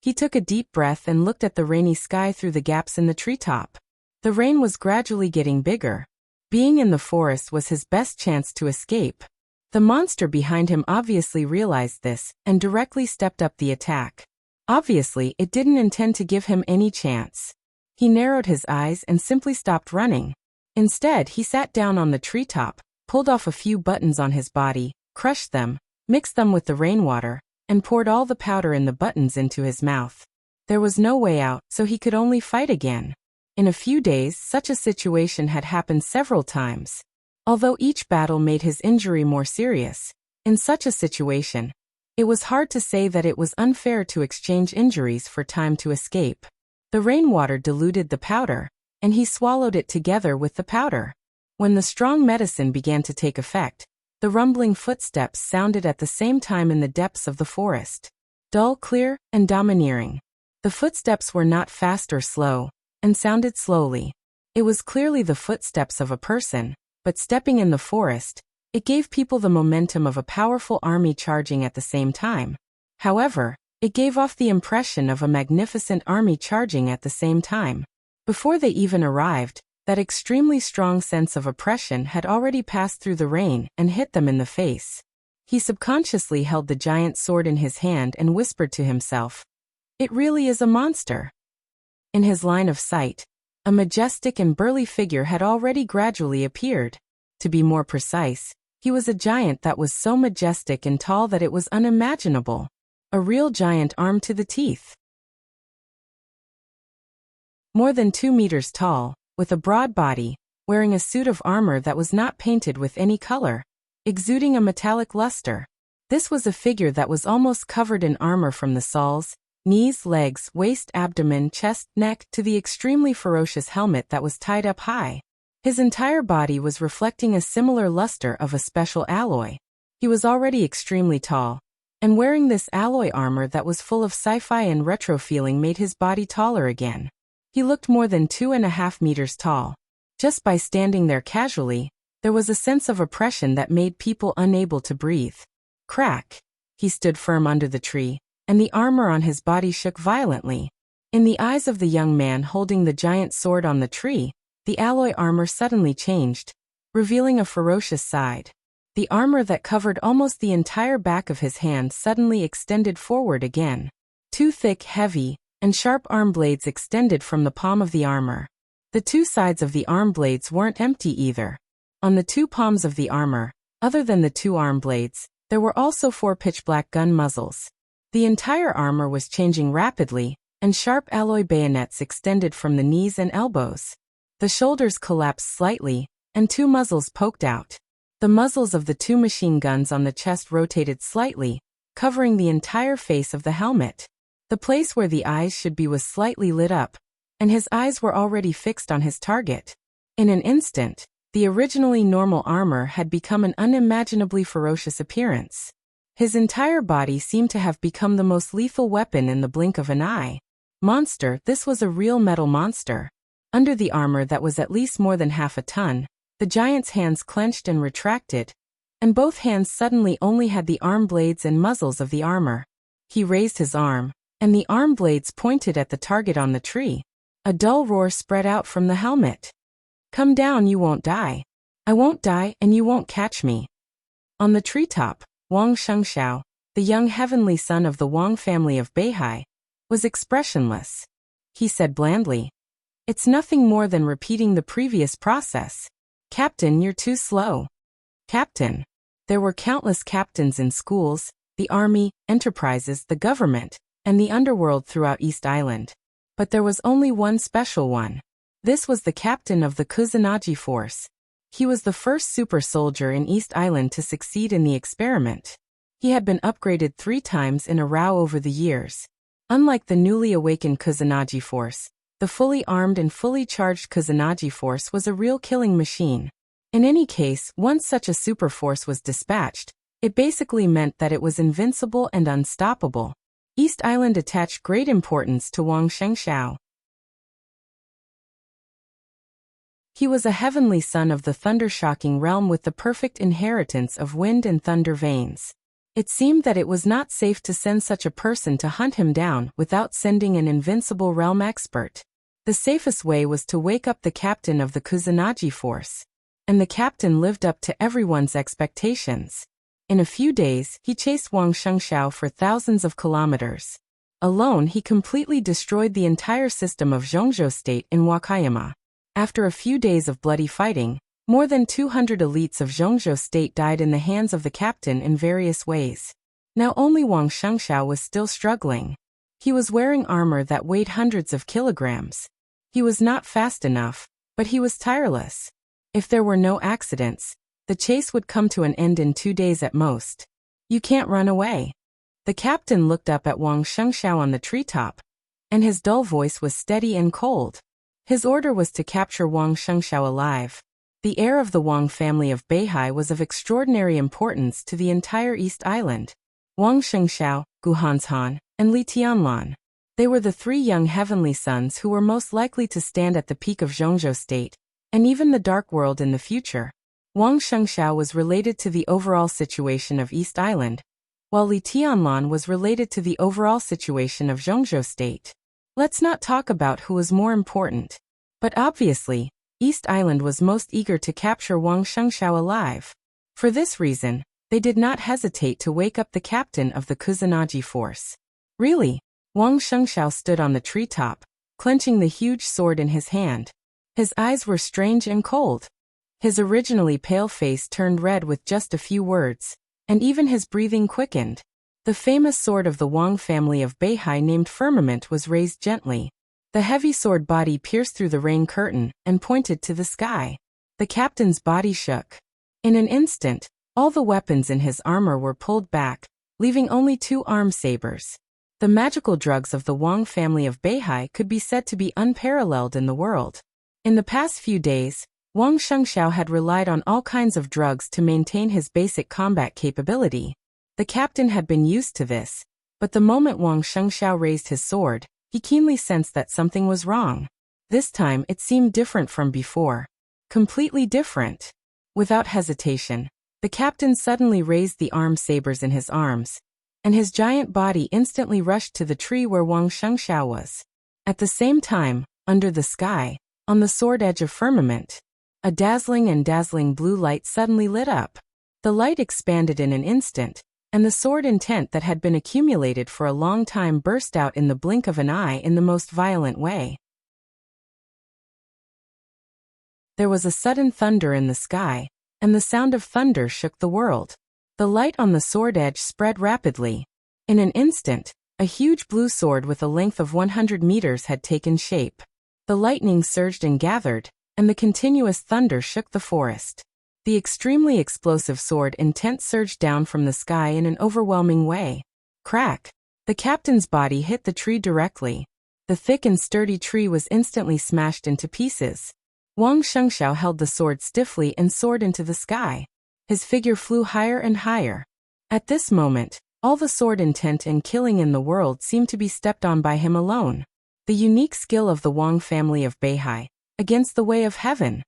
He took a deep breath and looked at the rainy sky through the gaps in the treetop. The rain was gradually getting bigger. Being in the forest was his best chance to escape. The monster behind him obviously realized this and directly stepped up the attack. Obviously, it didn't intend to give him any chance. He narrowed his eyes and simply stopped running. Instead, he sat down on the treetop, pulled off a few buttons on his body, crushed them, mixed them with the rainwater, and poured all the powder in the buttons into his mouth. There was no way out, so he could only fight again. In a few days, such a situation had happened several times. Although each battle made his injury more serious, in such a situation, it was hard to say that it was unfair to exchange injuries for time to escape. The rainwater diluted the powder, and he swallowed it together with the powder. When the strong medicine began to take effect, the rumbling footsteps sounded at the same time in the depths of the forest. Dull, clear, and domineering. The footsteps were not fast or slow, and sounded slowly. It was clearly the footsteps of a person, but stepping in the forest, it gave people the momentum of a powerful army charging at the same time. However, it gave off the impression of a magnificent army charging at the same time. Before they even arrived, that extremely strong sense of oppression had already passed through the rain and hit them in the face. He subconsciously held the giant sword in his hand and whispered to himself, "It really is a monster." In his line of sight, a majestic and burly figure had already gradually appeared. To be more precise, he was a giant that was so majestic and tall that it was unimaginable. A real giant armed to the teeth. More than 2 meters tall, with a broad body, wearing a suit of armor that was not painted with any color, exuding a metallic luster. This was a figure that was almost covered in armor from the soles, knees, legs, waist, abdomen, chest, neck, to the extremely ferocious helmet that was tied up high. His entire body was reflecting a similar luster of a special alloy. He was already extremely tall, and wearing this alloy armor that was full of sci-fi and retro feeling made his body taller again. He looked more than 2.5 meters tall. Just by standing there casually, there was a sense of oppression that made people unable to breathe. Crack! He stood firm under the tree, and the armor on his body shook violently. In the eyes of the young man holding the giant sword on the tree, the alloy armor suddenly changed, revealing a ferocious side. The armor that covered almost the entire back of his hand suddenly extended forward again. 2 thick, heavy, and sharp arm blades extended from the palm of the armor. The 2 sides of the arm blades weren't empty either. On the 2 palms of the armor, other than the 2 arm blades, there were also 4 pitch-black gun muzzles. The entire armor was changing rapidly, and sharp alloy bayonets extended from the knees and elbows. The shoulders collapsed slightly, and 2 muzzles poked out. The muzzles of the 2 machine guns on the chest rotated slightly, covering the entire face of the helmet. The place where the eyes should be was slightly lit up, and his eyes were already fixed on his target. In an instant, the originally normal armor had become an unimaginably ferocious appearance. His entire body seemed to have become the most lethal weapon in the blink of an eye. Monster, this was a real metal monster. Under the armor that was at least more than half a ton, the giant's hands clenched and retracted, and both hands suddenly only had the arm blades and muzzles of the armor. He raised his arm, and the arm blades pointed at the target on the tree. A dull roar spread out from the helmet. "Come down, you won't die. I won't die, and you won't catch me." On the treetop, Wang Shengxiao, the young heavenly son of the Wang family of Beihai, was expressionless. He said blandly, "It's nothing more than repeating the previous process. Captain, you're too slow. Captain. There were countless captains in schools, the army, enterprises, the government, and the underworld throughout East Island. But there was only one special one. This was the captain of the Kusanagi force. He was the first super soldier in East Island to succeed in the experiment. He had been upgraded 3 times in a row over the years. Unlike the newly awakened Kusanagi force, the fully armed and fully charged Kusanagi force was a real killing machine. In any case, once such a super force was dispatched, it basically meant that it was invincible and unstoppable. East Island attached great importance to Wang Shengxiao. He was a heavenly son of the thunder-shocking realm with the perfect inheritance of wind and thunder veins. It seemed that it was not safe to send such a person to hunt him down without sending an invincible realm expert. The safest way was to wake up the captain of the Kusanagi force. And the captain lived up to everyone's expectations. In a few days, he chased Wang Shengxiao for thousands of kilometers. Alone, he completely destroyed the entire system of Zhongzhou State in Wakayama. After a few days of bloody fighting, more than 200 elites of Zhongzhou State died in the hands of the captain in various ways. Now only Wang Shengxiao was still struggling. He was wearing armor that weighed hundreds of kilograms. He was not fast enough, but he was tireless. If there were no accidents, the chase would come to an end in 2 days at most. You can't run away. The captain looked up at Wang Shengxiao on the treetop, and his dull voice was steady and cold. His order was to capture Wang Shengxiao alive. The heir of the Wang family of Beihai was of extraordinary importance to the entire East Island. Wang Shengxiao, Gu Hanshan, and Li Tianlan. They were the 3 young heavenly sons who were most likely to stand at the peak of Zhongzhou State, and even the Dark World in the future. Wang Shengxiao was related to the overall situation of East Island, while Li Tianlan was related to the overall situation of Zhongzhou State. Let's not talk about who was more important. But obviously, East Island was most eager to capture Wang Shengxiao alive. For this reason, they did not hesitate to wake up the captain of the Kusanagi force. Really, Wang Shengxiao stood on the treetop, clenching the huge sword in his hand. His eyes were strange and cold. His originally pale face turned red with just a few words, and even his breathing quickened. The famous sword of the Wang family of Beihai named Firmament was raised gently. The heavy sword body pierced through the rain curtain and pointed to the sky. The captain's body shook. In an instant, all the weapons in his armor were pulled back, leaving only 2 arm sabers. The magical drugs of the Wang family of Beihai could be said to be unparalleled in the world. In the past few days, Wang Shengxiao had relied on all kinds of drugs to maintain his basic combat capability. The captain had been used to this, but the moment Wang Shengxiao raised his sword, he keenly sensed that something was wrong. This time it seemed different from before. Completely different. Without hesitation, the captain suddenly raised the arm sabers in his arms, and his giant body instantly rushed to the tree where Wang Shengxiao was. At the same time, under the sky, on the sword edge of firmament, a dazzling blue light suddenly lit up. The light expanded in an instant, and the sword intent that had been accumulated for a long time burst out in the blink of an eye in the most violent way. There was a sudden thunder in the sky, and the sound of thunder shook the world. The light on the sword edge spread rapidly. In an instant, a huge blue sword with a length of 100 meters had taken shape. The lightning surged and gathered, and the continuous thunder shook the forest. The extremely explosive sword intent surged down from the sky in an overwhelming way. Crack! The captain's body hit the tree directly. The thick and sturdy tree was instantly smashed into pieces. Wang Shengxiao held the sword stiffly and soared into the sky. His figure flew higher and higher. At this moment, all the sword intent and killing in the world seemed to be stepped on by him alone. The unique skill of the Wang family of Beihai, against the way of heaven.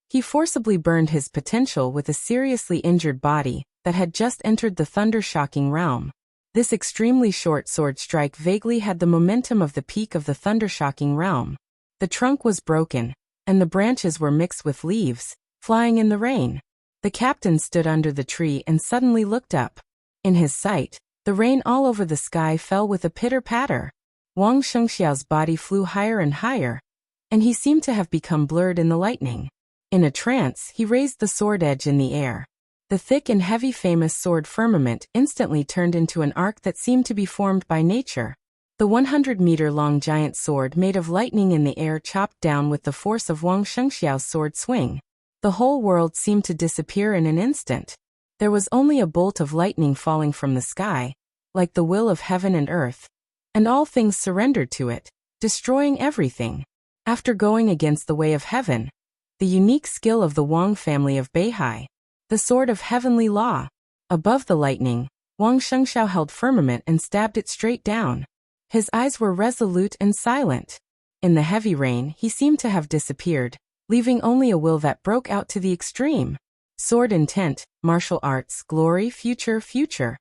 He forcibly burned his potential with a seriously injured body that had just entered the thunder-shocking realm. This extremely short sword strike vaguely had the momentum of the peak of the thunder-shocking realm. The trunk was broken, and the branches were mixed with leaves, flying in the rain. The captain stood under the tree and suddenly looked up. In his sight, the rain all over the sky fell with a pitter-patter. Wang Shengxiao's body flew higher and higher, and he seemed to have become blurred in the lightning. In a trance, he raised the sword edge in the air. The thick and heavy famous sword firmament instantly turned into an arc that seemed to be formed by nature. The 100-meter-long giant sword made of lightning in the air chopped down with the force of Wang Shengxiao's sword swing. The whole world seemed to disappear in an instant. There was only a bolt of lightning falling from the sky, like the will of heaven and earth, and all things surrendered to it, destroying everything. After going against the way of heaven, the unique skill of the Wang family of Beihai, the sword of heavenly law. Above the lightning, Wang Shengxiao held firmament and stabbed it straight down. His eyes were resolute and silent. In the heavy rain, he seemed to have disappeared, leaving only a will that broke out to the extreme. Sword intent, martial arts, glory, future, future.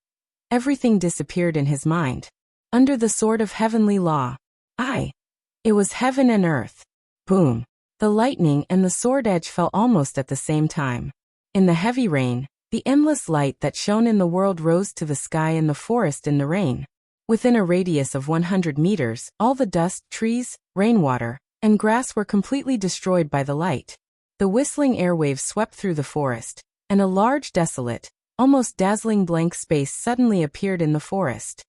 Everything disappeared in his mind. Under the sword of heavenly law. It was heaven and earth. Boom. The lightning and the sword edge fell almost at the same time. In the heavy rain, the endless light that shone in the world rose to the sky and the forest in the rain. Within a radius of 100 meters, all the dust, trees, rainwater, and grass were completely destroyed by the light. The whistling airwaves swept through the forest, and a large, desolate, almost dazzling blank space suddenly appeared in the forest.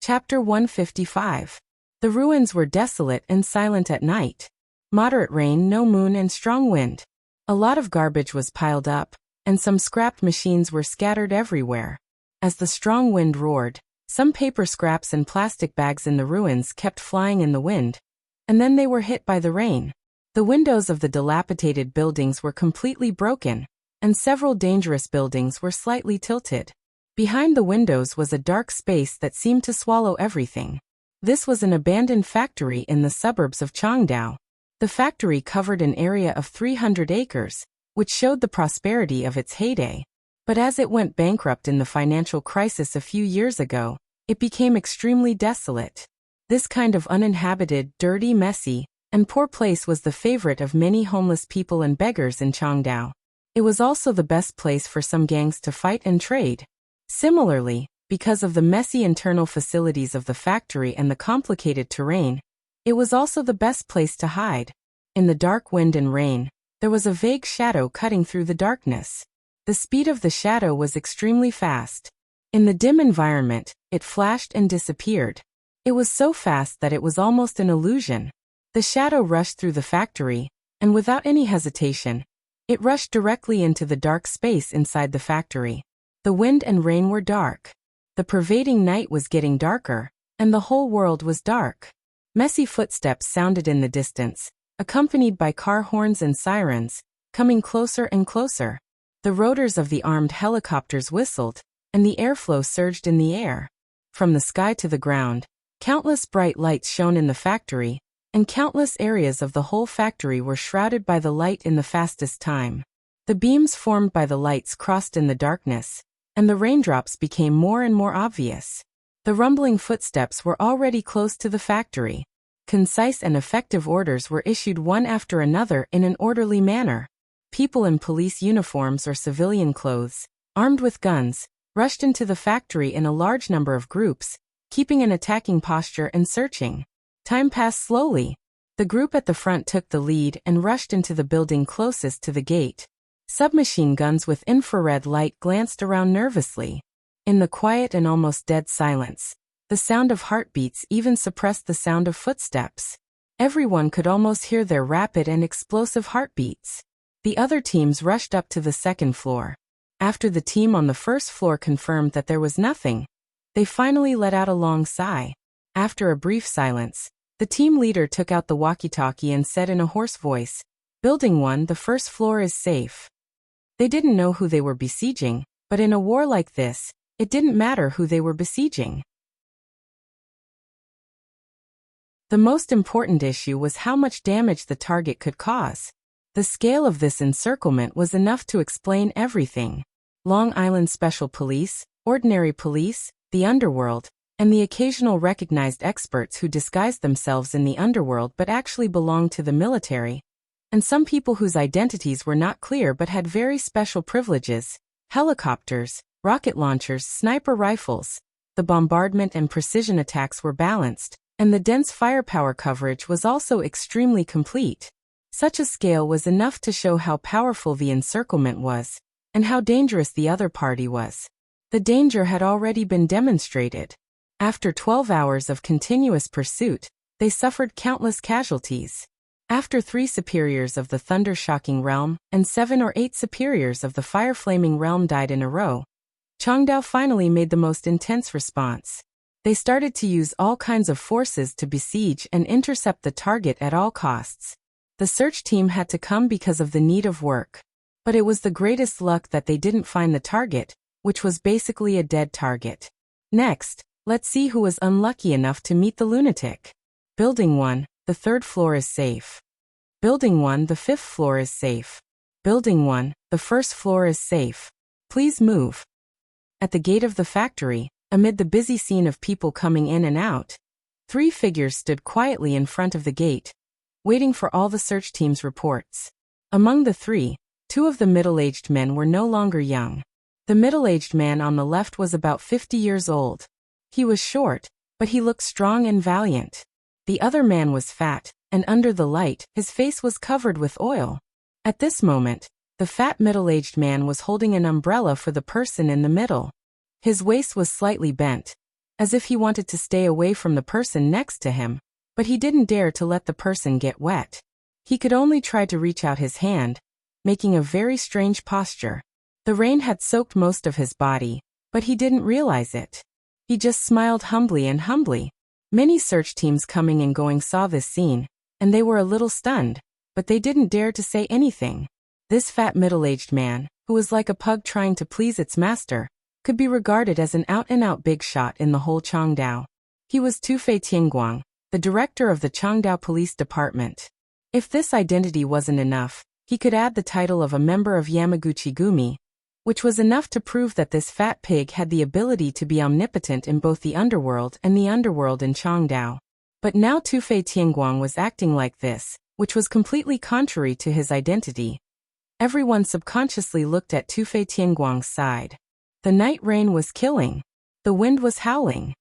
Chapter 155. The ruins were desolate and silent at night. Moderate rain, no moon, and strong wind. A lot of garbage was piled up, and some scrapped machines were scattered everywhere. As the strong wind roared, some paper scraps and plastic bags in the ruins kept flying in the wind, and then they were hit by the rain. The windows of the dilapidated buildings were completely broken, and several dangerous buildings were slightly tilted. Behind the windows was a dark space that seemed to swallow everything. This was an abandoned factory in the suburbs of Changdao. The factory covered an area of 300 acres, which showed the prosperity of its heyday. But as it went bankrupt in the financial crisis a few years ago, it became extremely desolate. This kind of uninhabited, dirty, messy, and poor place was the favorite of many homeless people and beggars in Changdao. It was also the best place for some gangs to fight and trade. Similarly, because of the messy internal facilities of the factory and the complicated terrain, it was also the best place to hide. In the dark wind and rain, there was a vague shadow cutting through the darkness. The speed of the shadow was extremely fast. In the dim environment, it flashed and disappeared. It was so fast that it was almost an illusion. The shadow rushed through the factory, and without any hesitation, it rushed directly into the dark space inside the factory. The wind and rain were dark. The pervading night was getting darker, and the whole world was dark. Messy footsteps sounded in the distance, accompanied by car horns and sirens, coming closer and closer. The rotors of the armed helicopters whistled, and the airflow surged in the air. From the sky to the ground, countless bright lights shone in the factory, and countless areas of the whole factory were shrouded by the light in the fastest time. The beams formed by the lights crossed in the darkness, and the raindrops became more and more obvious. The rumbling footsteps were already close to the factory. Concise and effective orders were issued one after another in an orderly manner. People in police uniforms or civilian clothes, armed with guns, rushed into the factory in a large number of groups, keeping an attacking posture and searching. Time passed slowly. The group at the front took the lead and rushed into the building closest to the gate. Submachine guns with infrared light glanced around nervously. In the quiet and almost dead silence, the sound of heartbeats even suppressed the sound of footsteps. Everyone could almost hear their rapid and explosive heartbeats. The other teams rushed up to the second floor. After the team on the first floor confirmed that there was nothing, they finally let out a long sigh. After a brief silence, the team leader took out the walkie-talkie and said in a hoarse voice, "Building 1, the first floor is safe." They didn't know who they were besieging, but in a war like this, it didn't matter who they were besieging. The most important issue was how much damage the target could cause. The scale of this encirclement was enough to explain everything. Long Island Special Police, Ordinary Police, the Underworld, and the occasional recognized experts who disguised themselves in the underworld but actually belonged to the military, and some people whose identities were not clear but had very special privileges, helicopters, rocket launchers, sniper rifles. The bombardment and precision attacks were balanced, And the dense firepower coverage was also extremely complete. Such a scale was enough to show how powerful the encirclement was, and how dangerous the other party was. The danger had already been demonstrated. After 12 hours of continuous pursuit, they suffered countless casualties. After 3 superiors of the thunder-shocking realm and 7 or 8 superiors of the fire-flaming realm died in a row, Changdao finally made the most intense response. They started to use all kinds of forces to besiege and intercept the target at all costs. The search team had to come because of the need of work. But it was the greatest luck that they didn't find the target, which was basically a dead target. Next, let's see who was unlucky enough to meet the lunatic. Building 1, the 3rd floor is safe. Building 1, the 5th floor is safe. Building 1, the 1st floor is safe. Please move. At the gate of the factory, amid the busy scene of people coming in and out, 3 figures stood quietly in front of the gate, waiting for all the search team's reports. Among the 3, 2 of the middle-aged men were no longer young. The middle-aged man on the left was about 50 years old. He was short, but he looked strong and valiant. The other man was fat, and under the light, his face was covered with oil. At this moment, the fat middle-aged man was holding an umbrella for the person in the middle. His waist was slightly bent, as if he wanted to stay away from the person next to him, but he didn't dare to let the person get wet. He could only try to reach out his hand, making a very strange posture. The rain had soaked most of his body, but he didn't realize it. He just smiled humbly. Many search teams coming and going saw this scene, and they were a little stunned, but they didn't dare to say anything. This fat middle-aged man, who was like a pug trying to please its master, could be regarded as an out-and-out big shot in the whole Changdao. He was Tufei Tianguang, the director of the Changdao Police Department. If this identity wasn't enough, he could add the title of a member of Yamaguchi Gumi, which was enough to prove that this fat pig had the ability to be omnipotent in both the underworld and the underworld in Changdao. But now Tufei Tianguang was acting like this, which was completely contrary to his identity. Everyone subconsciously looked at Tufei Tianguang's side. The night rain was killing. The wind was howling.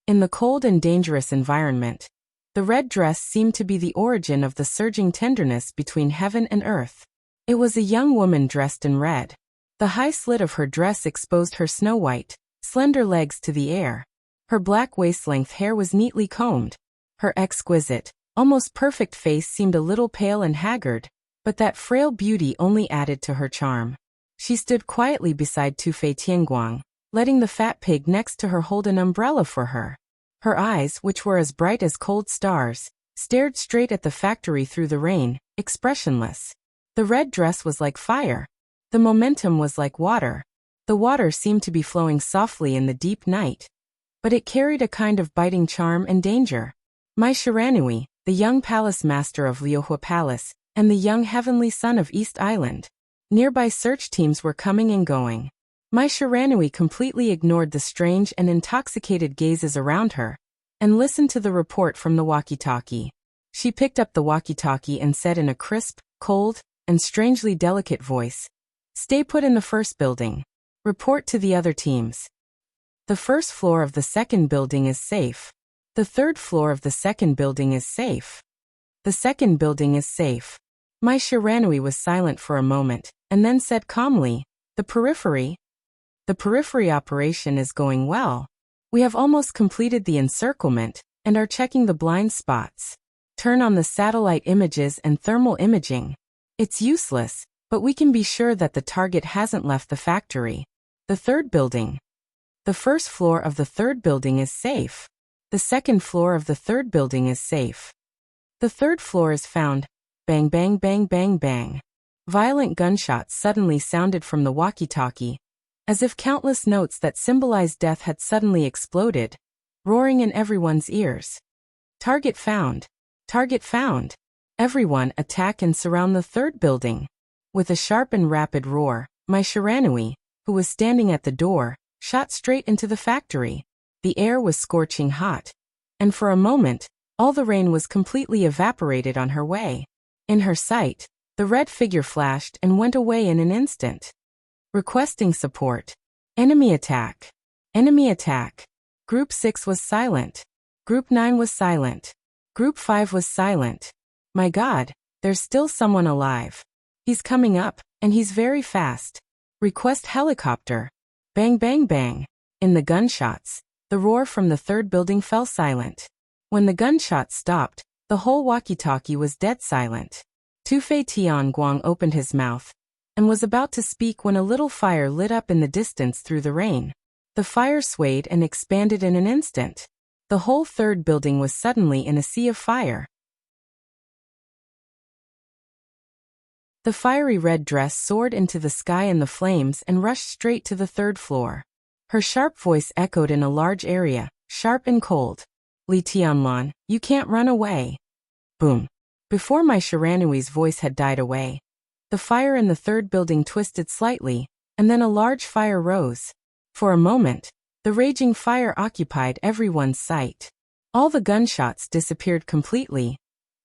In the cold and dangerous environment, the red dress seemed to be the origin of the surging tenderness between heaven and earth. It was a young woman dressed in red. The high slit of her dress exposed her snow-white, slender legs to the air. Her black waist-length hair was neatly combed. Her exquisite, almost perfect face seemed a little pale and haggard, but that frail beauty only added to her charm. She stood quietly beside Tufei Tianguang, letting the fat pig next to her hold an umbrella for her. Her eyes, which were as bright as cold stars, stared straight at the factory through the rain, expressionless. The red dress was like fire. The momentum was like water. The water seemed to be flowing softly in the deep night, but it carried a kind of biting charm and danger. Mai Shiranui, the young palace master of Liuhua Palace, and the young heavenly son of East Island. Nearby search teams were coming and going. Mai Shiranui completely ignored the strange and intoxicated gazes around her, and listened to the report from the walkie-talkie. She picked up the walkie-talkie and said in a crisp, cold, and strangely delicate voice, "Stay put in the first building. Report to the other teams. The first floor of the second building is safe. The third floor of the second building is safe. The second building is safe." Mai Shiranui was silent for a moment, and then said calmly, The periphery operation is going well. We have almost completed the encirclement, and are checking the blind spots. Turn on the satellite images and thermal imaging. It's useless, but we can be sure that the target hasn't left the factory. The third building. The first floor of the third building is safe. The second floor of the third building is safe. The third floor is found. Bang bang bang bang bang. Violent gunshots suddenly sounded from the walkie-talkie, as if countless notes that symbolized death had suddenly exploded, roaring in everyone's ears. Target found. Target found. Everyone attack and surround the third building. With a sharp and rapid roar, Mai Shiranui, who was standing at the door, shot straight into the factory. The air was scorching hot, and for a moment, all the rain was completely evaporated on her way. In her sight, the red figure flashed and went away in an instant. Requesting support. Enemy attack. Enemy attack. Group 6 was silent. Group 9 was silent. Group 5 was silent. My God, there's still someone alive. He's coming up, and he's very fast. Request helicopter. Bang bang bang. In the gunshots, the roar from the third building fell silent. When the gunshots stopped, the whole walkie-talkie was dead silent. Tufei Tianguang opened his mouth and was about to speak when a little fire lit up in the distance through the rain. The fire swayed and expanded in an instant. The whole third building was suddenly in a sea of fire. The fiery red dress soared into the sky in the flames and rushed straight to the third floor. Her sharp voice echoed in a large area, sharp and cold. Li Tianlan, you can't run away. Boom. Before Mai Shiranui's voice had died away, the fire in the third building twisted slightly, and then a large fire rose. For a moment, the raging fire occupied everyone's sight. All the gunshots disappeared completely,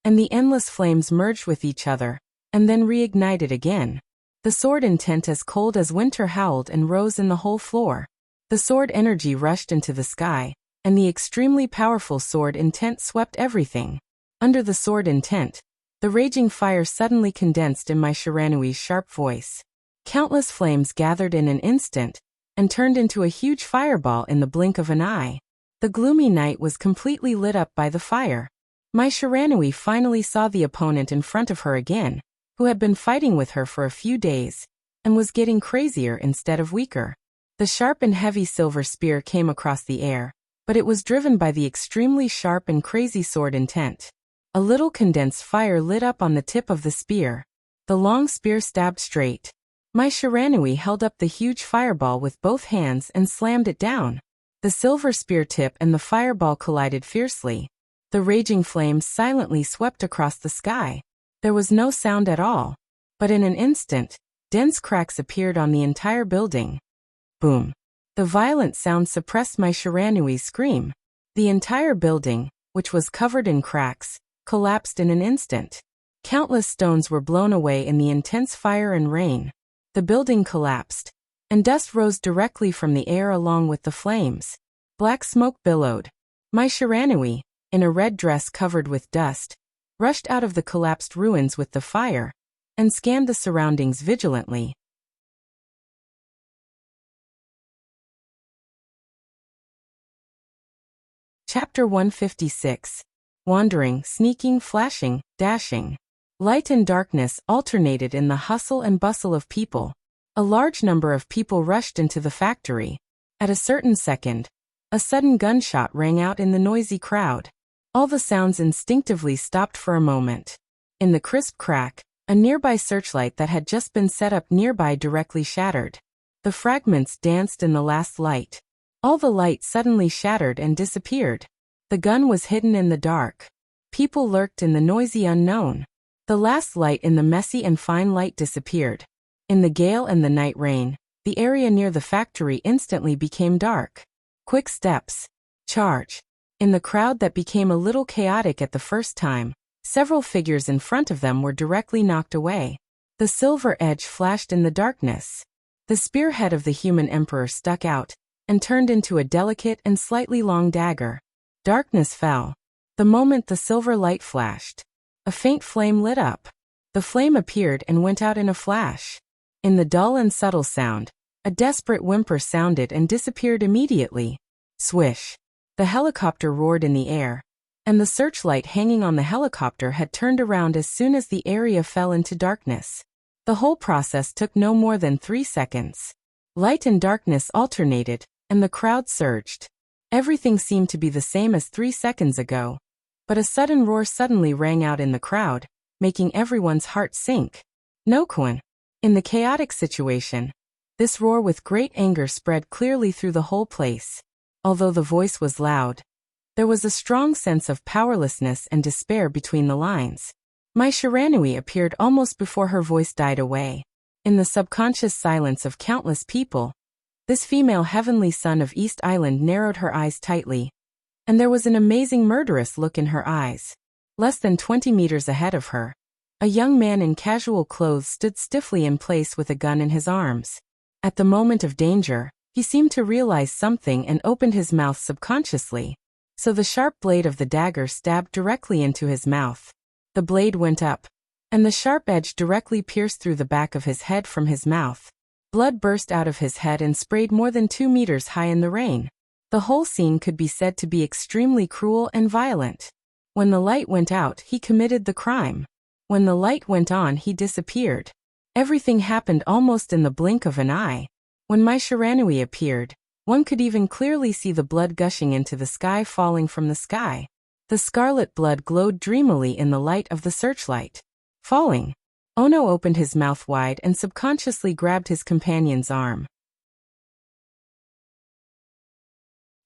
and the endless flames merged with each other, and then reignited again. The sword intent as cold as winter howled and rose in the whole floor. The sword energy rushed into the sky, and the extremely powerful sword intent swept everything. Under the sword intent, the raging fire suddenly condensed in Mai Shiranui's sharp voice. Countless flames gathered in an instant, and turned into a huge fireball in the blink of an eye. The gloomy night was completely lit up by the fire. Mai Shiranui finally saw the opponent in front of her again, who had been fighting with her for a few days, and was getting crazier instead of weaker. The sharp and heavy silver spear came across the air, but it was driven by the extremely sharp and crazy sword intent. A little condensed fire lit up on the tip of the spear. The long spear stabbed straight. Mai Shiranui held up the huge fireball with both hands and slammed it down. The silver spear tip and the fireball collided fiercely. The raging flames silently swept across the sky. There was no sound at all. But in an instant, dense cracks appeared on the entire building. Boom. The violent sound suppressed Mai Shiranui's scream. The entire building, which was covered in cracks, collapsed in an instant. Countless stones were blown away in the intense fire and rain. The building collapsed, and dust rose directly from the air along with the flames. Black smoke billowed. Mai Shiranui, in a red dress covered with dust, rushed out of the collapsed ruins with the fire, and scanned the surroundings vigilantly. Chapter 156. Wandering, sneaking, flashing, dashing. Light and darkness alternated in the hustle and bustle of people. A large number of people rushed into the factory. At a certain second, a sudden gunshot rang out in the noisy crowd. All the sounds instinctively stopped for a moment. In the crisp crack, a nearby searchlight that had just been set up nearby directly shattered. The fragments danced in the last light. All the light suddenly shattered and disappeared. The gun was hidden in the dark. People lurked in the noisy unknown. The last light in the messy and fine light disappeared. In the gale and the night rain, the area near the factory instantly became dark. Quick steps. Charge. In the crowd that became a little chaotic at the first time, several figures in front of them were directly knocked away. The silver edge flashed in the darkness. The spearhead of the human emperor stuck out, and turned into a delicate and slightly long dagger. Darkness fell. The moment the silver light flashed, a faint flame lit up. The flame appeared and went out in a flash. In the dull and subtle sound, a desperate whimper sounded and disappeared immediately. Swish. The helicopter roared in the air, and the searchlight hanging on the helicopter had turned around as soon as the area fell into darkness. The whole process took no more than 3 seconds. Light and darkness alternated, and the crowd surged. Everything seemed to be the same as 3 seconds ago, but a sudden roar suddenly rang out in the crowd, making everyone's heart sink. No Quan. In the chaotic situation, this roar with great anger spread clearly through the whole place. Although the voice was loud, there was a strong sense of powerlessness and despair between the lines. Mai Shiranui appeared almost before her voice died away. In the subconscious silence of countless people, this female heavenly son of East Island narrowed her eyes tightly, and there was an amazing murderous look in her eyes. Less than 20 meters ahead of her, a young man in casual clothes stood stiffly in place with a gun in his arms. At the moment of danger, He seemed to realize something and opened his mouth subconsciously. So the sharp blade of the dagger stabbed directly into his mouth. The blade went up, and the sharp edge directly pierced through the back of his head from his mouth. Blood burst out of his head and sprayed more than 2 meters high in the rain. The whole scene could be said to be extremely cruel and violent. When the light went out, he committed the crime. When the light went on, he disappeared. Everything happened almost in the blink of an eye. When my Shiranui appeared, one could even clearly see the blood gushing into the sky, falling from the sky. The scarlet blood glowed dreamily in the light of the searchlight. Falling. Ono opened his mouth wide and subconsciously grabbed his companion's arm.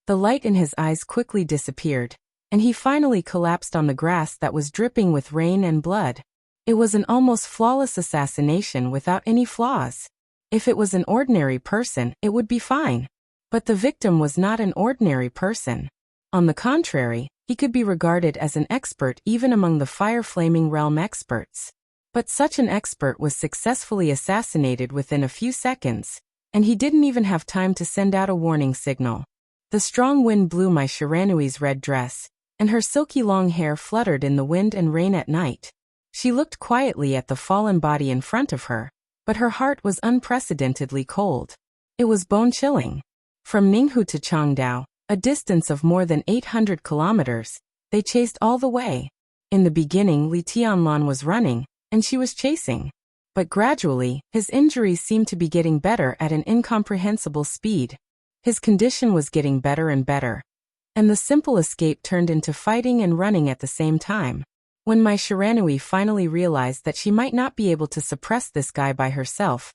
The light in his eyes quickly disappeared, and he finally collapsed on the grass that was dripping with rain and blood. It was an almost flawless assassination without any flaws. If it was an ordinary person, it would be fine. But the victim was not an ordinary person. On the contrary, he could be regarded as an expert even among the fire-flaming realm experts. But such an expert was successfully assassinated within a few seconds, and he didn't even have time to send out a warning signal. The strong wind blew my Shiranui's red dress, and her silky long hair fluttered in the wind and rain at night. She looked quietly at the fallen body in front of her, but her heart was unprecedentedly cold. It was bone-chilling. From Ninghu to Changdao, a distance of more than 800 kilometers, they chased all the way. In the beginning, Li Tianlan was running, and she was chasing. But gradually, his injuries seemed to be getting better at an incomprehensible speed. His condition was getting better and better. And the simple escape turned into fighting and running at the same time. When my Shiranui finally realized that she might not be able to suppress this guy by herself,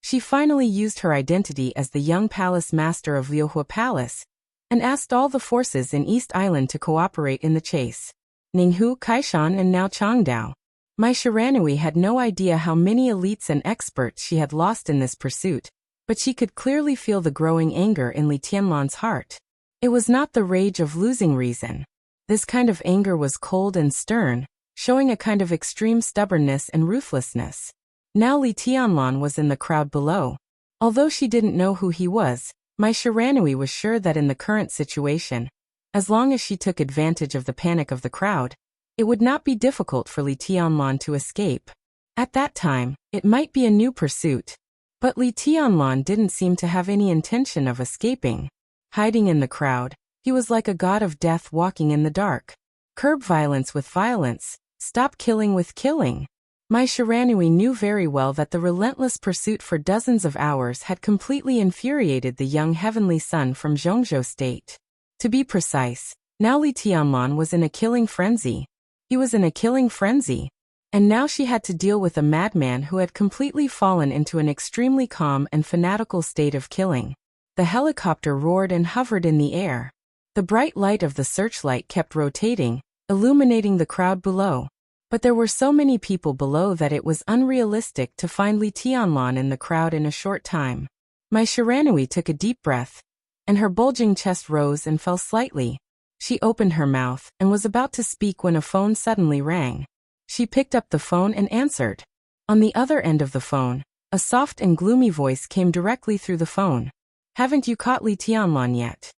she finally used her identity as the young palace master of Liuhua Palace, and asked all the forces in East Island to cooperate in the chase. Ninghu, Kaishan, and now Changdao. My Shiranui had no idea how many elites and experts she had lost in this pursuit, but she could clearly feel the growing anger in Li Tianlan's heart. It was not the rage of losing reason. This kind of anger was cold and stern, showing a kind of extreme stubbornness and ruthlessness. Now Li Tianlan was in the crowd below. Although she didn't know who he was, my Shiranui was sure that in the current situation, as long as she took advantage of the panic of the crowd, it would not be difficult for Li Tianlan to escape. At that time, it might be a new pursuit. But Li Tianlan didn't seem to have any intention of escaping. Hiding in the crowd, he was like a god of death walking in the dark. Curb violence with violence, stop killing with killing. My Shiranui knew very well that the relentless pursuit for dozens of hours had completely infuriated the young heavenly son from Zhongzhou state. To be precise, now Li Tianlan was in a killing frenzy. He was in a killing frenzy. And now she had to deal with a madman who had completely fallen into an extremely calm and fanatical state of killing. The helicopter roared and hovered in the air. The bright light of the searchlight kept rotating, illuminating the crowd below. But there were so many people below that it was unrealistic to find Li Tianlan in the crowd in a short time. My Shiranui took a deep breath, and her bulging chest rose and fell slightly. She opened her mouth and was about to speak when a phone suddenly rang. She picked up the phone and answered. On the other end of the phone, a soft and gloomy voice came directly through the phone. Haven't you caught Li Tianlan yet?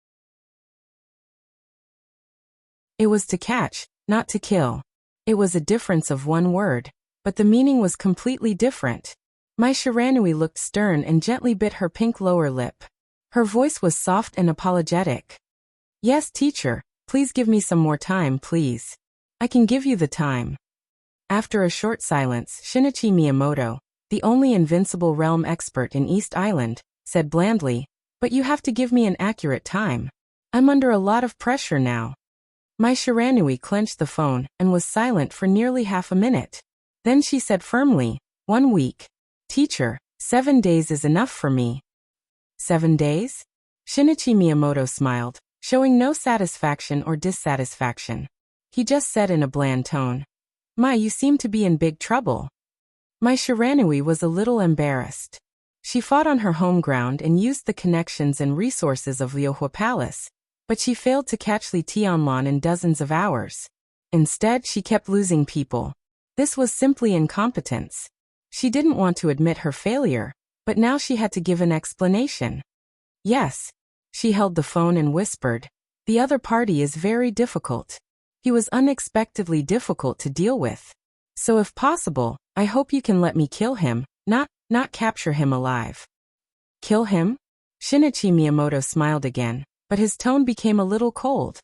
It was to catch, not to kill. It was a difference of one word, but the meaning was completely different. My Shiranui looked stern and gently bit her pink lower lip. Her voice was soft and apologetic. Yes, teacher, please give me some more time, please. I can give you the time. After a short silence, Shinichi Miyamoto, the only invincible realm expert in East Island, said blandly, but you have to give me an accurate time. I'm under a lot of pressure now. My Shiranui clenched the phone and was silent for nearly half a minute. Then she said firmly, 1 week. Teacher, 7 days is enough for me. 7 days? Shinichi Miyamoto smiled, showing no satisfaction or dissatisfaction. He just said in a bland tone, you seem to be in big trouble. My Shiranui was a little embarrassed. She fought on her home ground and used the connections and resources of Liuhua Palace, but she failed to catch Li Tianlan in dozens of hours. Instead, she kept losing people. This was simply incompetence. She didn't want to admit her failure, but now she had to give an explanation. Yes. She held the phone and whispered, "The other party is very difficult. He was unexpectedly difficult to deal with. So if possible, I hope you can let me kill him, not capture him alive." Kill him? Shinichi Miyamoto smiled again, but his tone became a little cold.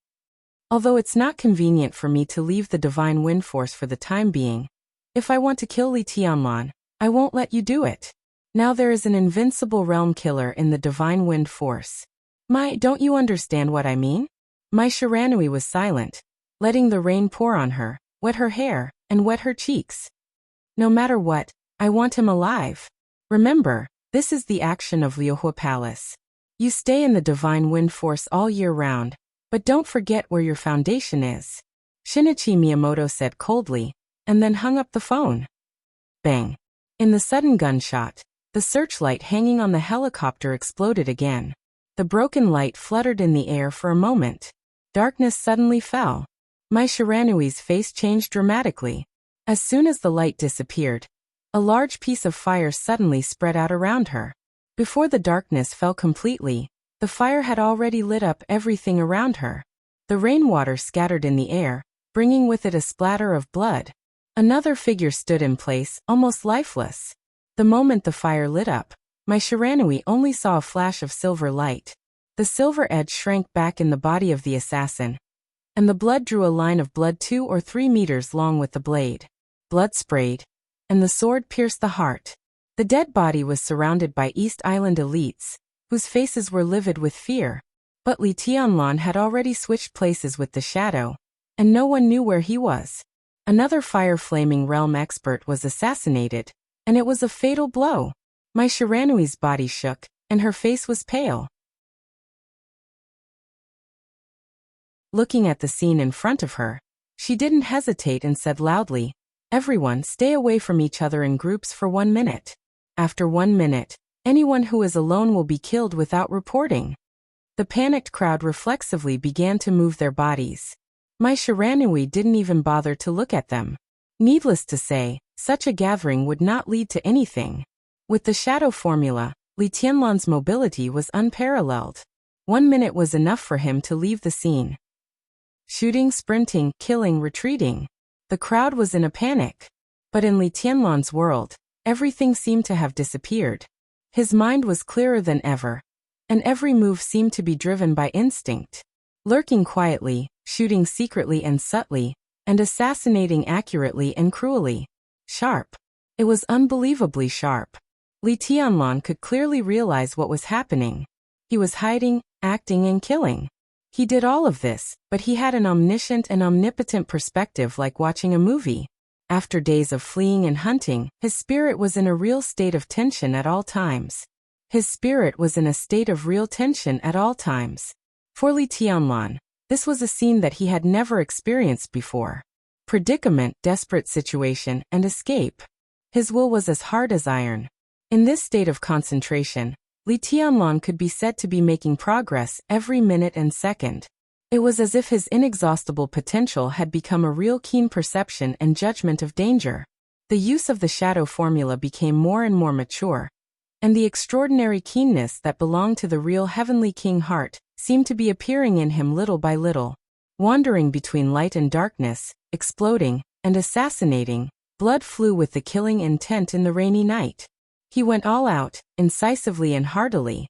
Although it's not convenient for me to leave the Divine Wind Force for the time being, if I want to kill Li Tianlan, I won't let you do it. Now there is an invincible realm killer in the Divine Wind Force. Don't you understand what I mean? Mai Shiranui was silent, letting the rain pour on her, wet her hair, and wet her cheeks. No matter what, I want him alive. Remember, this is the action of Liohua Palace. You stay in the Divine Wind Force all year round, but don't forget where your foundation is. Shinichi Miyamoto said coldly, and then hung up the phone. Bang. In the sudden gunshot, the searchlight hanging on the helicopter exploded again. The broken light fluttered in the air for a moment. Darkness suddenly fell. Mai Shiranui's face changed dramatically. As soon as the light disappeared, a large piece of fire suddenly spread out around her. Before the darkness fell completely, the fire had already lit up everything around her. The rainwater scattered in the air, bringing with it a splatter of blood. Another figure stood in place, almost lifeless. The moment the fire lit up, Mai Shiranui only saw a flash of silver light. The silver edge shrank back in the body of the assassin, and the blood drew a line of blood 2 or 3 meters long with the blade. Blood sprayed, and the sword pierced the heart. The dead body was surrounded by East Island elites, whose faces were livid with fear. But Li Tianlan had already switched places with the shadow, and no one knew where he was. Another fire-flaming realm expert was assassinated, and it was a fatal blow. Mai Shiranui's body shook, and her face was pale. Looking at the scene in front of her, she didn't hesitate and said loudly, "Everyone stay away from each other in groups for 1 minute. After 1 minute, anyone who is alone will be killed without reporting." The panicked crowd reflexively began to move their bodies. Mai Shiranui didn't even bother to look at them. Needless to say, such a gathering would not lead to anything. With the shadow formula, Li Tianlan's mobility was unparalleled. 1 minute was enough for him to leave the scene. Shooting, sprinting, killing, retreating. The crowd was in a panic. But in Li Tianlan's world, everything seemed to have disappeared. His mind was clearer than ever, and every move seemed to be driven by instinct. Lurking quietly, shooting secretly and subtly, and assassinating accurately and cruelly. Sharp. It was unbelievably sharp. Li Tianlan could clearly realize what was happening. He was hiding, acting, and killing. He did all of this, but he had an omniscient and omnipotent perspective like watching a movie. After days of fleeing and hunting, his spirit was in a real state of tension at all times. His spirit was in a state of real tension at all times. For Li Tianlan, this was a scene that he had never experienced before. Predicament, desperate situation, and escape. His will was as hard as iron. In this state of concentration, Li Tianlan could be said to be making progress every minute and second. It was as if his inexhaustible potential had become a real keen perception and judgment of danger. The use of the shadow formula became more and more mature, and the extraordinary keenness that belonged to the real Heavenly King heart seemed to be appearing in him little by little. Wandering between light and darkness, exploding, and assassinating, blood flew with the killing intent in the rainy night. He went all out, incisively and heartily.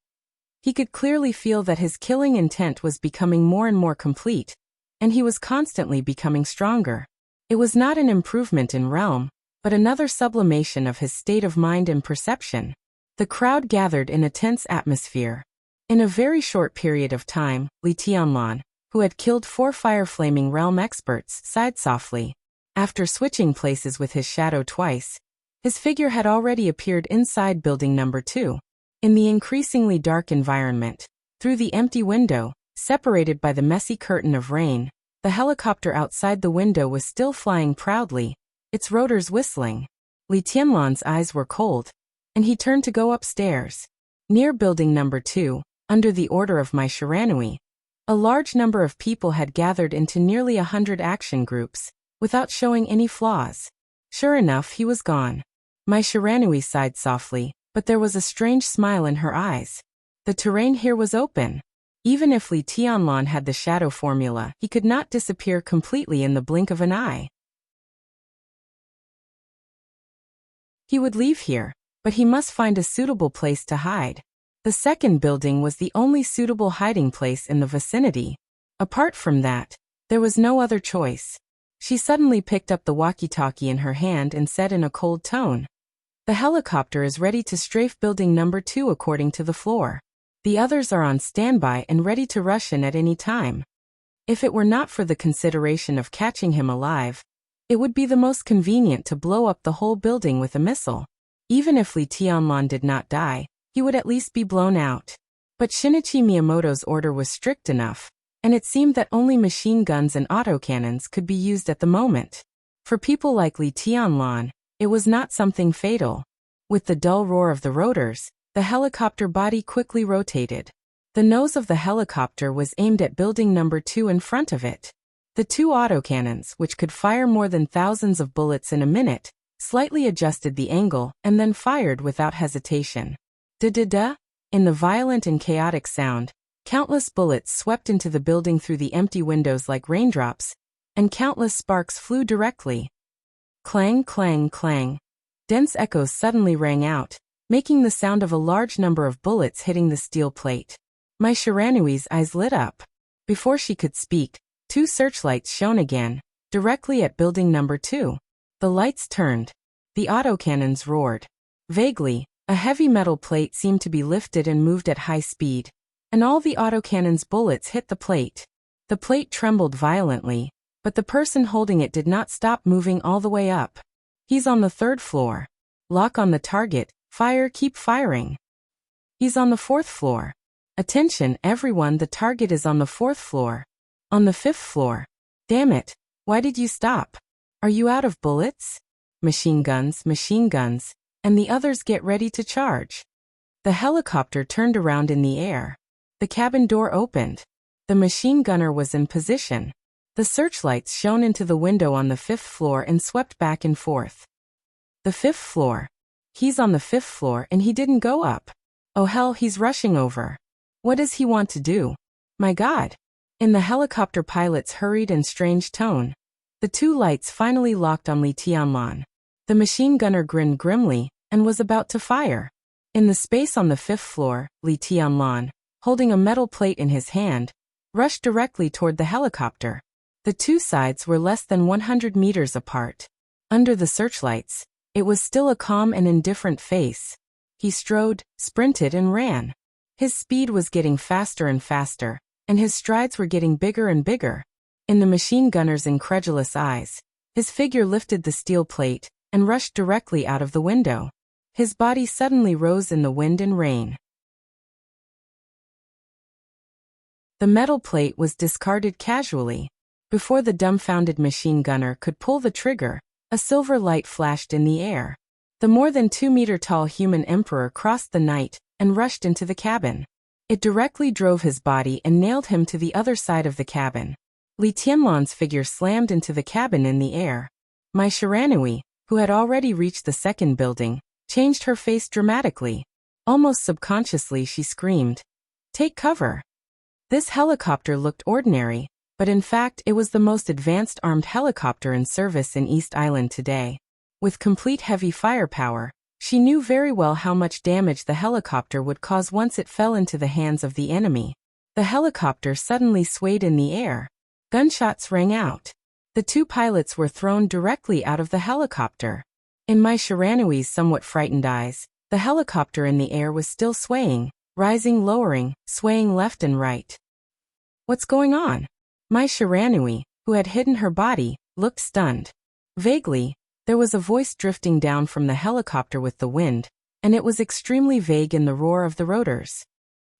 He could clearly feel that his killing intent was becoming more and more complete, and he was constantly becoming stronger. It was not an improvement in realm, but another sublimation of his state of mind and perception. The crowd gathered in a tense atmosphere. In a very short period of time, Li Tianlan, who had killed 4 fire-flaming realm experts, sighed softly. After switching places with his shadow twice, his figure had already appeared inside building number 2. In the increasingly dark environment, through the empty window, separated by the messy curtain of rain, the helicopter outside the window was still flying proudly, its rotors whistling. Li Tianlan's eyes were cold, and he turned to go upstairs. Near building number 2, under the order of Mai Shiranui, a large number of people had gathered into nearly 100 action groups, without showing any flaws. Sure enough, he was gone. Mai Shiranui sighed softly, but there was a strange smile in her eyes. The terrain here was open. Even if Li Tianlan had the shadow formula, he could not disappear completely in the blink of an eye. He would leave here, but he must find a suitable place to hide. The second building was the only suitable hiding place in the vicinity. Apart from that, there was no other choice. She suddenly picked up the walkie-talkie in her hand and said in a cold tone, "The helicopter is ready to strafe building number 2 according to the floor. The others are on standby and ready to rush in at any time. If it were not for the consideration of catching him alive, it would be the most convenient to blow up the whole building with a missile. Even if Li Tianlan did not die, he would at least be blown out." But Shinichi Miyamoto's order was strict enough, and it seemed that only machine guns and autocannons could be used at the moment. For people like Li Tianlan, it was not something fatal. With the dull roar of the rotors, the helicopter body quickly rotated. The nose of the helicopter was aimed at building number 2 in front of it. The 2 autocannons, which could fire more than thousands of bullets in a minute, slightly adjusted the angle and then fired without hesitation. Da-da-da! In the violent and chaotic sound, countless bullets swept into the building through the empty windows like raindrops, and countless sparks flew directly. Clang, clang, clang. Dense echoes suddenly rang out, making the sound of a large number of bullets hitting the steel plate. Mai Shiranui's eyes lit up. Before she could speak, 2 searchlights shone again, directly at building number 2. The lights turned. The autocannons roared. Vaguely, a heavy metal plate seemed to be lifted and moved at high speed, and all the autocannon's bullets hit the plate. The plate trembled violently, but the person holding it did not stop moving all the way up. "He's on the 3rd floor. Lock on the target, fire, keep firing." "He's on the 4th floor. Attention everyone, the target is on the 4th floor. On the 5th floor. Damn it, why did you stop? Are you out of bullets? Machine guns, and the others get ready to charge." The helicopter turned around in the air. The cabin door opened. The machine gunner was in position. The searchlights shone into the window on the 5th floor and swept back and forth. "The 5th floor. He's on the 5th floor and he didn't go up. Oh hell, he's rushing over. What does he want to do? My God." In the helicopter pilot's hurried and strange tone, the 2 lights finally locked on Li Tianlan. The machine gunner grinned grimly and was about to fire. In the space on the 5th floor, Li Tianlan, holding a metal plate in his hand, rushed directly toward the helicopter. The 2 sides were less than 100 meters apart. Under the searchlights, it was still a calm and indifferent face. He strode, sprinted and ran. His speed was getting faster and faster, and his strides were getting bigger and bigger. In the machine gunner's incredulous eyes, his figure lifted the steel plate and rushed directly out of the window. His body suddenly rose in the wind and rain. The metal plate was discarded casually. Before the dumbfounded machine gunner could pull the trigger, a silver light flashed in the air. The more than 2-meter-tall human emperor crossed the night and rushed into the cabin. It directly drove his body and nailed him to the other side of the cabin. Li Tianlan's figure slammed into the cabin in the air. Mai Shiranui, who had already reached the second building, changed her face dramatically. Almost subconsciously she screamed, "Take cover!" This helicopter looked ordinary, but in fact it was the most advanced armed helicopter in service in East Island today. With complete heavy firepower, she knew very well how much damage the helicopter would cause once it fell into the hands of the enemy. The helicopter suddenly swayed in the air. Gunshots rang out. The 2 pilots were thrown directly out of the helicopter. In Mai Shiranui's somewhat frightened eyes, the helicopter in the air was still swaying, rising, lowering, swaying left and right. What's going on? Mai Shiranui, who had hidden her body, looked stunned. Vaguely, there was a voice drifting down from the helicopter with the wind, and it was extremely vague in the roar of the rotors.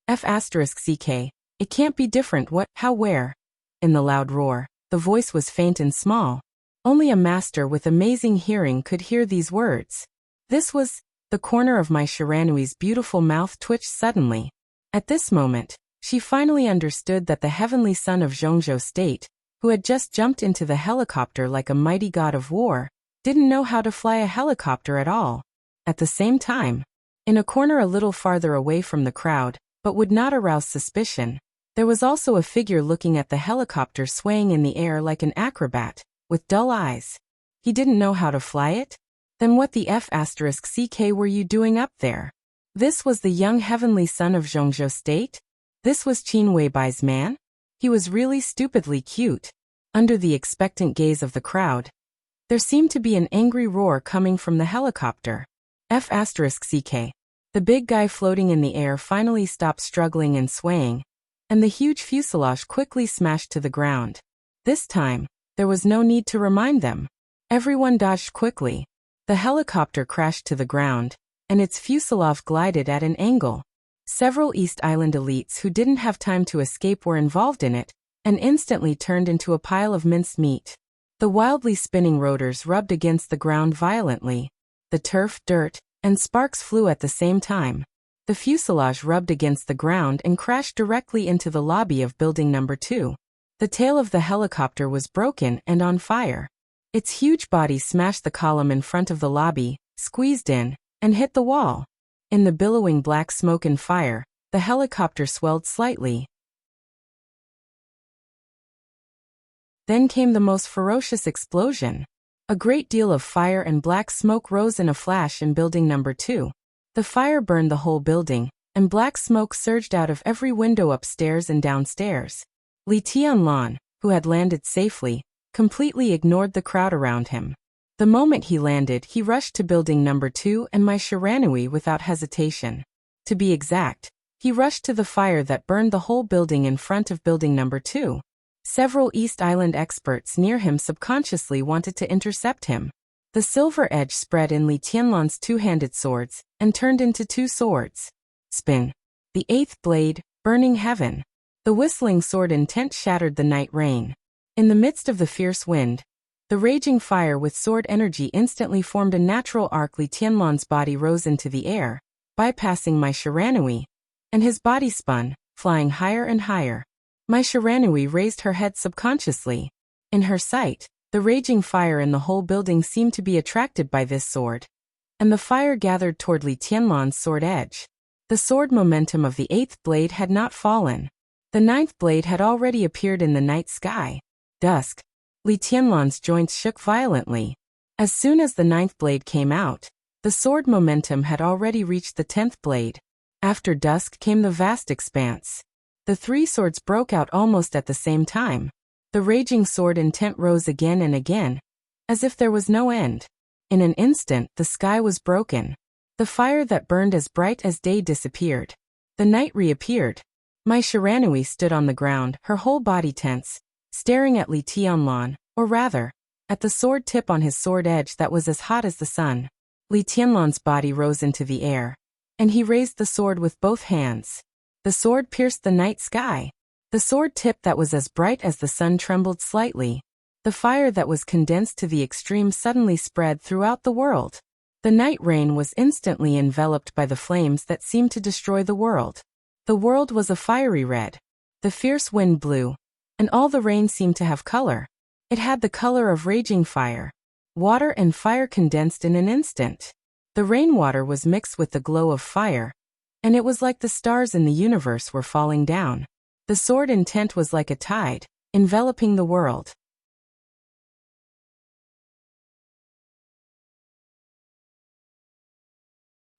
F***CK, it can't be different, what, how, where? In the loud roar, the voice was faint and small. Only a master with amazing hearing could hear these words. This was, the corner of Mai Shiranui's beautiful mouth twitched suddenly. At this moment, she finally understood that the heavenly son of Zhongzhou State, who had just jumped into the helicopter like a mighty god of war, didn't know how to fly a helicopter at all. At the same time, in a corner a little farther away from the crowd, but would not arouse suspicion. There was also a figure looking at the helicopter swaying in the air like an acrobat, with dull eyes. He didn't know how to fly it? Then what the F***ck were you doing up there? This was the young heavenly son of Zhongzhou State? This was Qin Weibai's man? He was really stupidly cute. Under the expectant gaze of the crowd, there seemed to be an angry roar coming from the helicopter. F***ck. The big guy floating in the air finally stopped struggling and swaying, and the huge fuselage quickly smashed to the ground. This time, there was no need to remind them. Everyone dodged quickly. The helicopter crashed to the ground, and its fuselage glided at an angle. Several East Island elites who didn't have time to escape were involved in it, and instantly turned into a pile of minced meat. The wildly spinning rotors rubbed against the ground violently. The turf, dirt, and sparks flew at the same time. The fuselage rubbed against the ground and crashed directly into the lobby of building number 2. The tail of the helicopter was broken and on fire. Its huge body smashed the column in front of the lobby, squeezed in, and hit the wall. In the billowing black smoke and fire, the helicopter swelled slightly. Then came the most ferocious explosion. A great deal of fire and black smoke rose in a flash in building number 2. The fire burned the whole building, and black smoke surged out of every window upstairs and downstairs. Li Tianlan, who had landed safely, completely ignored the crowd around him. The moment he landed, he rushed to building number 2 and my Shiranui without hesitation. To be exact, he rushed to the fire that burned the whole building in front of building number 2. Several East Island experts near him subconsciously wanted to intercept him. The silver edge spread in Li Tianlan's two-handed swords and turned into 2 swords. Spin. The 8th blade, burning heaven. The whistling sword intent shattered the night rain. In the midst of the fierce wind, the raging fire with sword energy instantly formed a natural arc. Li Tianlan's body rose into the air, bypassing my Shiranui, and his body spun, flying higher and higher. My Shiranui raised her head subconsciously. In her sight, the raging fire in the whole building seemed to be attracted by this sword, and the fire gathered toward Li Tianlan's sword edge. The sword momentum of the 8th blade had not fallen. The 9th blade had already appeared in the night sky. Dusk. Li Tianlan's joints shook violently. As soon as the 9th blade came out, the sword momentum had already reached the 10th blade. After dusk came the vast expanse. The 3 swords broke out almost at the same time. The raging sword intent rose again and again, as if there was no end. In an instant, the sky was broken. The fire that burned as bright as day disappeared. The night reappeared. My Shiranui stood on the ground, her whole body tense, staring at Li Tianlan, or rather, at the sword tip on his sword edge that was as hot as the sun. Li Tianlan's body rose into the air, and he raised the sword with both hands. The sword pierced the night sky. The sword tip that was as bright as the sun trembled slightly. The fire that was condensed to the extreme suddenly spread throughout the world. The night rain was instantly enveloped by the flames that seemed to destroy the world. The world was a fiery red. The fierce wind blew, and all the rain seemed to have color. It had the color of raging fire. Water and fire condensed in an instant. The rainwater was mixed with the glow of fire, and it was like the stars in the universe were falling down. The sword intent was like a tide, enveloping the world.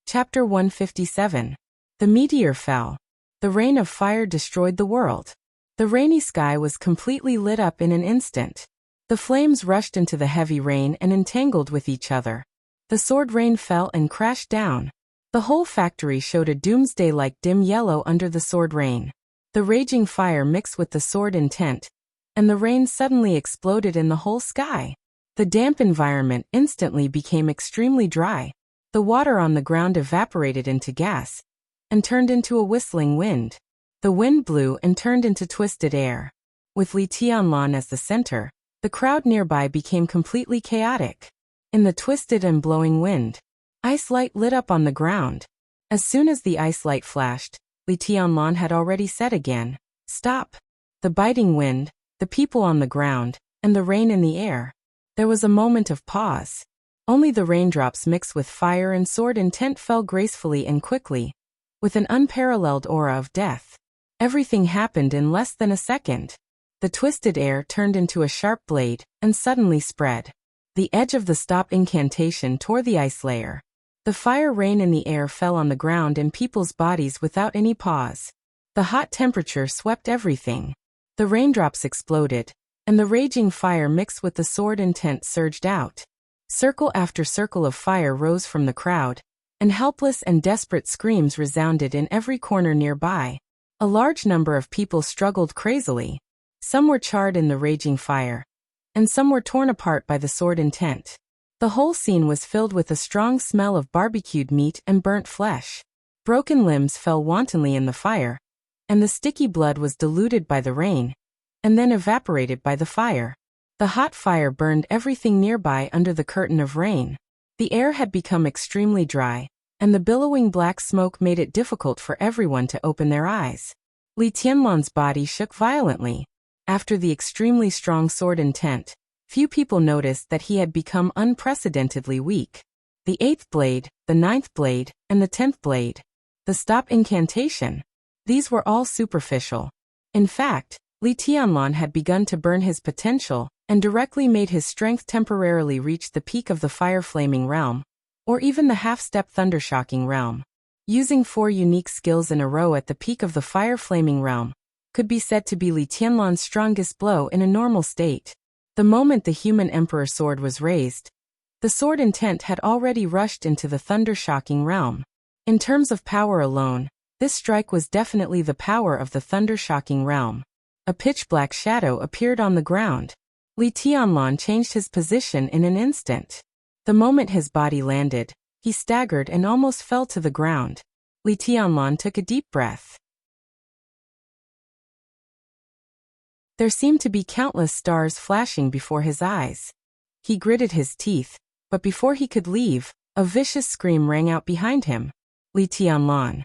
Chapter 157. The meteor fell. The rain of fire destroyed the world. The rainy sky was completely lit up in an instant. The flames rushed into the heavy rain and entangled with each other. The sword rain fell and crashed down. The whole factory showed a doomsday-like dim yellow under the sword rain. The raging fire mixed with the sword intent, and the rain suddenly exploded in the whole sky. The damp environment instantly became extremely dry. The water on the ground evaporated into gas, and turned into a whistling wind. The wind blew and turned into twisted air. With Li Tianlan as the center, the crowd nearby became completely chaotic. In the twisted and blowing wind, ice light lit up on the ground. As soon as the ice light flashed, Li Tianlan had already said again, "Stop." The biting wind, the people on the ground, and the rain in the air. There was a moment of pause. Only the raindrops mixed with fire and sword intent fell gracefully and quickly, with an unparalleled aura of death. Everything happened in less than a second. The twisted air turned into a sharp blade, and suddenly spread. The edge of the stop incantation tore the ice layer. The fire rain in the air fell on the ground and people's bodies without any pause. The hot temperature swept everything. The raindrops exploded, and the raging fire mixed with the sword intent surged out. Circle after circle of fire rose from the crowd, and helpless and desperate screams resounded in every corner nearby. A large number of people struggled crazily. Some were charred in the raging fire, and some were torn apart by the sword intent. The whole scene was filled with a strong smell of barbecued meat and burnt flesh. Broken limbs fell wantonly in the fire, and the sticky blood was diluted by the rain, and then evaporated by the fire. The hot fire burned everything nearby under the curtain of rain. The air had become extremely dry, and the billowing black smoke made it difficult for everyone to open their eyes. Li Tianlan's body shook violently. After the extremely strong sword intent, few people noticed that he had become unprecedentedly weak. The 8th blade, the 9th blade, and the 10th blade. The stop incantation. These were all superficial. In fact, Li Tianlan had begun to burn his potential, and directly made his strength temporarily reach the peak of the fire-flaming realm, or even the half-step thundershocking realm. Using 4 unique skills in a row at the peak of the fire-flaming realm could be said to be Li Tianlan's strongest blow in a normal state. The moment the human emperor sword was raised, the sword intent had already rushed into the thundershocking realm. In terms of power alone, this strike was definitely the power of the thundershocking realm. A pitch-black shadow appeared on the ground. Li Tianlan changed his position in an instant. The moment his body landed, he staggered and almost fell to the ground. Li Tianlan took a deep breath. There seemed to be countless stars flashing before his eyes. He gritted his teeth, but before he could leave, a vicious scream rang out behind him. Li Tianlan.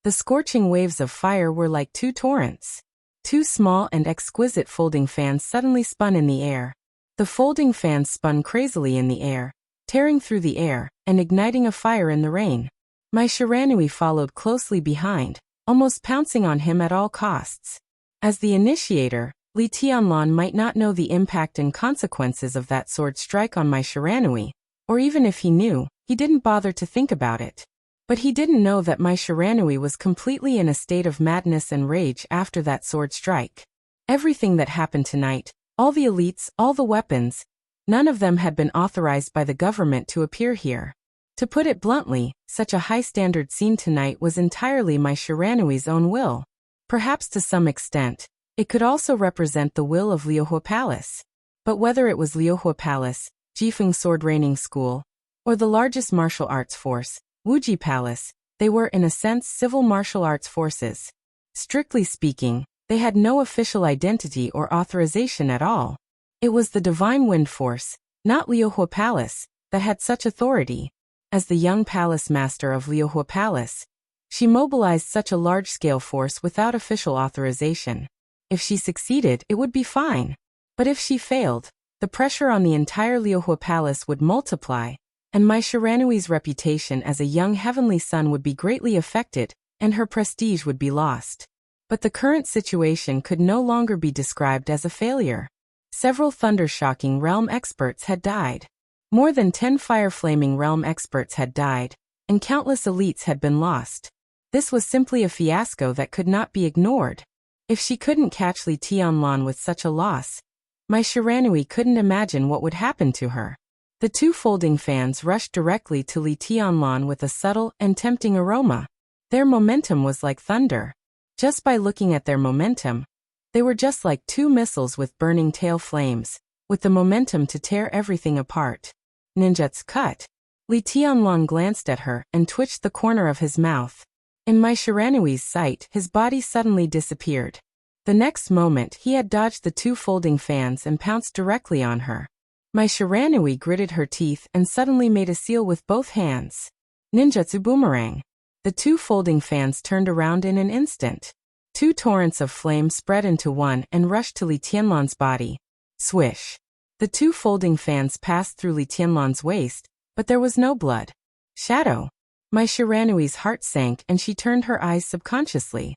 The scorching waves of fire were like 2 torrents. 2 small and exquisite folding fans suddenly spun in the air. The folding fans spun crazily in the air, tearing through the air, and igniting a fire in the rain. Mai Shiranui followed closely behind, almost pouncing on him at all costs. As the initiator, Li Tianlan might not know the impact and consequences of that sword strike on Mai Shiranui, or even if he knew, he didn't bother to think about it. But he didn't know that Mai Shiranui was completely in a state of madness and rage after that sword strike. Everything that happened tonight, all the elites, all the weapons, none of them had been authorized by the government to appear here. To put it bluntly, such a high-standard scene tonight was entirely Mai Shiranui's own will. Perhaps to some extent, it could also represent the will of Liuhua Palace. But whether it was Liuhua Palace, Jifeng Sword Training School, or the largest martial arts force, Wuji Palace, they were in a sense civil martial arts forces. Strictly speaking, they had no official identity or authorization at all. It was the Divine Wind Force, not Liuhua Palace, that had such authority. As the young palace master of Liuhua Palace, she mobilized such a large-scale force without official authorization. If she succeeded, it would be fine. But if she failed, the pressure on the entire Liuhua Palace would multiply, and Mai Shiranui's reputation as a young heavenly son would be greatly affected, and her prestige would be lost. But the current situation could no longer be described as a failure. Several thundershocking realm experts had died. More than 10 fire-flaming realm experts had died, and countless elites had been lost. This was simply a fiasco that could not be ignored. If she couldn't catch Li Tianlan with such a loss, Mai Shiranui couldn't imagine what would happen to her. The 2 folding fans rushed directly to Li Tianlan with a subtle and tempting aroma. Their momentum was like thunder. Just by looking at their momentum, they were just like 2 missiles with burning tail flames, with the momentum to tear everything apart. Ninjutsu cut. Li Tianlan glanced at her and twitched the corner of his mouth. In Mai Shiranui's sight, his body suddenly disappeared. The next moment, he had dodged the 2 folding fans and pounced directly on her. Mai Shiranui gritted her teeth and suddenly made a seal with both hands. Ninjutsu boomerang. The 2 folding fans turned around in an instant. 2 torrents of flame spread into one and rushed to Li Tianlan's body. Swish. The 2 folding fans passed through Li Tianlan's waist, but there was no blood. Shadow. My Shiranui's heart sank and she turned her eyes subconsciously.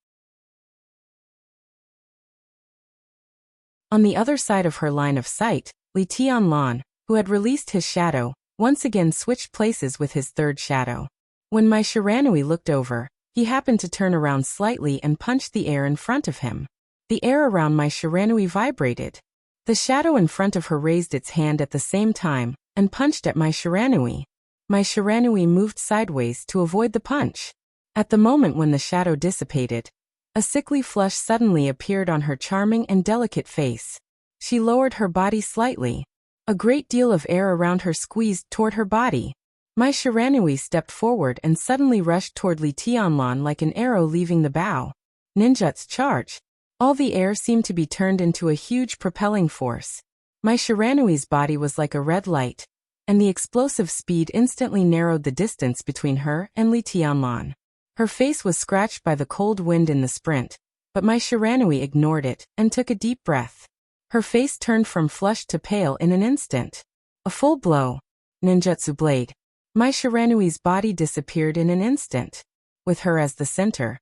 On the other side of her line of sight, Li Tianlan, who had released his shadow, once again switched places with his third shadow. When my Shiranui looked over, he happened to turn around slightly and punched the air in front of him. The air around my Shiranui vibrated. The shadow in front of her raised its hand at the same time and punched at my Shiranui. My Shiranui moved sideways to avoid the punch. At the moment when the shadow dissipated, a sickly flush suddenly appeared on her charming and delicate face. She lowered her body slightly. A great deal of air around her squeezed toward her body. My Shiranui stepped forward and suddenly rushed toward Li Tianlan like an arrow leaving the bow. Ninjutsu charge. All the air seemed to be turned into a huge propelling force. My Shiranui's body was like a red light, and the explosive speed instantly narrowed the distance between her and Li Tianlan. Her face was scratched by the cold wind in the sprint, but my Shiranui ignored it and took a deep breath. Her face turned from flushed to pale in an instant. A full blow. Ninjutsu blade. My Shiranui's body disappeared in an instant. With her as the center,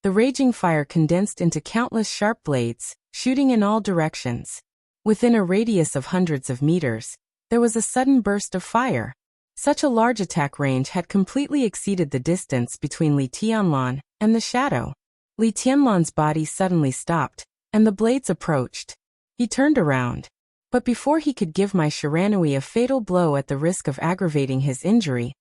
the raging fire condensed into countless sharp blades, shooting in all directions. Within a radius of hundreds of meters, there was a sudden burst of fire. Such a large attack range had completely exceeded the distance between Li Tianlan and the shadow. Li Tianlan's body suddenly stopped, and the blades approached. He turned around. But before he could give my Shiranui a fatal blow at the risk of aggravating his injury,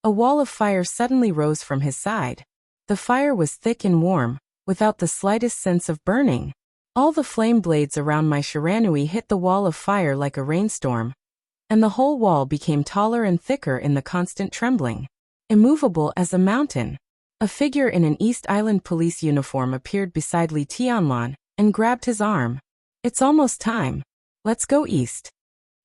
a wall of fire suddenly rose from his side. The fire was thick and warm, without the slightest sense of burning. All the flame blades around my Shiranui hit the wall of fire like a rainstorm, and the whole wall became taller and thicker in the constant trembling. Immovable as a mountain, a figure in an East Island police uniform appeared beside Li Tianlan and grabbed his arm. It's almost time. Let's go east.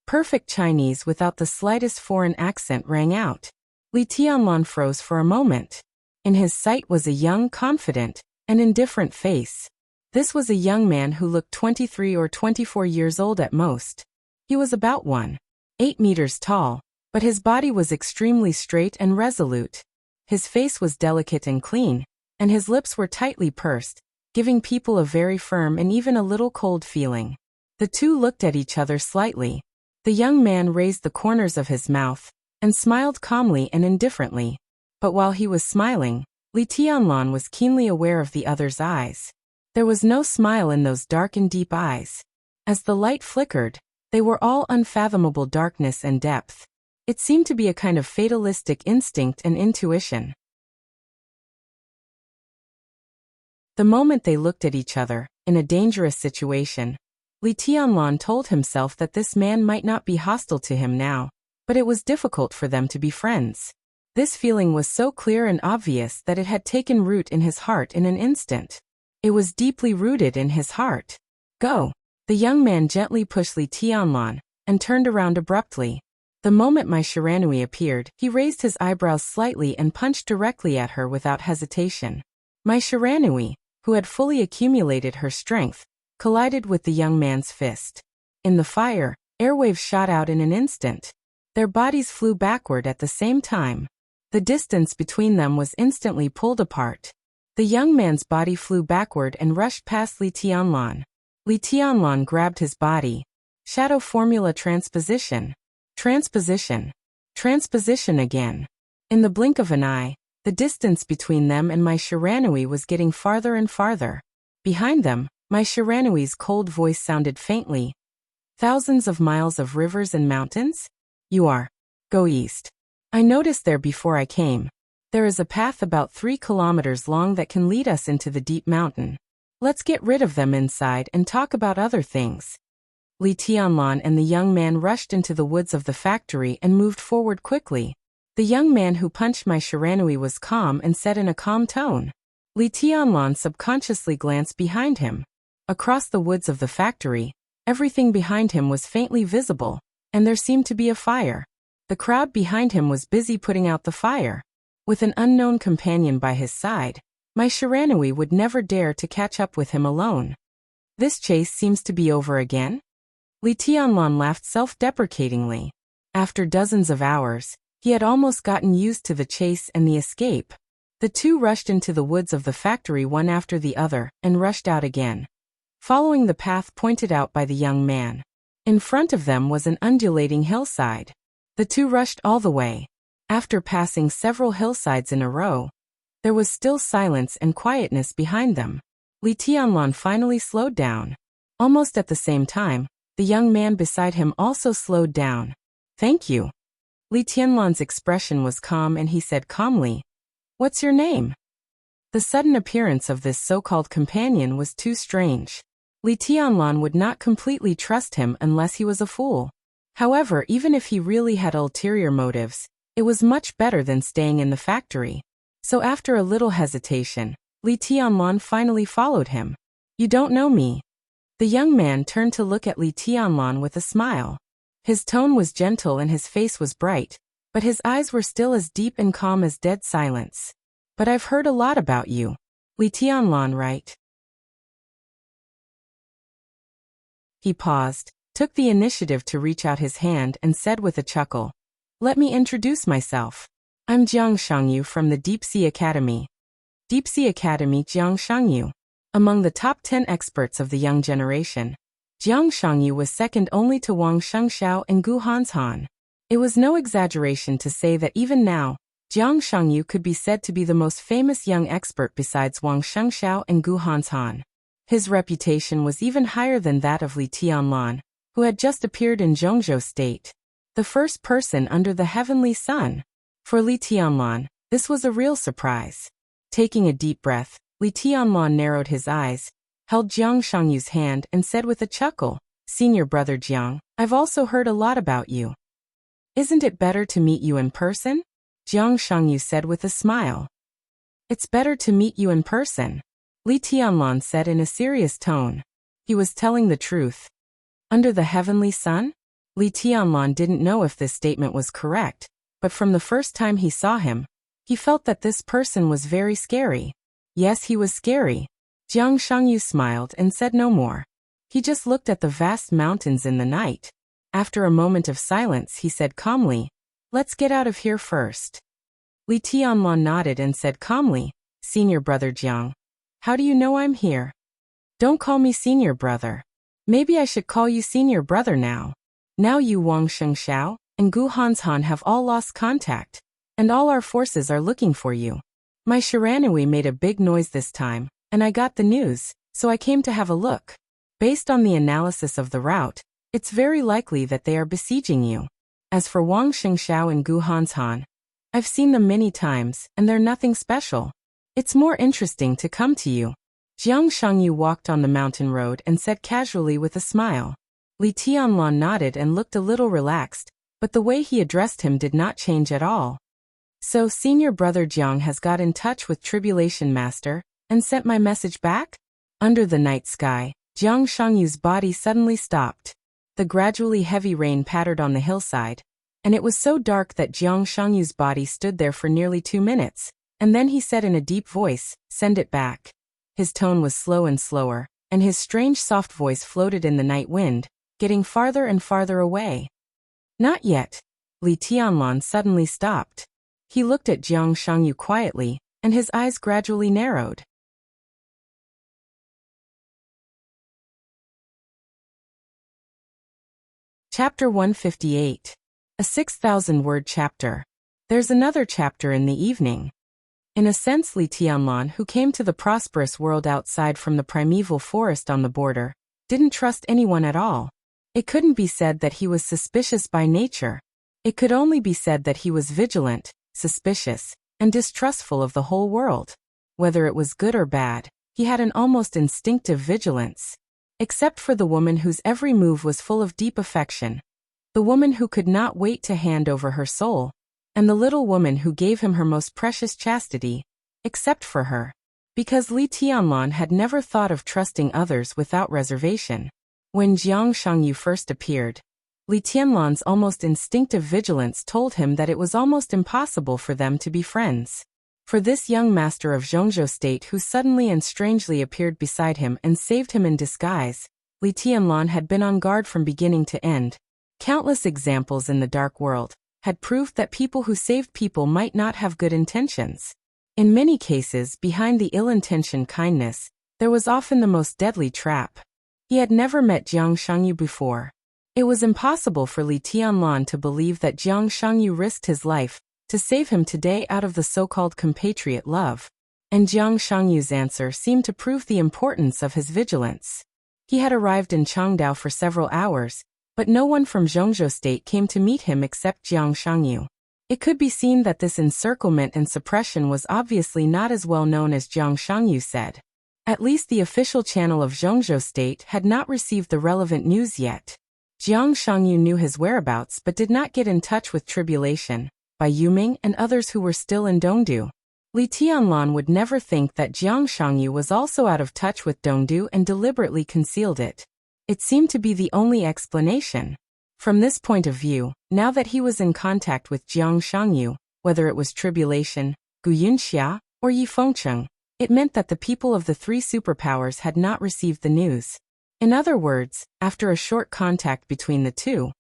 Perfect Chinese without the slightest foreign accent rang out. Li Tianlan froze for a moment. In his sight was a young, confident, and indifferent face. This was a young man who looked 23 or 24 years old at most. He was about 1.8 meters tall, but his body was extremely straight and resolute. His face was delicate and clean, and his lips were tightly pursed, giving people a very firm and even a little cold feeling. The two looked at each other slightly. The young man raised the corners of his mouth and smiled calmly and indifferently. But while he was smiling, Li Tianlan was keenly aware of the other's eyes. There was no smile in those dark and deep eyes. As the light flickered, they were all unfathomable darkness and depth. It seemed to be a kind of fatalistic instinct and intuition. The moment they looked at each other, in a dangerous situation, Li Tianlan told himself that this man might not be hostile to him now, but it was difficult for them to be friends. This feeling was so clear and obvious that it had taken root in his heart in an instant. It was deeply rooted in his heart. Go! The young man gently pushed Li Tianlan and turned around abruptly. The moment my Shiranui appeared, he raised his eyebrows slightly and punched directly at her without hesitation. My Shiranui, who had fully accumulated her strength, collided with the young man's fist. In the fire, airwaves shot out in an instant. Their bodies flew backward at the same time. The distance between them was instantly pulled apart. The young man's body flew backward and rushed past Li Tianlan. Li Tianlan grabbed his body. Shadow formula transposition. Transposition. Transposition again. In the blink of an eye, the distance between them and my Shiranui was getting farther and farther. Behind them, my Shiranui's cold voice sounded faintly. Thousands of miles of rivers and mountains? You are. Go east. I noticed there before I came. There is a path about 3 kilometers long that can lead us into the deep mountain. Let's get rid of them inside and talk about other things. Li Tianlan and the young man rushed into the woods of the factory and moved forward quickly. The young man who punched my Shiranui was calm and said in a calm tone. Li Tianlan subconsciously glanced behind him. Across the woods of the factory, everything behind him was faintly visible, and there seemed to be a fire. The crowd behind him was busy putting out the fire. With an unknown companion by his side, my Shiranui would never dare to catch up with him alone. This chase seems to be over again? Li Tianlan laughed self-deprecatingly. After dozens of hours, He had almost gotten used to the chase and the escape. The two rushed into the woods of the factory one after the other and rushed out again, following the path pointed out by the young man. In front of them was an undulating hillside. The two rushed all the way. After passing several hillsides in a row, there was still silence and quietness behind them. Li Tianlan finally slowed down. Almost at the same time, the young man beside him also slowed down. "Thank you." Li Tianlan's expression was calm and he said calmly, "What's your name?" The sudden appearance of this so-called companion was too strange. Li Tianlan would not completely trust him unless he was a fool. However, even if he really had ulterior motives, it was much better than staying in the factory. So after a little hesitation, Li Tianlan finally followed him. "You don't know me." The young man turned to look at Li Tianlan with a smile. His tone was gentle and his face was bright, but his eyes were still as deep and calm as dead silence. "But I've heard a lot about you. Li Tianlan, right?" He paused, took the initiative to reach out his hand and said with a chuckle, "Let me introduce myself. I'm Jiang Shangyu from the Deep Sea Academy." Deep Sea Academy. Jiang Shangyu. Among the top 10 experts of the young generation, Jiang Shangyu was second only to Wang Shengxiao and Gu Hanshan. It was no exaggeration to say that even now, Jiang Shangyu could be said to be the most famous young expert besides Wang Shengxiao and Gu Hanshan. His reputation was even higher than that of Li Tianlan, who had just appeared in Zhongzhou State. The first person under the heavenly sun. For Li Tianlan, this was a real surprise. Taking a deep breath, Li Tianlan narrowed his eyes, held Jiang Shangyu's hand and said with a chuckle, "Senior brother Jiang, I've also heard a lot about you. Isn't it better to meet you in person?" Jiang Shangyu said with a smile. "It's better to meet you in person," Li Tianlan said in a serious tone. He was telling the truth. Under the heavenly sun? Li Tianlan didn't know if this statement was correct, but from the first time he saw him, he felt that this person was very scary. Yes, he was scary. Jiang Shangyu smiled and said no more. He just looked at the vast mountains in the night. After a moment of silence, he said calmly, "Let's get out of here first." Li Tianlan nodded and said calmly, "Senior brother Jiang, how do you know I'm here?" "Don't call me senior brother. Maybe I should call you senior brother now. Now you Wang Shengxiao and Gu Hanshan have all lost contact, and all our forces are looking for you. My Shiranui made a big noise this time, and I got the news, so I came to have a look. Based on the analysis of the route, it's very likely that they are besieging you. As for Wang Shengxiao and Gu Hanshan, I've seen them many times, and they're nothing special. It's more interesting to come to you." Jiang Shangyu walked on the mountain road and said casually with a smile. Li Tianlan nodded and looked a little relaxed, but the way he addressed him did not change at all. "So senior brother Jiang has got in touch with Tribulation Master and sent my message back?" Under the night sky, Jiang Shangyu's body suddenly stopped. The gradually heavy rain pattered on the hillside, and it was so dark that Jiang Shangyu's body stood there for nearly 2 minutes, and then he said in a deep voice, "Send it back." His tone was slow and slower, and his strange soft voice floated in the night wind, getting farther and farther away. "Not yet." Li Tianlan suddenly stopped. He looked at Jiang Shangyu quietly, and his eyes gradually narrowed. Chapter 158. A 6,000-word chapter. There's another chapter in the evening. In a sense, Li Tianlan, who came to the prosperous world outside from the primeval forest on the border, didn't trust anyone at all. It couldn't be said that he was suspicious by nature. It could only be said that he was vigilant, suspicious, and distrustful of the whole world. Whether it was good or bad, he had an almost instinctive vigilance. Except for the woman whose every move was full of deep affection, the woman who could not wait to hand over her soul, and the little woman who gave him her most precious chastity, except for her. Because Li Tianlan had never thought of trusting others without reservation. When Jiang Shangyu first appeared, Li Tianlan's almost instinctive vigilance told him that it was almost impossible for them to be friends. For this young master of Zhongzhou State who suddenly and strangely appeared beside him and saved him in disguise, Li Tianlan had been on guard from beginning to end. Countless examples in the dark world, had proved that people who saved people might not have good intentions. In many cases, behind the ill-intentioned kindness, there was often the most deadly trap. He had never met Jiang Shangyu before. It was impossible for Li Tianlan to believe that Jiang Shangyu risked his life to save him today out of the so-called compatriot love. And Jiang Shangyu's answer seemed to prove the importance of his vigilance. He had arrived in Changdao for several hours, but no one from Zhongzhou State came to meet him except Jiang Shangyu. It could be seen that this encirclement and suppression was obviously not as well known as Jiang Shangyu said. At least the official channel of Zhongzhou State had not received the relevant news yet. Jiang Shangyu knew his whereabouts but did not get in touch with Tribulation, Bai Yuming and others who were still in Dongdu. Li Tianlan would never think that Jiang Shangyu was also out of touch with Dongdu and deliberately concealed it. It seemed to be the only explanation. From this point of view, now that he was in contact with Jiang Shangyu, whether it was Tribulation, Gu Yunxia, or Yi Fengcheng, it meant that the people of the three superpowers had not received the news. In other words, after a short contact between the two,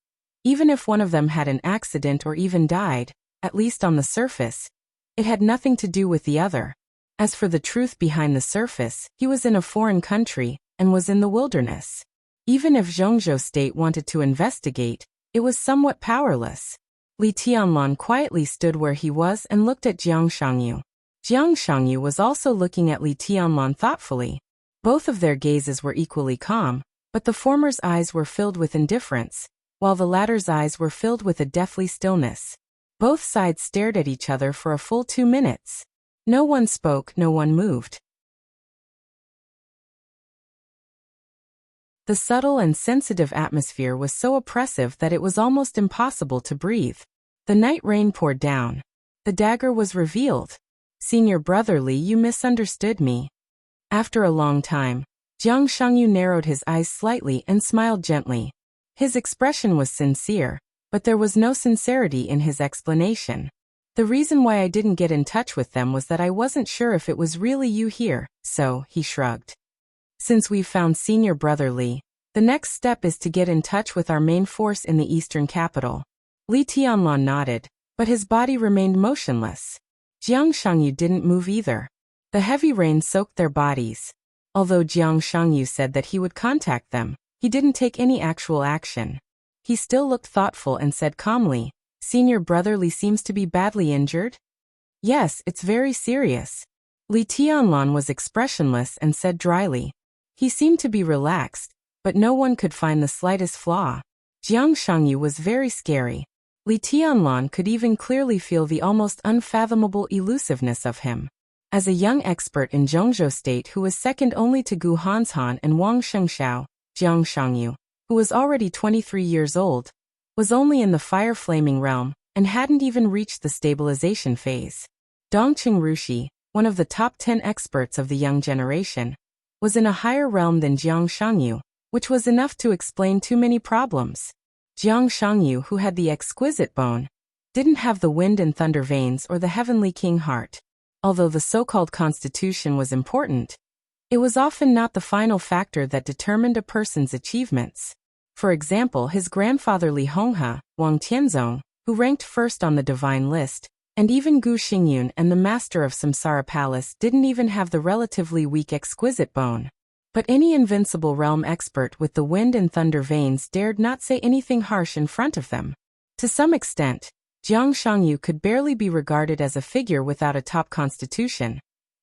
even if one of them had an accident or even died, at least on the surface, it had nothing to do with the other. As for the truth behind the surface, he was in a foreign country and was in the wilderness. Even if Zhongzhou State wanted to investigate, it was somewhat powerless. Li Tianlan quietly stood where he was and looked at Jiang Shangyu. Jiang Shangyu was also looking at Li Tianlan thoughtfully. Both of their gazes were equally calm, but the former's eyes were filled with indifference, while the latter's eyes were filled with a deathly stillness. Both sides stared at each other for a full 2 minutes. No one spoke, no one moved. The subtle and sensitive atmosphere was so oppressive that it was almost impossible to breathe. The night rain poured down. The dagger was revealed. Senior brother Li, you misunderstood me. After a long time, Jiang Shangyu narrowed his eyes slightly and smiled gently. His expression was sincere, but there was no sincerity in his explanation. The reason why I didn't get in touch with them was that I wasn't sure if it was really you here, so, he shrugged. Since we've found Senior Brother Li, the next step is to get in touch with our main force in the eastern capital. Li Tianlan nodded, but his body remained motionless. Jiang Shangyu didn't move either. The heavy rain soaked their bodies. Although Jiang Shangyu said that he would contact them, he didn't take any actual action. He still looked thoughtful and said calmly, Senior Brother Li seems to be badly injured? Yes, it's very serious. Li Tianlan was expressionless and said dryly. He seemed to be relaxed, but no one could find the slightest flaw. Jiang Shangyu was very scary. Li Tianlan could even clearly feel the almost unfathomable elusiveness of him. As a young expert in Zhongzhou State who was second only to Gu Hanshan and Wang Shengxiao, Jiang Shangyu, who was already 23 years old, was only in the fire-flaming realm and hadn't even reached the stabilization phase. Dongqing Rushi, one of the top 10 experts of the young generation, was in a higher realm than Jiang Shangyu, which was enough to explain too many problems. Jiang Shangyu, who had the exquisite bone, didn't have the wind and thunder veins or the heavenly king heart. Although the so-called constitution was important, it was often not the final factor that determined a person's achievements. For example, his grandfather Li Honghe, Wang Tianzong, who ranked first on the divine list, and even Gu Xingyun and the master of Samsara Palace didn't even have the relatively weak exquisite bone. But any invincible realm expert with the wind and thunder veins dared not say anything harsh in front of them. To some extent, Jiang Shangyu could barely be regarded as a figure without a top constitution.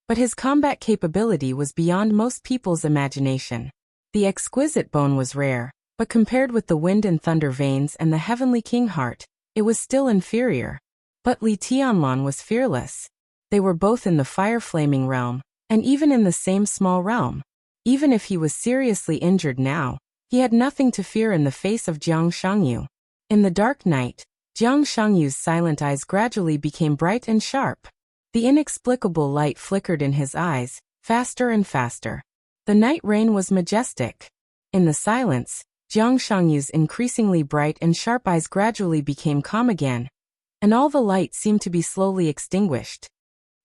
But his combat capability was beyond most people's imagination. The exquisite bone was rare, but compared with the wind and thunder veins and the heavenly king heart, it was still inferior. But Li Tianlan was fearless. They were both in the fire-flaming realm, and even in the same small realm. Even if he was seriously injured now, he had nothing to fear in the face of Jiang Shangyu. In the dark night, Jiang Shangyu's silent eyes gradually became bright and sharp. The inexplicable light flickered in his eyes, faster and faster. The night rain was majestic. In the silence, Jiang Shangyu's increasingly bright and sharp eyes gradually became calm again, and all the light seemed to be slowly extinguished.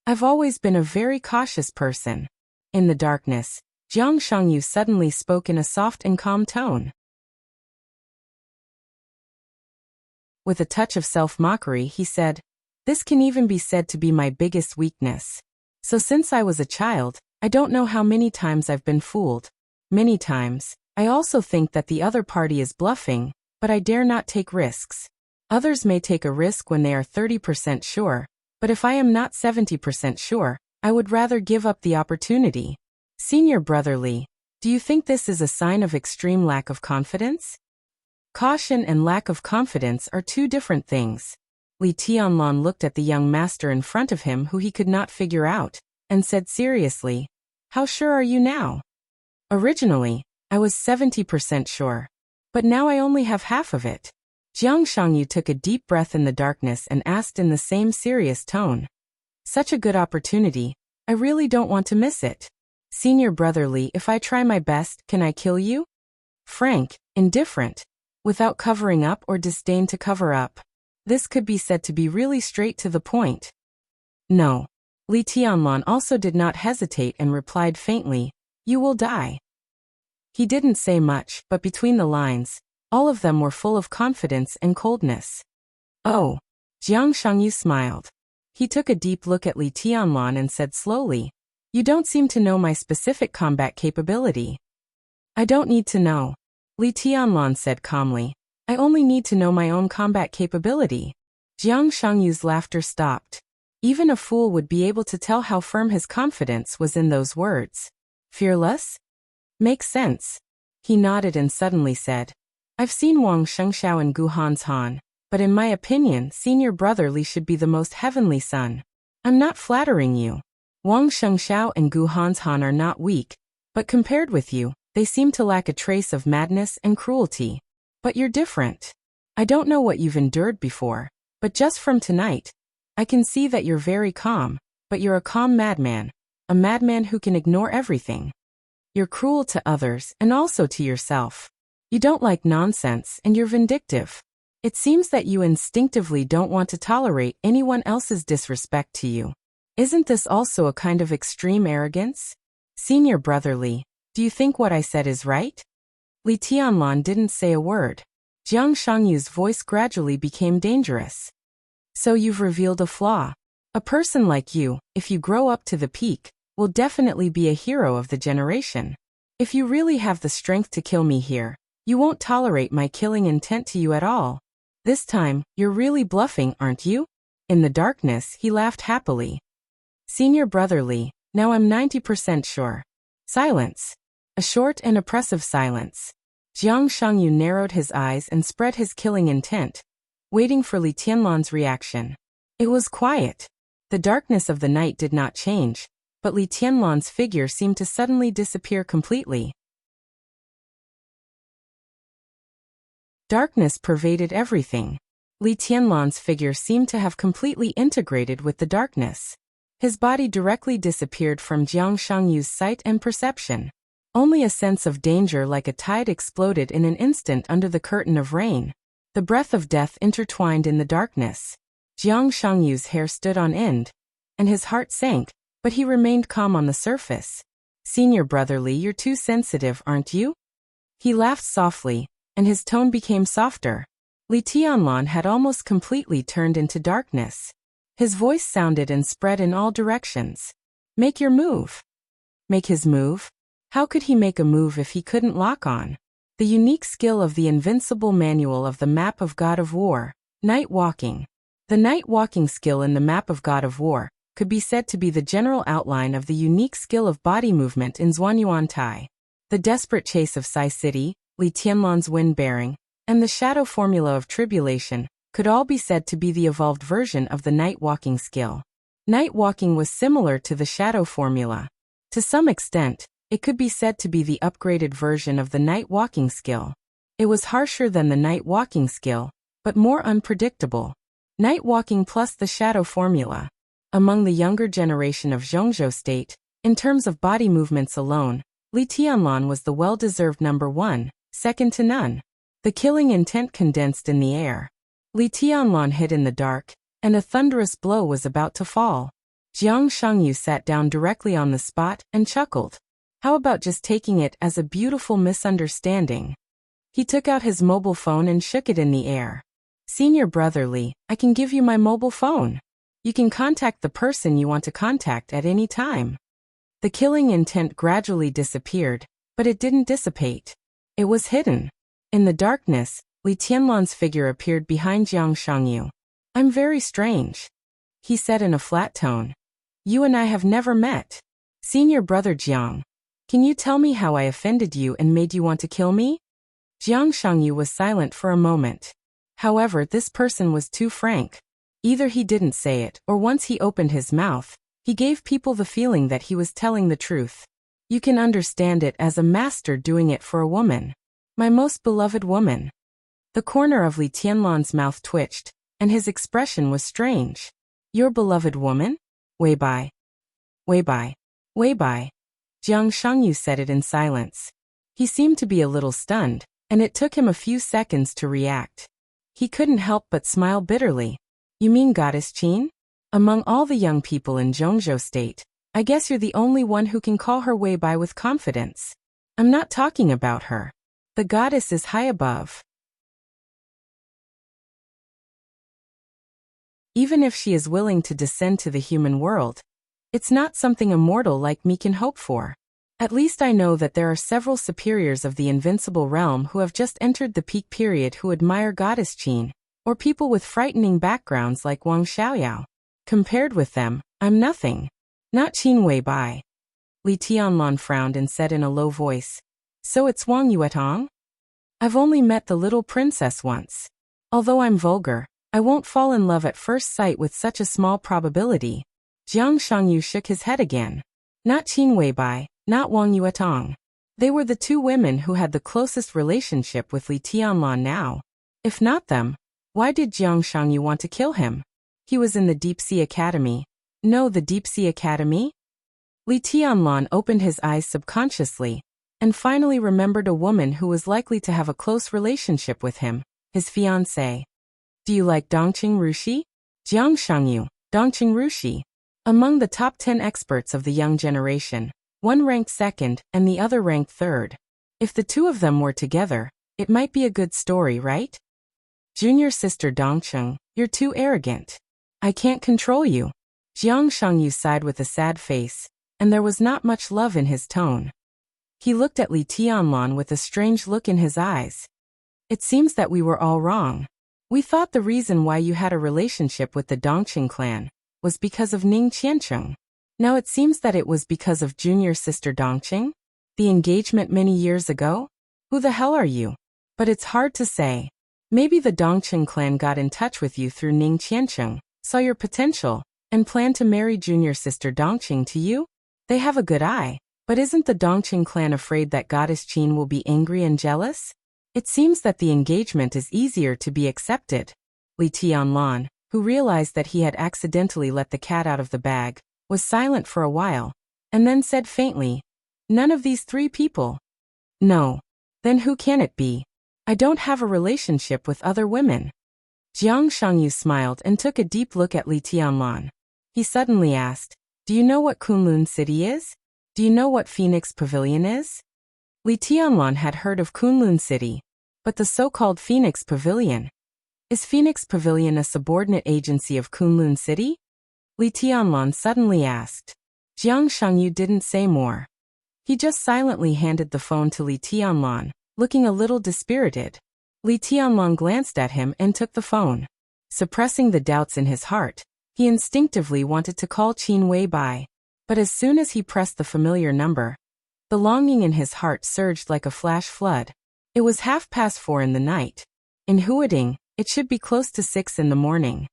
I've always been a very cautious person. In the darkness, Jiang Shangyu suddenly spoke in a soft and calm tone. With a touch of self-mockery, he said, "This can even be said to be my biggest weakness. So since I was a child, I don't know how many times I've been fooled. Many times. I also think that the other party is bluffing, but I dare not take risks. Others may take a risk when they are 30% sure, but if I am not 70% sure, I would rather give up the opportunity." Senior brother Li, do you think this is a sign of extreme lack of confidence? Caution and lack of confidence are two different things. Li Tianlan looked at the young master in front of him who he could not figure out, and said seriously, "How sure are you now?" "Originally, I was 70% sure. But now I only have half of it." Jiang Shangyu took a deep breath in the darkness and asked in the same serious tone, "Such a good opportunity, I really don't want to miss it. Senior brother Li, if I try my best, can I kill you?" Frank, indifferent, without covering up or disdain to cover up. This could be said to be really straight to the point. "No." Li Tianlan also did not hesitate and replied faintly, "You will die." He didn't say much, but between the lines, all of them were full of confidence and coldness. "Oh." Jiang Shangyu smiled. He took a deep look at Li Tianlan and said slowly, "You don't seem to know my specific combat capability." "I don't need to know," Li Tianlan said calmly. "I only need to know my own combat capability." Jiang Shangyu's laughter stopped. Even a fool would be able to tell how firm his confidence was in those words. Fearless? Makes sense. He nodded and suddenly said, "I've seen Wang Shengxiao and Gu Han's Han, but in my opinion, senior brother Li should be the most heavenly son. I'm not flattering you. Wang Shengxiao and Gu Han's Han are not weak, but compared with you, they seem to lack a trace of madness and cruelty. But you're different. I don't know what you've endured before, but just from tonight, I can see that you're very calm, but you're a calm madman, a madman who can ignore everything. You're cruel to others and also to yourself. You don't like nonsense and you're vindictive. It seems that you instinctively don't want to tolerate anyone else's disrespect to you. Isn't this also a kind of extreme arrogance? Senior brother Li, do you think what I said is right?" Li Tianlan didn't say a word. Jiang Shangyu's voice gradually became dangerous. "So you've revealed a flaw. A person like you, if you grow up to the peak, will definitely be a hero of the generation. If you really have the strength to kill me here, you won't tolerate my killing intent to you at all. This time, you're really bluffing, aren't you?" In the darkness, he laughed happily. "Senior brother Li, now I'm 90% sure." Silence. A short and oppressive silence. Jiang Shangyu narrowed his eyes and spread his killing intent, waiting for Li Tianlan's reaction. It was quiet. The darkness of the night did not change, but Li Tianlan's figure seemed to suddenly disappear completely. Darkness pervaded everything. Li Tianlan's figure seemed to have completely integrated with the darkness. His body directly disappeared from Jiang Shangyu's sight and perception. Only a sense of danger like a tide exploded in an instant under the curtain of rain. The breath of death intertwined in the darkness. Jiang Shangyu's hair stood on end, and his heart sank, but he remained calm on the surface. "Senior brother Li, you're too sensitive, aren't you?" He laughed softly, and his tone became softer. Li Tianlan had almost completely turned into darkness. His voice sounded and spread in all directions. "Make your move." Make his move? How could he make a move if he couldn't lock on? The unique skill of the invincible manual of the map of God of War, night walking. The night walking skill in the map of God of War could be said to be the general outline of the unique skill of body movement in Zhuanyuan Tai. The desperate chase of Sai City, Li Tianlan's wind bearing, and the shadow formula of tribulation could all be said to be the evolved version of the night walking skill. Night walking was similar to the shadow formula. To some extent, it could be said to be the upgraded version of the night walking skill. It was harsher than the night walking skill, but more unpredictable. Night walking plus the shadow formula. Among the younger generation of Zhongzhou state, in terms of body movements alone, Li Tianlan was the well-deserved number one, second to none. The killing intent condensed in the air. Li Tianlan hid in the dark, and a thunderous blow was about to fall. Jiang Shangyu sat down directly on the spot and chuckled. How about just taking it as a beautiful misunderstanding? He took out his mobile phone and shook it in the air. Senior brotherly, I can give you my mobile phone. You can contact the person you want to contact at any time. The killing intent gradually disappeared, but it didn't dissipate. It was hidden. In the darkness, Li Tianlan's figure appeared behind Jiang Shangyu. I'm very strange, he said in a flat tone. You and I have never met. Senior brother Jiang, can you tell me how I offended you and made you want to kill me? Jiang Shangyu was silent for a moment. However, this person was too frank. Either he didn't say it, or once he opened his mouth, he gave people the feeling that he was telling the truth. You can understand it as a master doing it for a woman. My most beloved woman. The corner of Li Tianlan's mouth twitched, and his expression was strange. Your beloved woman? Wei Bai. Wei Bai. Wei Bai. Jiang Shangyu said it in silence. He seemed to be a little stunned, and it took him a few seconds to react. He couldn't help but smile bitterly. You mean Goddess Qin? Among all the young people in Zhongzhou State, I guess you're the only one who can call her Wei Bai with confidence. I'm not talking about her. The goddess is high above. Even if she is willing to descend to the human world, it's not something a mortal like me can hope for. At least I know that there are several superiors of the invincible realm who have just entered the peak period who admire Goddess Qin, or people with frightening backgrounds like Wang Xiaoyao. Compared with them, I'm nothing. Not Qin Wei Bai. Li Tianlan frowned and said in a low voice. So it's Wang Yuetong? I've only met the little princess once. Although I'm vulgar, I won't fall in love at first sight with such a small probability. Jiang Shangyu shook his head again. Not Qin Wei Bai, not Wang Yuetong. They were the two women who had the closest relationship with Li Tianlan now. If not them, why did Jiang Shangyu want to kill him? He was in the Deep Sea Academy. No, the Deep Sea Academy? Li Tianlan opened his eyes subconsciously, and finally remembered a woman who was likely to have a close relationship with him, his fiancée. Do you like Dongqing Rushi? Jiang Shangyu, Dongqing Rushi. Among the top 10 experts of the young generation, one ranked second and the other ranked third. If the two of them were together, it might be a good story, right? Junior sister Dongqing, you're too arrogant. I can't control you. Jiang Shangyu sighed with a sad face, and there was not much love in his tone. He looked at Li Tianlan with a strange look in his eyes. It seems that we were all wrong. We thought the reason why you had a relationship with the Dongqing clan was because of Ning Qiancheng. Now it seems that it was because of junior sister Dongqing? The engagement many years ago? Who the hell are you? But it's hard to say. Maybe the Dongqing clan got in touch with you through Ning Qiancheng, saw your potential, and planned to marry junior sister Dongqing to you? They have a good eye, but isn't the Dongqing clan afraid that Goddess Qin will be angry and jealous? It seems that the engagement is easier to be accepted. Li Tianlan, who realized that he had accidentally let the cat out of the bag, was silent for a while, and then said faintly, None of these three people. No. Then who can it be? I don't have a relationship with other women. Jiang Shangyu smiled and took a deep look at Li Tianlan. He suddenly asked, Do you know what Kunlun City is? Do you know what Phoenix Pavilion is? Li Tianlan had heard of Kunlun City, but the so-called Phoenix Pavilion. Is Phoenix Pavilion a subordinate agency of Kunlun City? Li Tianlan suddenly asked. Jiang Shangyu didn't say more. He just silently handed the phone to Li Tianlan, looking a little dispirited. Li Tianlan glanced at him and took the phone. Suppressing the doubts in his heart, he instinctively wanted to call Qin Wei Bai. But as soon as he pressed the familiar number, the longing in his heart surged like a flash flood. It was 4:30 in the night. In Huading, it should be close to 6 in the morning.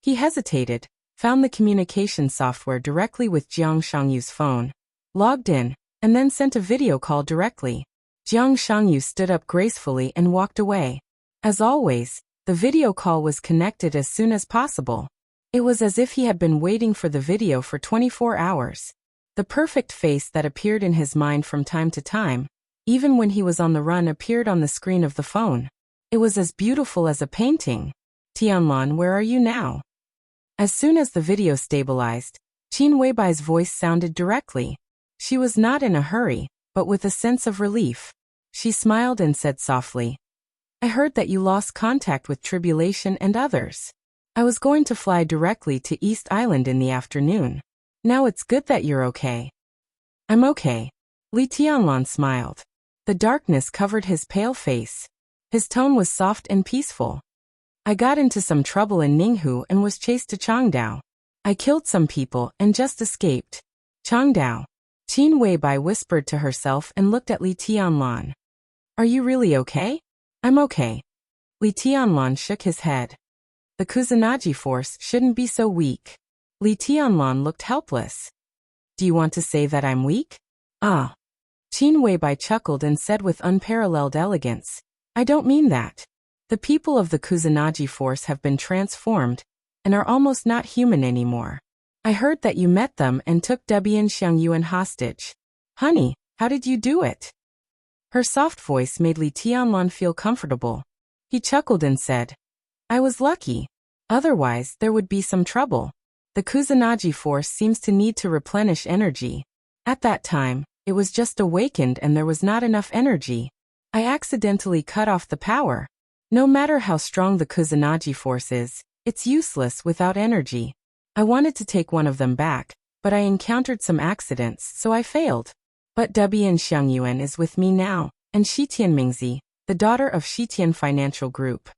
He hesitated, found the communication software directly with Jiang Shangyu's phone, logged in, and then sent a video call directly. Jiang Shangyu stood up gracefully and walked away. As always, the video call was connected as soon as possible. It was as if he had been waiting for the video for 24 hours. The perfect face that appeared in his mind from time to time, even when he was on the run, appeared on the screen of the phone. It was as beautiful as a painting. Tianlan, where are you now? As soon as the video stabilized, Qin Weibai's voice sounded directly. She was not in a hurry, but with a sense of relief. She smiled and said softly, I heard that you lost contact with Tribulation and others. I was going to fly directly to East Island in the afternoon. Now it's good that you're okay. I'm okay. Li Tianlan smiled. The darkness covered his pale face. His tone was soft and peaceful. I got into some trouble in Ninghu and was chased to Changdao. I killed some people and just escaped. Changdao. Qin Weibai whispered to herself and looked at Li Tianlan. Are you really okay? I'm okay. Li Tianlan shook his head. The Kusanagi force shouldn't be so weak. Li Tianlan looked helpless. Do you want to say that I'm weak? Ah. Qin Weibai chuckled and said with unparalleled elegance, I don't mean that. The people of the Kusanagi force have been transformed and are almost not human anymore. I heard that you met them and took Debian Xiangyuan hostage. Honey, how did you do it? Her soft voice made Li Tianlan feel comfortable. He chuckled and said, I was lucky. Otherwise, there would be some trouble. The Kusanagi force seems to need to replenish energy. At that time, it was just awakened and there was not enough energy. I accidentally cut off the power. No matter how strong the Kusanagi force is, it's useless without energy. I wanted to take one of them back, but I encountered some accidents, so I failed. But Debian Xiangyuan is with me now, and Shitian Mingzi, the daughter of Shitian Financial Group.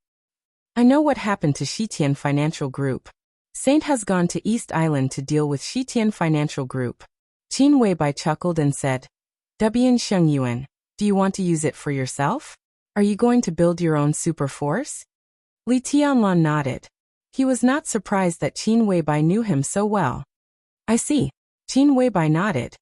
I know what happened to Shitian Financial Group. Saint has gone to East Island to deal with Shitian Financial Group. Qin Weibai chuckled and said, Debian Xiangyuan, do you want to use it for yourself? Are you going to build your own super force? Li Tianlan nodded. He was not surprised that Qin Weibai knew him so well. I see. Qin Weibai nodded.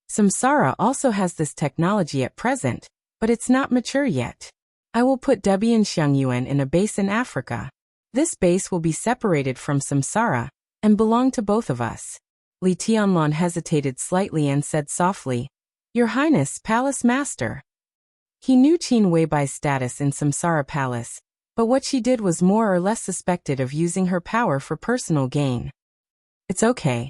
Samsara also has this technology at present, but it's not mature yet. I will put Debian Xiangyuan in a base in Africa. This base will be separated from Samsara and belong to both of us. Li Tianlan hesitated slightly and said softly, Your Highness, Palace Master. He knew Qin Weibai's status in Samsara Palace, but what she did was more or less suspected of using her power for personal gain. It's okay.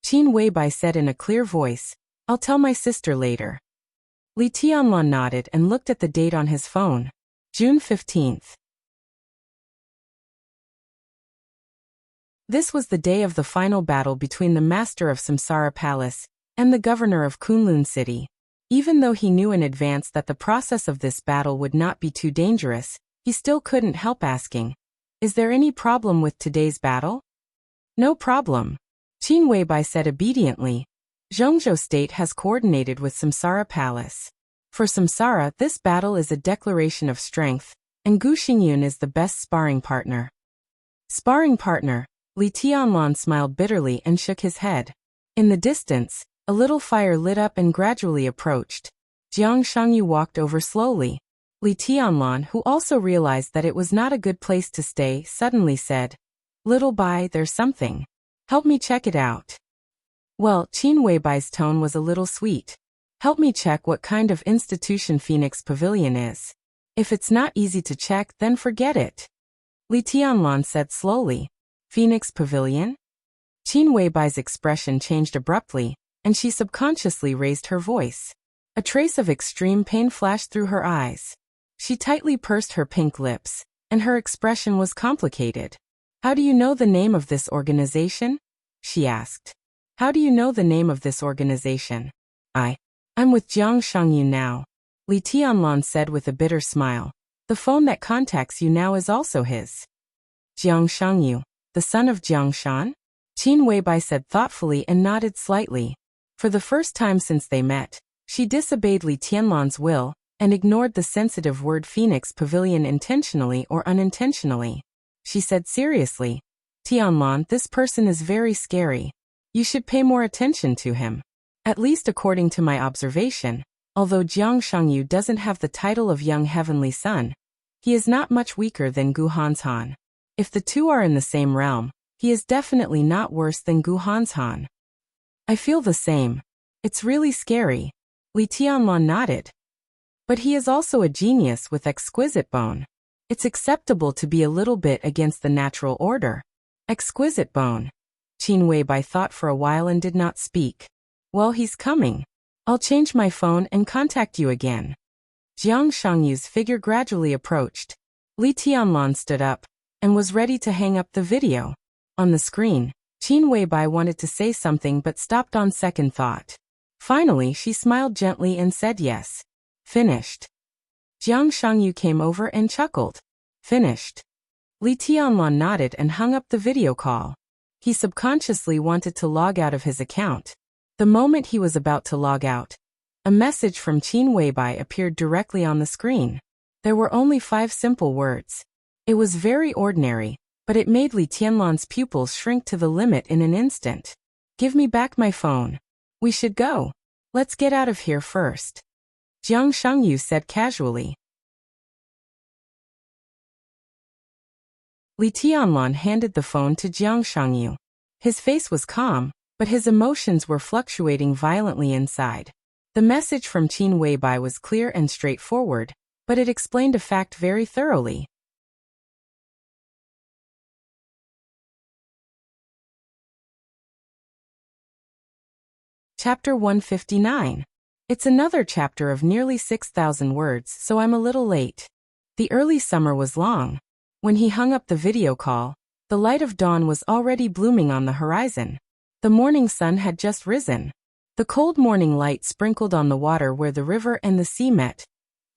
Qin Weibai said in a clear voice, I'll tell my sister later. Li Tianlan nodded and looked at the date on his phone. June 15th. This was the day of the final battle between the master of Samsara Palace and the governor of Kunlun City. Even though he knew in advance that the process of this battle would not be too dangerous, he still couldn't help asking, Is there any problem with today's battle? No problem. Qin Weibai said obediently. Zhongzhou State has coordinated with Samsara Palace. For Samsara, this battle is a declaration of strength, and Gu Xingyun is the best sparring partner. Sparring partner? Li Tianlan smiled bitterly and shook his head. In the distance, a little fire lit up and gradually approached. Jiang Shangyu walked over slowly. Li Tianlan, who also realized that it was not a good place to stay, suddenly said, Little Bai, there's something. Help me check it out. Well, Qin Weibai's tone was a little sweet. Help me check what kind of institution Phoenix Pavilion is. If it's not easy to check, then forget it. Li Tianlan said slowly. Phoenix Pavilion? Qin Weibai's expression changed abruptly, and she subconsciously raised her voice. A trace of extreme pain flashed through her eyes. She tightly pursed her pink lips, and her expression was complicated. How do you know the name of this organization? She asked. How do you know the name of this organization? I'm with Jiang Shangyu now. Li Tianlan said with a bitter smile. The phone that contacts you now is also his. Jiang Shangyu, the son of Jiang Shan? Qin Weibai said thoughtfully and nodded slightly. For the first time since they met, she disobeyed Li Tianlan's will and ignored the sensitive word Phoenix Pavilion intentionally or unintentionally. She said seriously, Tianlan, this person is very scary. You should pay more attention to him. At least according to my observation, although Jiang Shangyu doesn't have the title of Young Heavenly Son, he is not much weaker than Gu Hanshan. If the two are in the same realm, he is definitely not worse than Gu Hanshan. I feel the same. It's really scary. Li Tianlan nodded. But he is also a genius with exquisite bone. It's acceptable to be a little bit against the natural order. Exquisite bone. Qin Weibai thought for a while and did not speak. Well, he's coming. I'll change my phone and contact you again. Jiang Shangyu's figure gradually approached. Li Tianlan stood up and was ready to hang up the video. On the screen, Qin Weibai wanted to say something but stopped on second thought. Finally, she smiled gently and said yes. Finished. Jiang Shangyu came over and chuckled. Finished. Li Tianlan nodded and hung up the video call. He subconsciously wanted to log out of his account. The moment he was about to log out, a message from Qin Weibai appeared directly on the screen. There were only 5 simple words. It was very ordinary, but it made Li Tianlan's pupils shrink to the limit in an instant. Give me back my phone. We should go. Let's get out of here first. Jiang Shangyu said casually. Li Tianlan handed the phone to Jiang Shangyu. His face was calm, but his emotions were fluctuating violently inside. The message from Qin Weibai was clear and straightforward, but it explained a fact very thoroughly. Chapter 159. It's another chapter of nearly 6,000 words, so I'm a little late. The early summer was long. When he hung up the video call, the light of dawn was already blooming on the horizon. The morning sun had just risen. The cold morning light sprinkled on the water where the river and the sea met,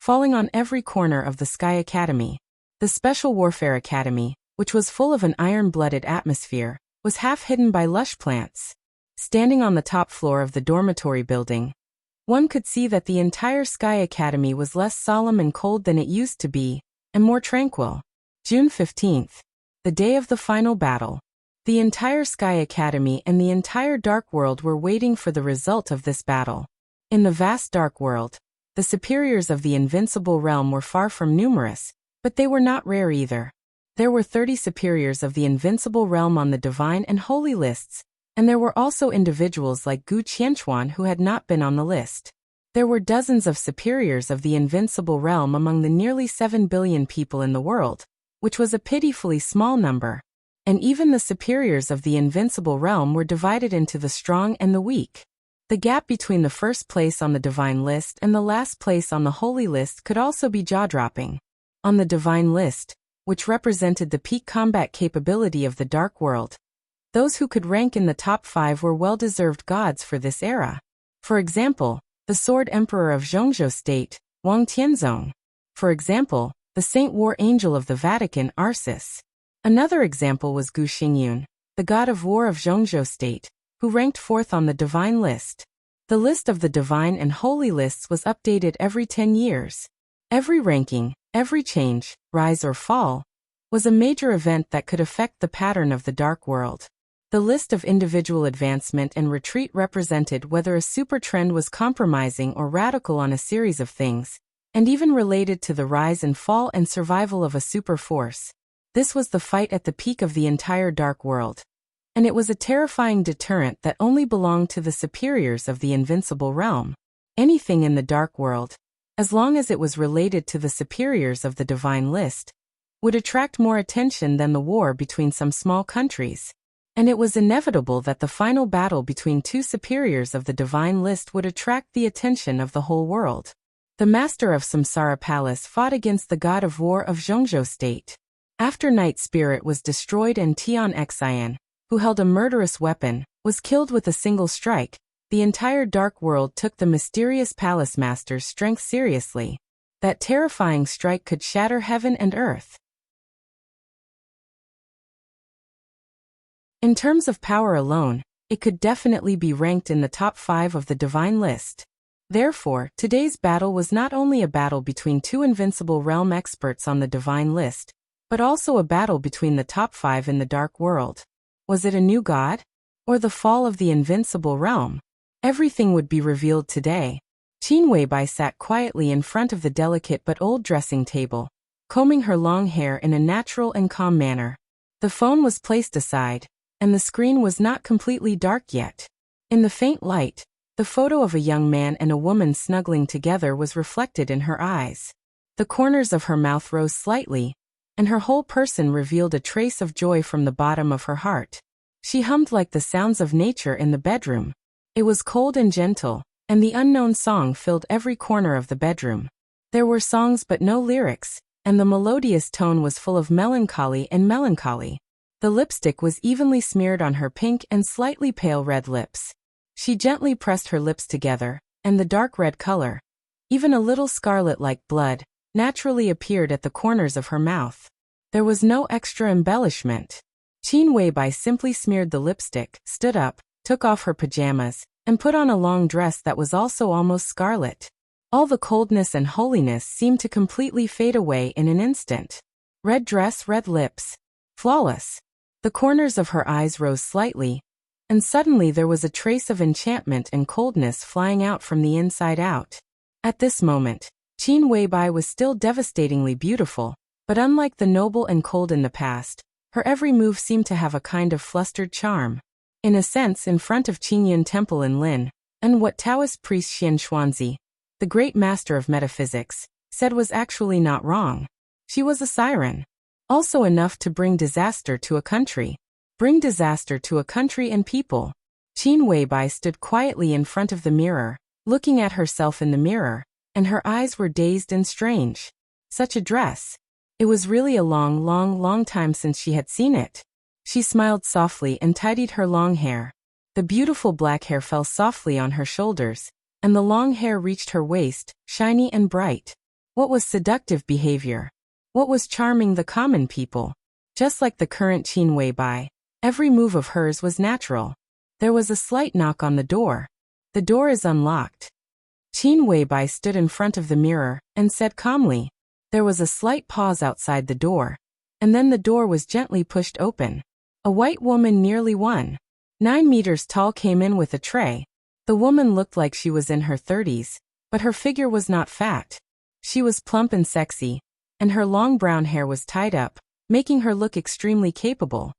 falling on every corner of the Sky Academy. The Special Warfare Academy, which was full of an iron-blooded atmosphere, was half hidden by lush plants. Standing on the top floor of the dormitory building, one could see that the entire Sky Academy was less solemn and cold than it used to be, and more tranquil. June 15th, the day of the final battle. The entire Sky Academy and the entire Dark World were waiting for the result of this battle. In the vast Dark World, the superiors of the Invincible Realm were far from numerous, but they were not rare either. There were 30 superiors of the Invincible Realm on the Divine and Holy lists, and there were also individuals like Gu Qianchuan who had not been on the list. There were dozens of superiors of the Invincible Realm among the nearly 7 billion people in the world, which was a pitifully small number. And even the superiors of the Invincible Realm were divided into the strong and the weak. The gap between the first place on the Divine list and the last place on the Holy list could also be jaw-dropping. On the Divine list, which represented the peak combat capability of the Dark World, those who could rank in the top 5 were well-deserved gods for this era. For example, the Sword Emperor of Zhongzhou State, Wang Tianzong. For example, the Saint War Angel of the Vatican, Arcis. Another example was Gu Xingyun, the god of war of Zhongzhou State, who ranked 4th on the Divine list. The list of the Divine and Holy lists was updated every 10 years. Every ranking, every change, rise or fall, was a major event that could affect the pattern of the Dark World. The list of individual advancement and retreat represented whether a super trend was compromising or radical on a series of things, and even related to the rise and fall and survival of a super force. This was the fight at the peak of the entire Dark World. And it was a terrifying deterrent that only belonged to the superiors of the Invincible Realm. Anything in the Dark World, as long as it was related to the superiors of the Divine list, would attract more attention than the war between some small countries. And it was inevitable that the final battle between 2 superiors of the Divine list would attract the attention of the whole world. The master of Samsara Palace fought against the god of war of Zhongzhou State. After Night Spirit was destroyed and Tian Xian, who held a murderous weapon, was killed with a single strike, the entire Dark World took the mysterious palace master's strength seriously. That terrifying strike could shatter heaven and earth. In terms of power alone, it could definitely be ranked in the top 5 of the Divine list. Therefore, today's battle was not only a battle between 2 Invincible Realm experts on the Divine list, but also a battle between the top 5 in the Dark World. Was it a new god? Or the fall of the Invincible Realm? Everything would be revealed today. Qin Weibai sat quietly in front of the delicate but old dressing table, combing her long hair in a natural and calm manner. The phone was placed aside, and the screen was not completely dark yet. In the faint light, the photo of a young man and a woman snuggling together was reflected in her eyes. The corners of her mouth rose slightly, and her whole person revealed a trace of joy from the bottom of her heart. She hummed like the sounds of nature in the bedroom. It was cold and gentle, and the unknown song filled every corner of the bedroom. There were songs but no lyrics, and the melodious tone was full of melancholy and melancholy. The lipstick was evenly smeared on her pink and slightly pale red lips. She gently pressed her lips together, and the dark red color, even a little scarlet like blood, naturally appeared at the corners of her mouth. There was no extra embellishment. Qin Weibai simply smeared the lipstick, stood up, took off her pajamas, and put on a long dress that was also almost scarlet. All the coldness and holiness seemed to completely fade away in an instant. Red dress, red lips. Flawless. The corners of her eyes rose slightly, and suddenly there was a trace of enchantment and coldness flying out from the inside out. At this moment, Qin Weibai was still devastatingly beautiful, but unlike the noble and cold in the past, her every move seemed to have a kind of flustered charm. In a sense, in front of Qingyun Temple in Lin, and what Taoist priest Xian Xuanzi, the great master of metaphysics, said was actually not wrong. She was a siren. Also enough to bring disaster to a country. Bring disaster to a country and people. Qin Weibai stood quietly in front of the mirror, looking at herself in the mirror, and her eyes were dazed and strange. Such a dress. It was really a long time since she had seen it. She smiled softly and tidied her long hair. The beautiful black hair fell softly on her shoulders, and the long hair reached her waist, shiny and bright. What was seductive behavior? What was charming the common people? Just like the current Qin Weibai, every move of hers was natural. There was a slight knock on the door. The door is unlocked. Qin Weibai stood in front of the mirror and said calmly. There was a slight pause outside the door, and then the door was gently pushed open. A white woman nearly 9 meters tall came in with a tray. The woman looked like she was in her 30s, but her figure was not fat. She was plump and sexy, and her long brown hair was tied up, making her look extremely capable.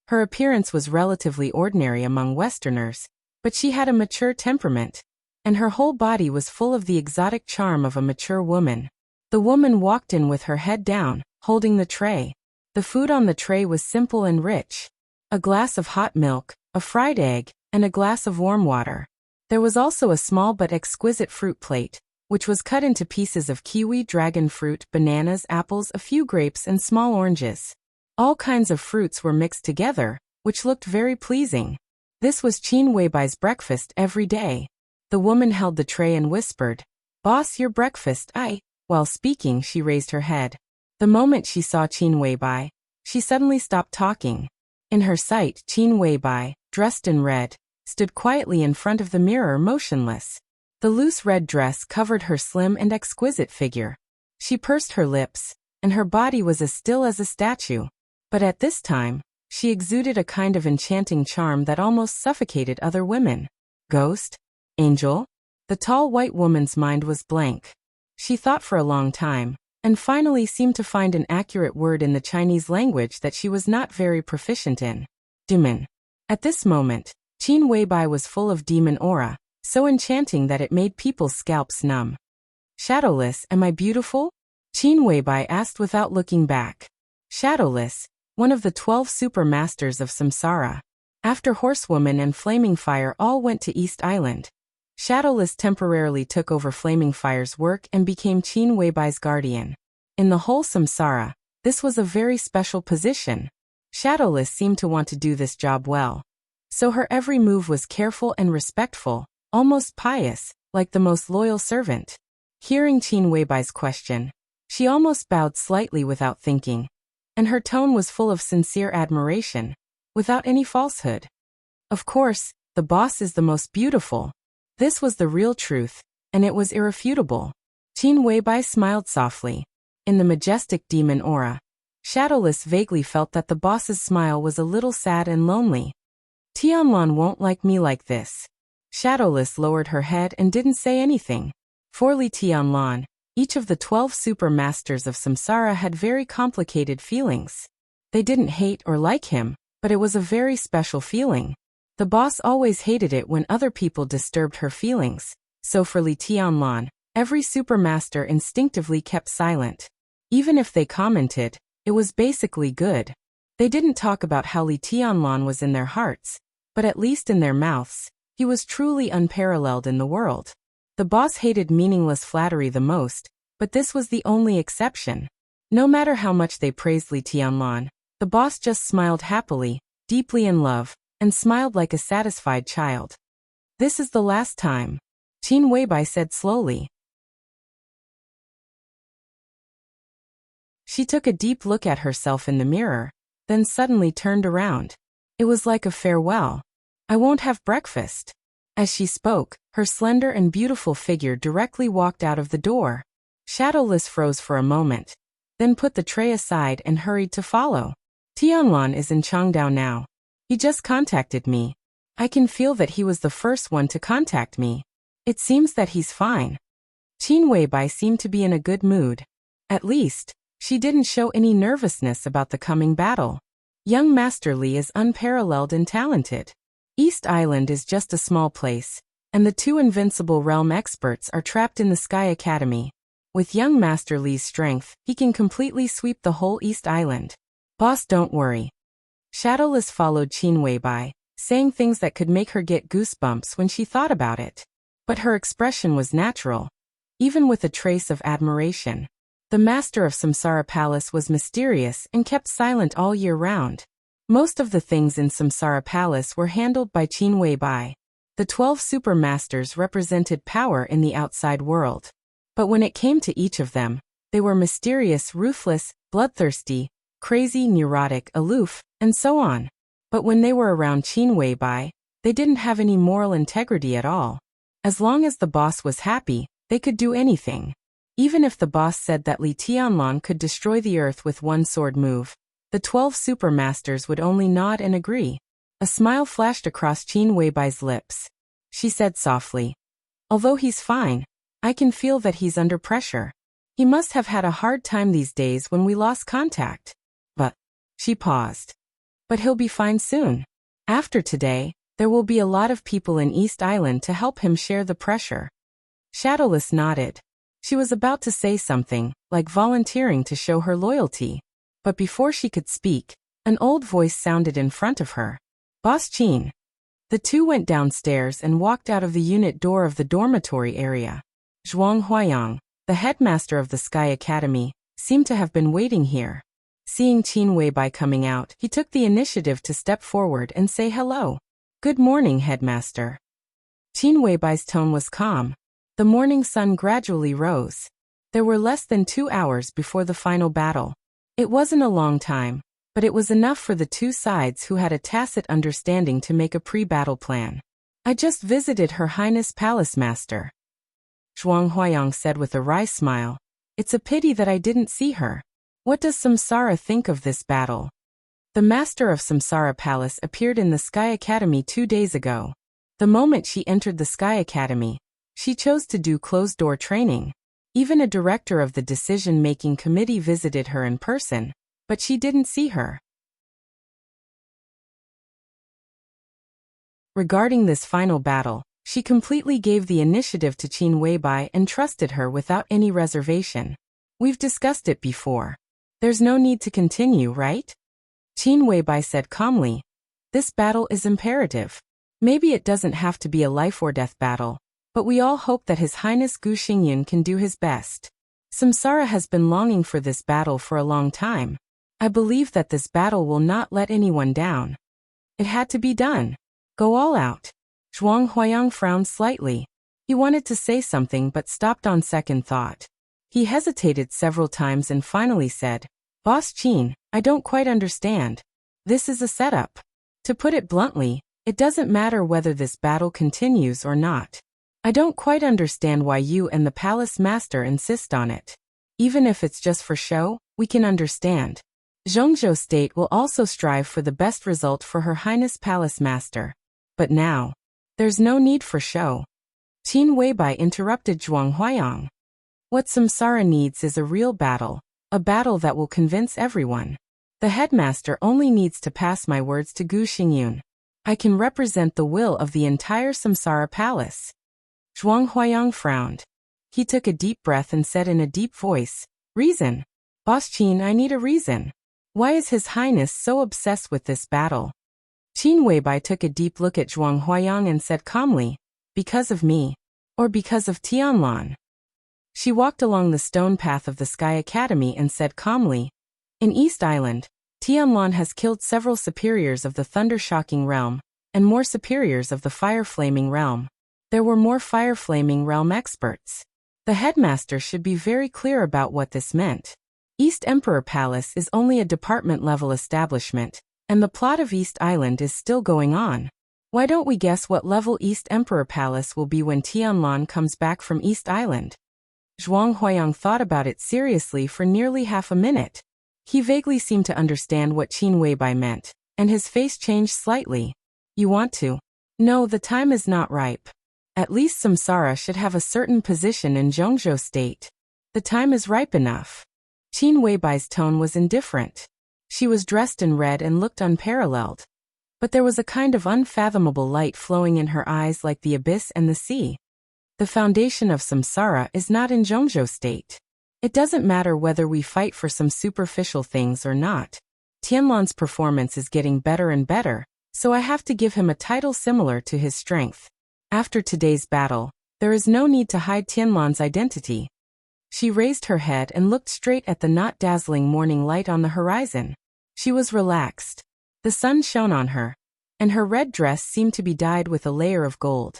Her appearance was relatively ordinary among Westerners, but she had a mature temperament, and her whole body was full of the exotic charm of a mature woman. The woman walked in with her head down, holding the tray. The food on the tray was simple and rich. A glass of hot milk, a fried egg, and a glass of warm water. There was also a small but exquisite fruit plate, which was cut into pieces of kiwi, dragon fruit, bananas, apples, a few grapes, and small oranges. All kinds of fruits were mixed together, which looked very pleasing. This was Qin Weibai's breakfast every day. The woman held the tray and whispered, "Boss, your breakfast, I." While speaking, she raised her head. The moment she saw Qin Weibai, she suddenly stopped talking. In her sight, Qin Weibai, dressed in red, stood quietly in front of the mirror motionless. The loose red dress covered her slim and exquisite figure. She pursed her lips, and her body was as still as a statue. But at this time, she exuded a kind of enchanting charm that almost suffocated other women. Ghost? Angel? The tall white woman's mind was blank. She thought for a long time, and finally seemed to find an accurate word in the Chinese language that she was not very proficient in. Demon. At this moment, Qin Weibai was full of demon aura, so enchanting that it made people's scalps numb. Shadowless, am I beautiful? Qin Weibai asked without looking back. Shadowless, one of the 12 super masters of samsara. After Horsewoman and Flaming Fire all went to East Island, Shadowless temporarily took over Flaming Fire's work and became Qin Weibai's guardian. In the whole samsara, this was a very special position. Shadowless seemed to want to do this job well. So her every move was careful and respectful, almost pious, like the most loyal servant. Hearing Qin Weibai's question, she almost bowed slightly without thinking, and her tone was full of sincere admiration, without any falsehood. Of course, the boss is the most beautiful. This was the real truth, and it was irrefutable. Qin Weibai smiled softly. In the majestic demon aura, Shadowless vaguely felt that the boss's smile was a little sad and lonely. Tianlan won't like me like this. Shadowless lowered her head and didn't say anything. For Li Tianlan, each of the 12 super masters of samsara had very complicated feelings. They didn't hate or like him, but it was a very special feeling. The boss always hated it when other people disturbed her feelings, so for Li Tianlan, every supermaster instinctively kept silent. Even if they commented, it was basically good. They didn't talk about how Li Tianlan was in their hearts, but at least in their mouths, He was truly unparalleled in the world. The boss hated meaningless flattery the most, but this was the only exception. No matter how much they praised Li Tianlan, the boss just smiled happily, deeply in love, and smiled like a satisfied child. This is the last time, Qin Weibai said slowly. She took a deep look at herself in the mirror, then suddenly turned around. It was like a farewell. I won't have breakfast. As she spoke, her slender and beautiful figure directly walked out of the door. Shadowless froze for a moment, then put the tray aside and hurried to follow. Tianlan is in Changdao now. He just contacted me. I can feel that he was the first one to contact me. It seems that he's fine. Qin Weibai seemed to be in a good mood. At least, she didn't show any nervousness about the coming battle. Young Master Li is unparalleled and talented. East Island is just a small place, and the two invincible realm experts are trapped in the Sky Academy. With young Master Li's strength, he can completely sweep the whole East Island. Boss, don't worry. Shadowless followed Qin Weibai, saying things that could make her get goosebumps when she thought about it. But her expression was natural, even with a trace of admiration. The master of Samsara Palace was mysterious and kept silent all year round. Most of the things in Samsara Palace were handled by Qin Weibai. The 12 super masters represented power in the outside world. But when it came to each of them, they were mysterious, ruthless, bloodthirsty, crazy, neurotic, aloof, and so on. But when they were around Qin Weibai, they didn't have any moral integrity at all. As long as the boss was happy, they could do anything. Even if the boss said that Li Tianlan could destroy the earth with one sword move, the 12 super masters would only nod and agree. A smile flashed across Qin Weibai's lips. She said softly, "Although he's fine, I can feel that he's under pressure. He must have had a hard time these days when we lost contact." But, she paused. "But he'll be fine soon. After today, there will be a lot of people in East Island to help him share the pressure." Shadowless nodded. She was about to say something, like volunteering to show her loyalty. But before she could speak, an old voice sounded in front of her. "Boss Qin." The two went downstairs and walked out of the unit door of the dormitory area. Zhuang Huayang, the headmaster of the Sky Academy, seemed to have been waiting here. Seeing Qin Weibai coming out, he took the initiative to step forward and say hello. "Good morning, headmaster." Qin Weibai's tone was calm. The morning sun gradually rose. There were less than 2 hours before the final battle. It wasn't a long time, but it was enough for the two sides who had a tacit understanding to make a pre-battle plan. "I just visited Her Highness Palace Master," Zhuang Huayang said with a wry smile. "It's a pity that I didn't see her. What does Samsara think of this battle?" The master of Samsara Palace appeared in the Sky Academy 2 days ago. The moment she entered the Sky Academy, she chose to do closed-door training. Even a director of the decision-making committee visited her in person, but she didn't see her. Regarding this final battle, she completely gave the initiative to Qin Weibai and trusted her without any reservation. "We've discussed it before. There's no need to continue, right?" Qin Weibai said calmly. "This battle is imperative. Maybe it doesn't have to be a life-or-death battle, but we all hope that His Highness Gu Xingyun can do his best. Samsara has been longing for this battle for a long time. I believe that this battle will not let anyone down. It had to be done. Go all out." Zhuang Huayang frowned slightly. He wanted to say something but stopped on second thought. He hesitated several times and finally said, "Boss Qin, I don't quite understand. This is a setup. To put it bluntly, it doesn't matter whether this battle continues or not. I don't quite understand why you and the palace master insist on it. Even if it's just for show, we can understand. Zhongzhou State will also strive for the best result for Her Highness Palace Master. But now, there's no need for show." Qin Weibai interrupted Zhuang Huayang. "What Samsara needs is a real battle, a battle that will convince everyone. The headmaster only needs to pass my words to Gu Xingyun. I can represent the will of the entire Samsara Palace." Zhuang Huayang frowned. He took a deep breath and said in a deep voice, "Reason. Boss Qin, I need a reason. Why is His Highness so obsessed with this battle?" Qin Weibai took a deep look at Zhuang Huayang and said calmly, "Because of me? Or because of Tianlan?" She walked along the stone path of the Sky Academy and said calmly, "In East Island, Tianlan has killed several superiors of the Thunder-Shocking Realm, and more superiors of the Fire-Flaming Realm. There were more Fire-Flaming Realm experts. The headmaster should be very clear about what this meant. East Emperor Palace is only a department-level establishment, and the plot of East Island is still going on. Why don't we guess what level East Emperor Palace will be when Tianlan comes back from East Island?" Zhuang Huayang thought about it seriously for nearly half a minute. He vaguely seemed to understand what Qin Weibai meant, and his face changed slightly. "You want to? No, the time is not ripe. At least Samsara should have a certain position in Zhongzhou State. The time is ripe enough." Qin Weibai's tone was indifferent. She was dressed in red and looked unparalleled. But there was a kind of unfathomable light flowing in her eyes like the abyss and the sea. The foundation of Samsara is not in Zhongzhou State. It doesn't matter whether we fight for some superficial things or not. Tianlan's performance is getting better and better, so I have to give him a title similar to his strength. After today's battle, there is no need to hide Tianlan's identity. She raised her head and looked straight at the not dazzling morning light on the horizon. She was relaxed. The sun shone on her, and her red dress seemed to be dyed with a layer of gold.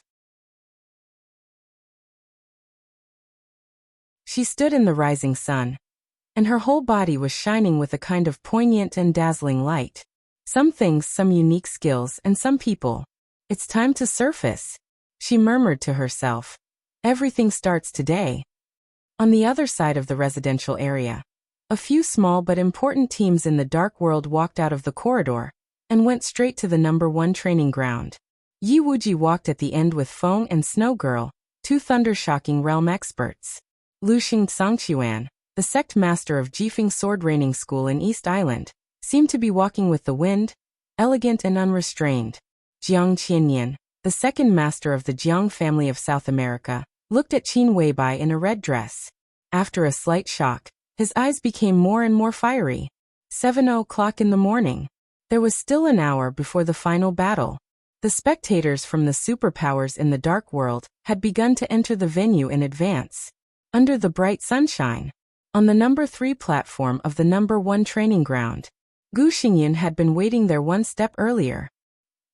She stood in the rising sun, and her whole body was shining with a kind of poignant and dazzling light. Some things, some unique skills, and some people. It's time to surface, she murmured to herself. Everything starts today. On the other side of the residential area, a few small but important teams in the dark world walked out of the corridor and went straight to the #1 training ground. Yi Wuji walked at the end with Feng and Snow Girl, 2 Thunder-Shocking Realm experts. Luxing Sangchuan, the sect master of Jifeng Sword Raining School in East Island, seemed to be walking with the wind, elegant and unrestrained. Jiang Qianyan, the second master of the Jiang family of South America, looked at Qin Weibai in a red dress. After a slight shock, his eyes became more and more fiery. 7:00 in the morning. There was still an hour before the final battle. The spectators from the superpowers in the dark world had begun to enter the venue in advance. Under the bright sunshine, on the #3 platform of the #1 training ground, Gu Xingyin had been waiting there one step earlier.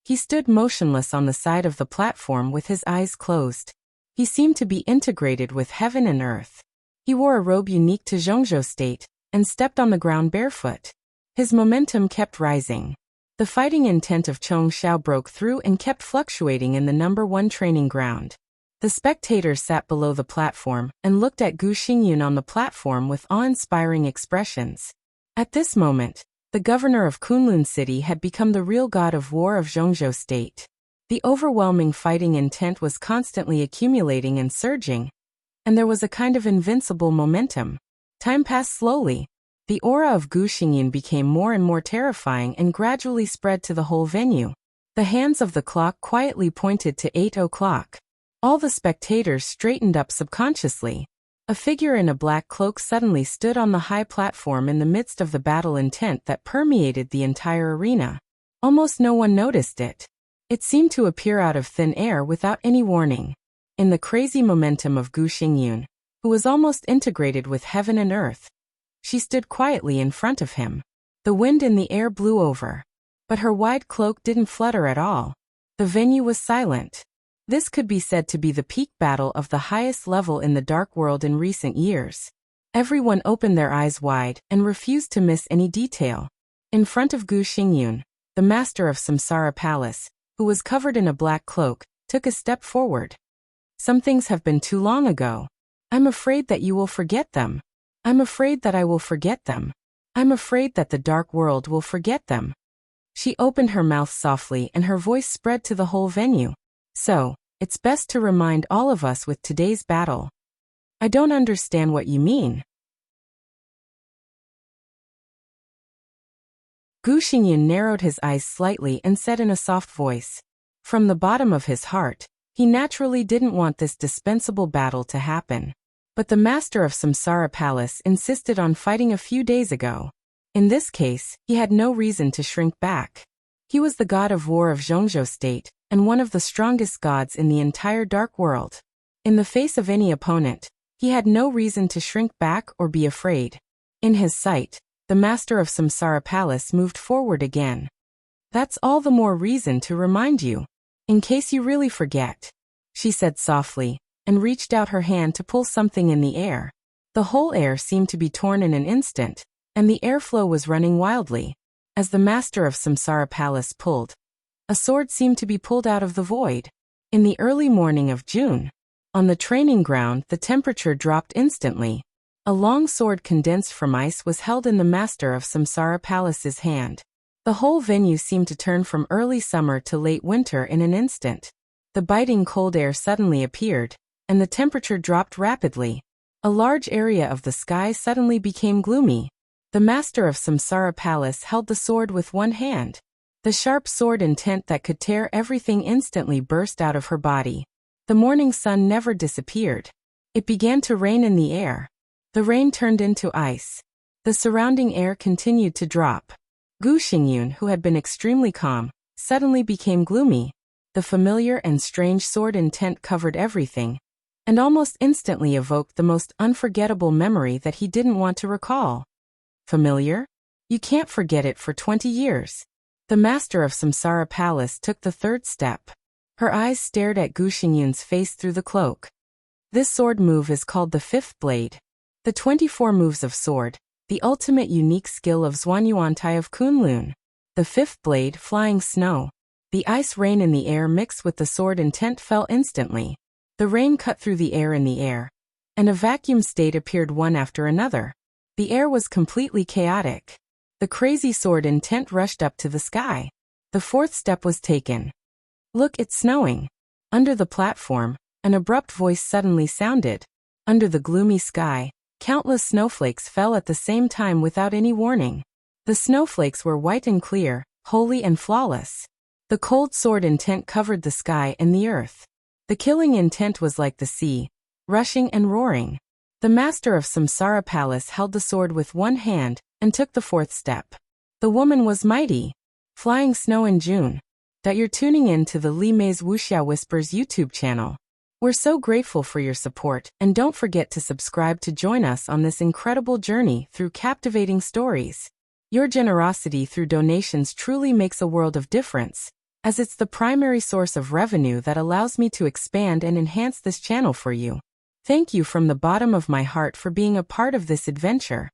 He stood motionless on the side of the platform with his eyes closed. He seemed to be integrated with heaven and earth. He wore a robe unique to Zhongzhou State and stepped on the ground barefoot. His momentum kept rising. The fighting intent of Chong Xiao broke through and kept fluctuating in the #1 training ground. The spectators sat below the platform and looked at Gu Xingyin on the platform with awe-inspiring expressions. At this moment, the governor of Kunlun City had become the real god of war of Zhongzhou State. The overwhelming fighting intent was constantly accumulating and surging, and there was a kind of invincible momentum. Time passed slowly. The aura of Gu Xingyin became more and more terrifying and gradually spread to the whole venue. The hands of the clock quietly pointed to 8:00. All the spectators straightened up subconsciously. A figure in a black cloak suddenly stood on the high platform in the midst of the battle intent that permeated the entire arena. Almost no one noticed it. It seemed to appear out of thin air without any warning. In the crazy momentum of Gu Xingyin, who was almost integrated with heaven and earth, she stood quietly in front of him. The wind in the air blew over, but her wide cloak didn't flutter at all. The venue was silent. This could be said to be the peak battle of the highest level in the dark world in recent years. Everyone opened their eyes wide and refused to miss any detail. In front of Gu Xingyin, the master of Samsara Palace, who was covered in a black cloak, took a step forward. "Some things have been too long ago. I'm afraid that you will forget them. I'm afraid that I will forget them. I'm afraid that the dark world will forget them." She opened her mouth softly and her voice spread to the whole venue. "So, it's best to remind all of us with today's battle." "I don't understand what you mean." Gu Xingyin narrowed his eyes slightly and said in a soft voice. From the bottom of his heart, he naturally didn't want this dispensable battle to happen. But the master of Samsara Palace insisted on fighting a few days ago. In this case, he had no reason to shrink back. He was the god of war of Zhongzhou state, and one of the strongest gods in the entire dark world. In the face of any opponent, he had no reason to shrink back or be afraid. In his sight, the master of Samsara Palace moved forward again. That's all the more reason to remind you, in case you really forget, she said softly, and reached out her hand to pull something in the air. The whole air seemed to be torn in an instant, and the airflow was running wildly. As the master of Samsara Palace pulled, a sword seemed to be pulled out of the void. In the early morning of June, on the training ground, the temperature dropped instantly. A long sword condensed from ice was held in the master of Samsara Palace's hand. The whole venue seemed to turn from early summer to late winter in an instant. The biting cold air suddenly appeared, and the temperature dropped rapidly. A large area of the sky suddenly became gloomy. The master of Samsara Palace held the sword with one hand. The sharp sword intent that could tear everything instantly burst out of her body. The morning sun never disappeared. It began to rain in the air. The rain turned into ice. The surrounding air continued to drop. Gu Xingyun, who had been extremely calm, suddenly became gloomy. The familiar and strange sword intent covered everything, and almost instantly evoked the most unforgettable memory that he didn't want to recall. Familiar? You can't forget it for 20 years. The master of Samsara Palace took the third step. Her eyes stared at Gu Xingyun's face through the cloak. This sword move is called the fifth blade. The 24 moves of sword, the ultimate unique skill of Zhuanyuantai of Kunlun. The fifth blade, flying snow. The ice rain in the air mixed with the sword intent fell instantly. The rain cut through the air in the air, and a vacuum state appeared one after another. The air was completely chaotic. The crazy sword intent rushed up to the sky. The fourth step was taken. Look, it's snowing. Under the platform, an abrupt voice suddenly sounded. Under the gloomy sky, countless snowflakes fell at the same time without any warning. The snowflakes were white and clear, holy and flawless. The cold sword intent covered the sky and the earth. The killing intent was like the sea, rushing and roaring. The master of Samsara Palace held the sword with one hand and took the fourth step. The woman was mighty. Flying snow in June. That you're tuning in to the Li Mei's Wuxia Whispers YouTube channel. We're so grateful for your support, and don't forget to subscribe to join us on this incredible journey through captivating stories. Your generosity through donations truly makes a world of difference, as it's the primary source of revenue that allows me to expand and enhance this channel for you. Thank you from the bottom of my heart for being a part of this adventure.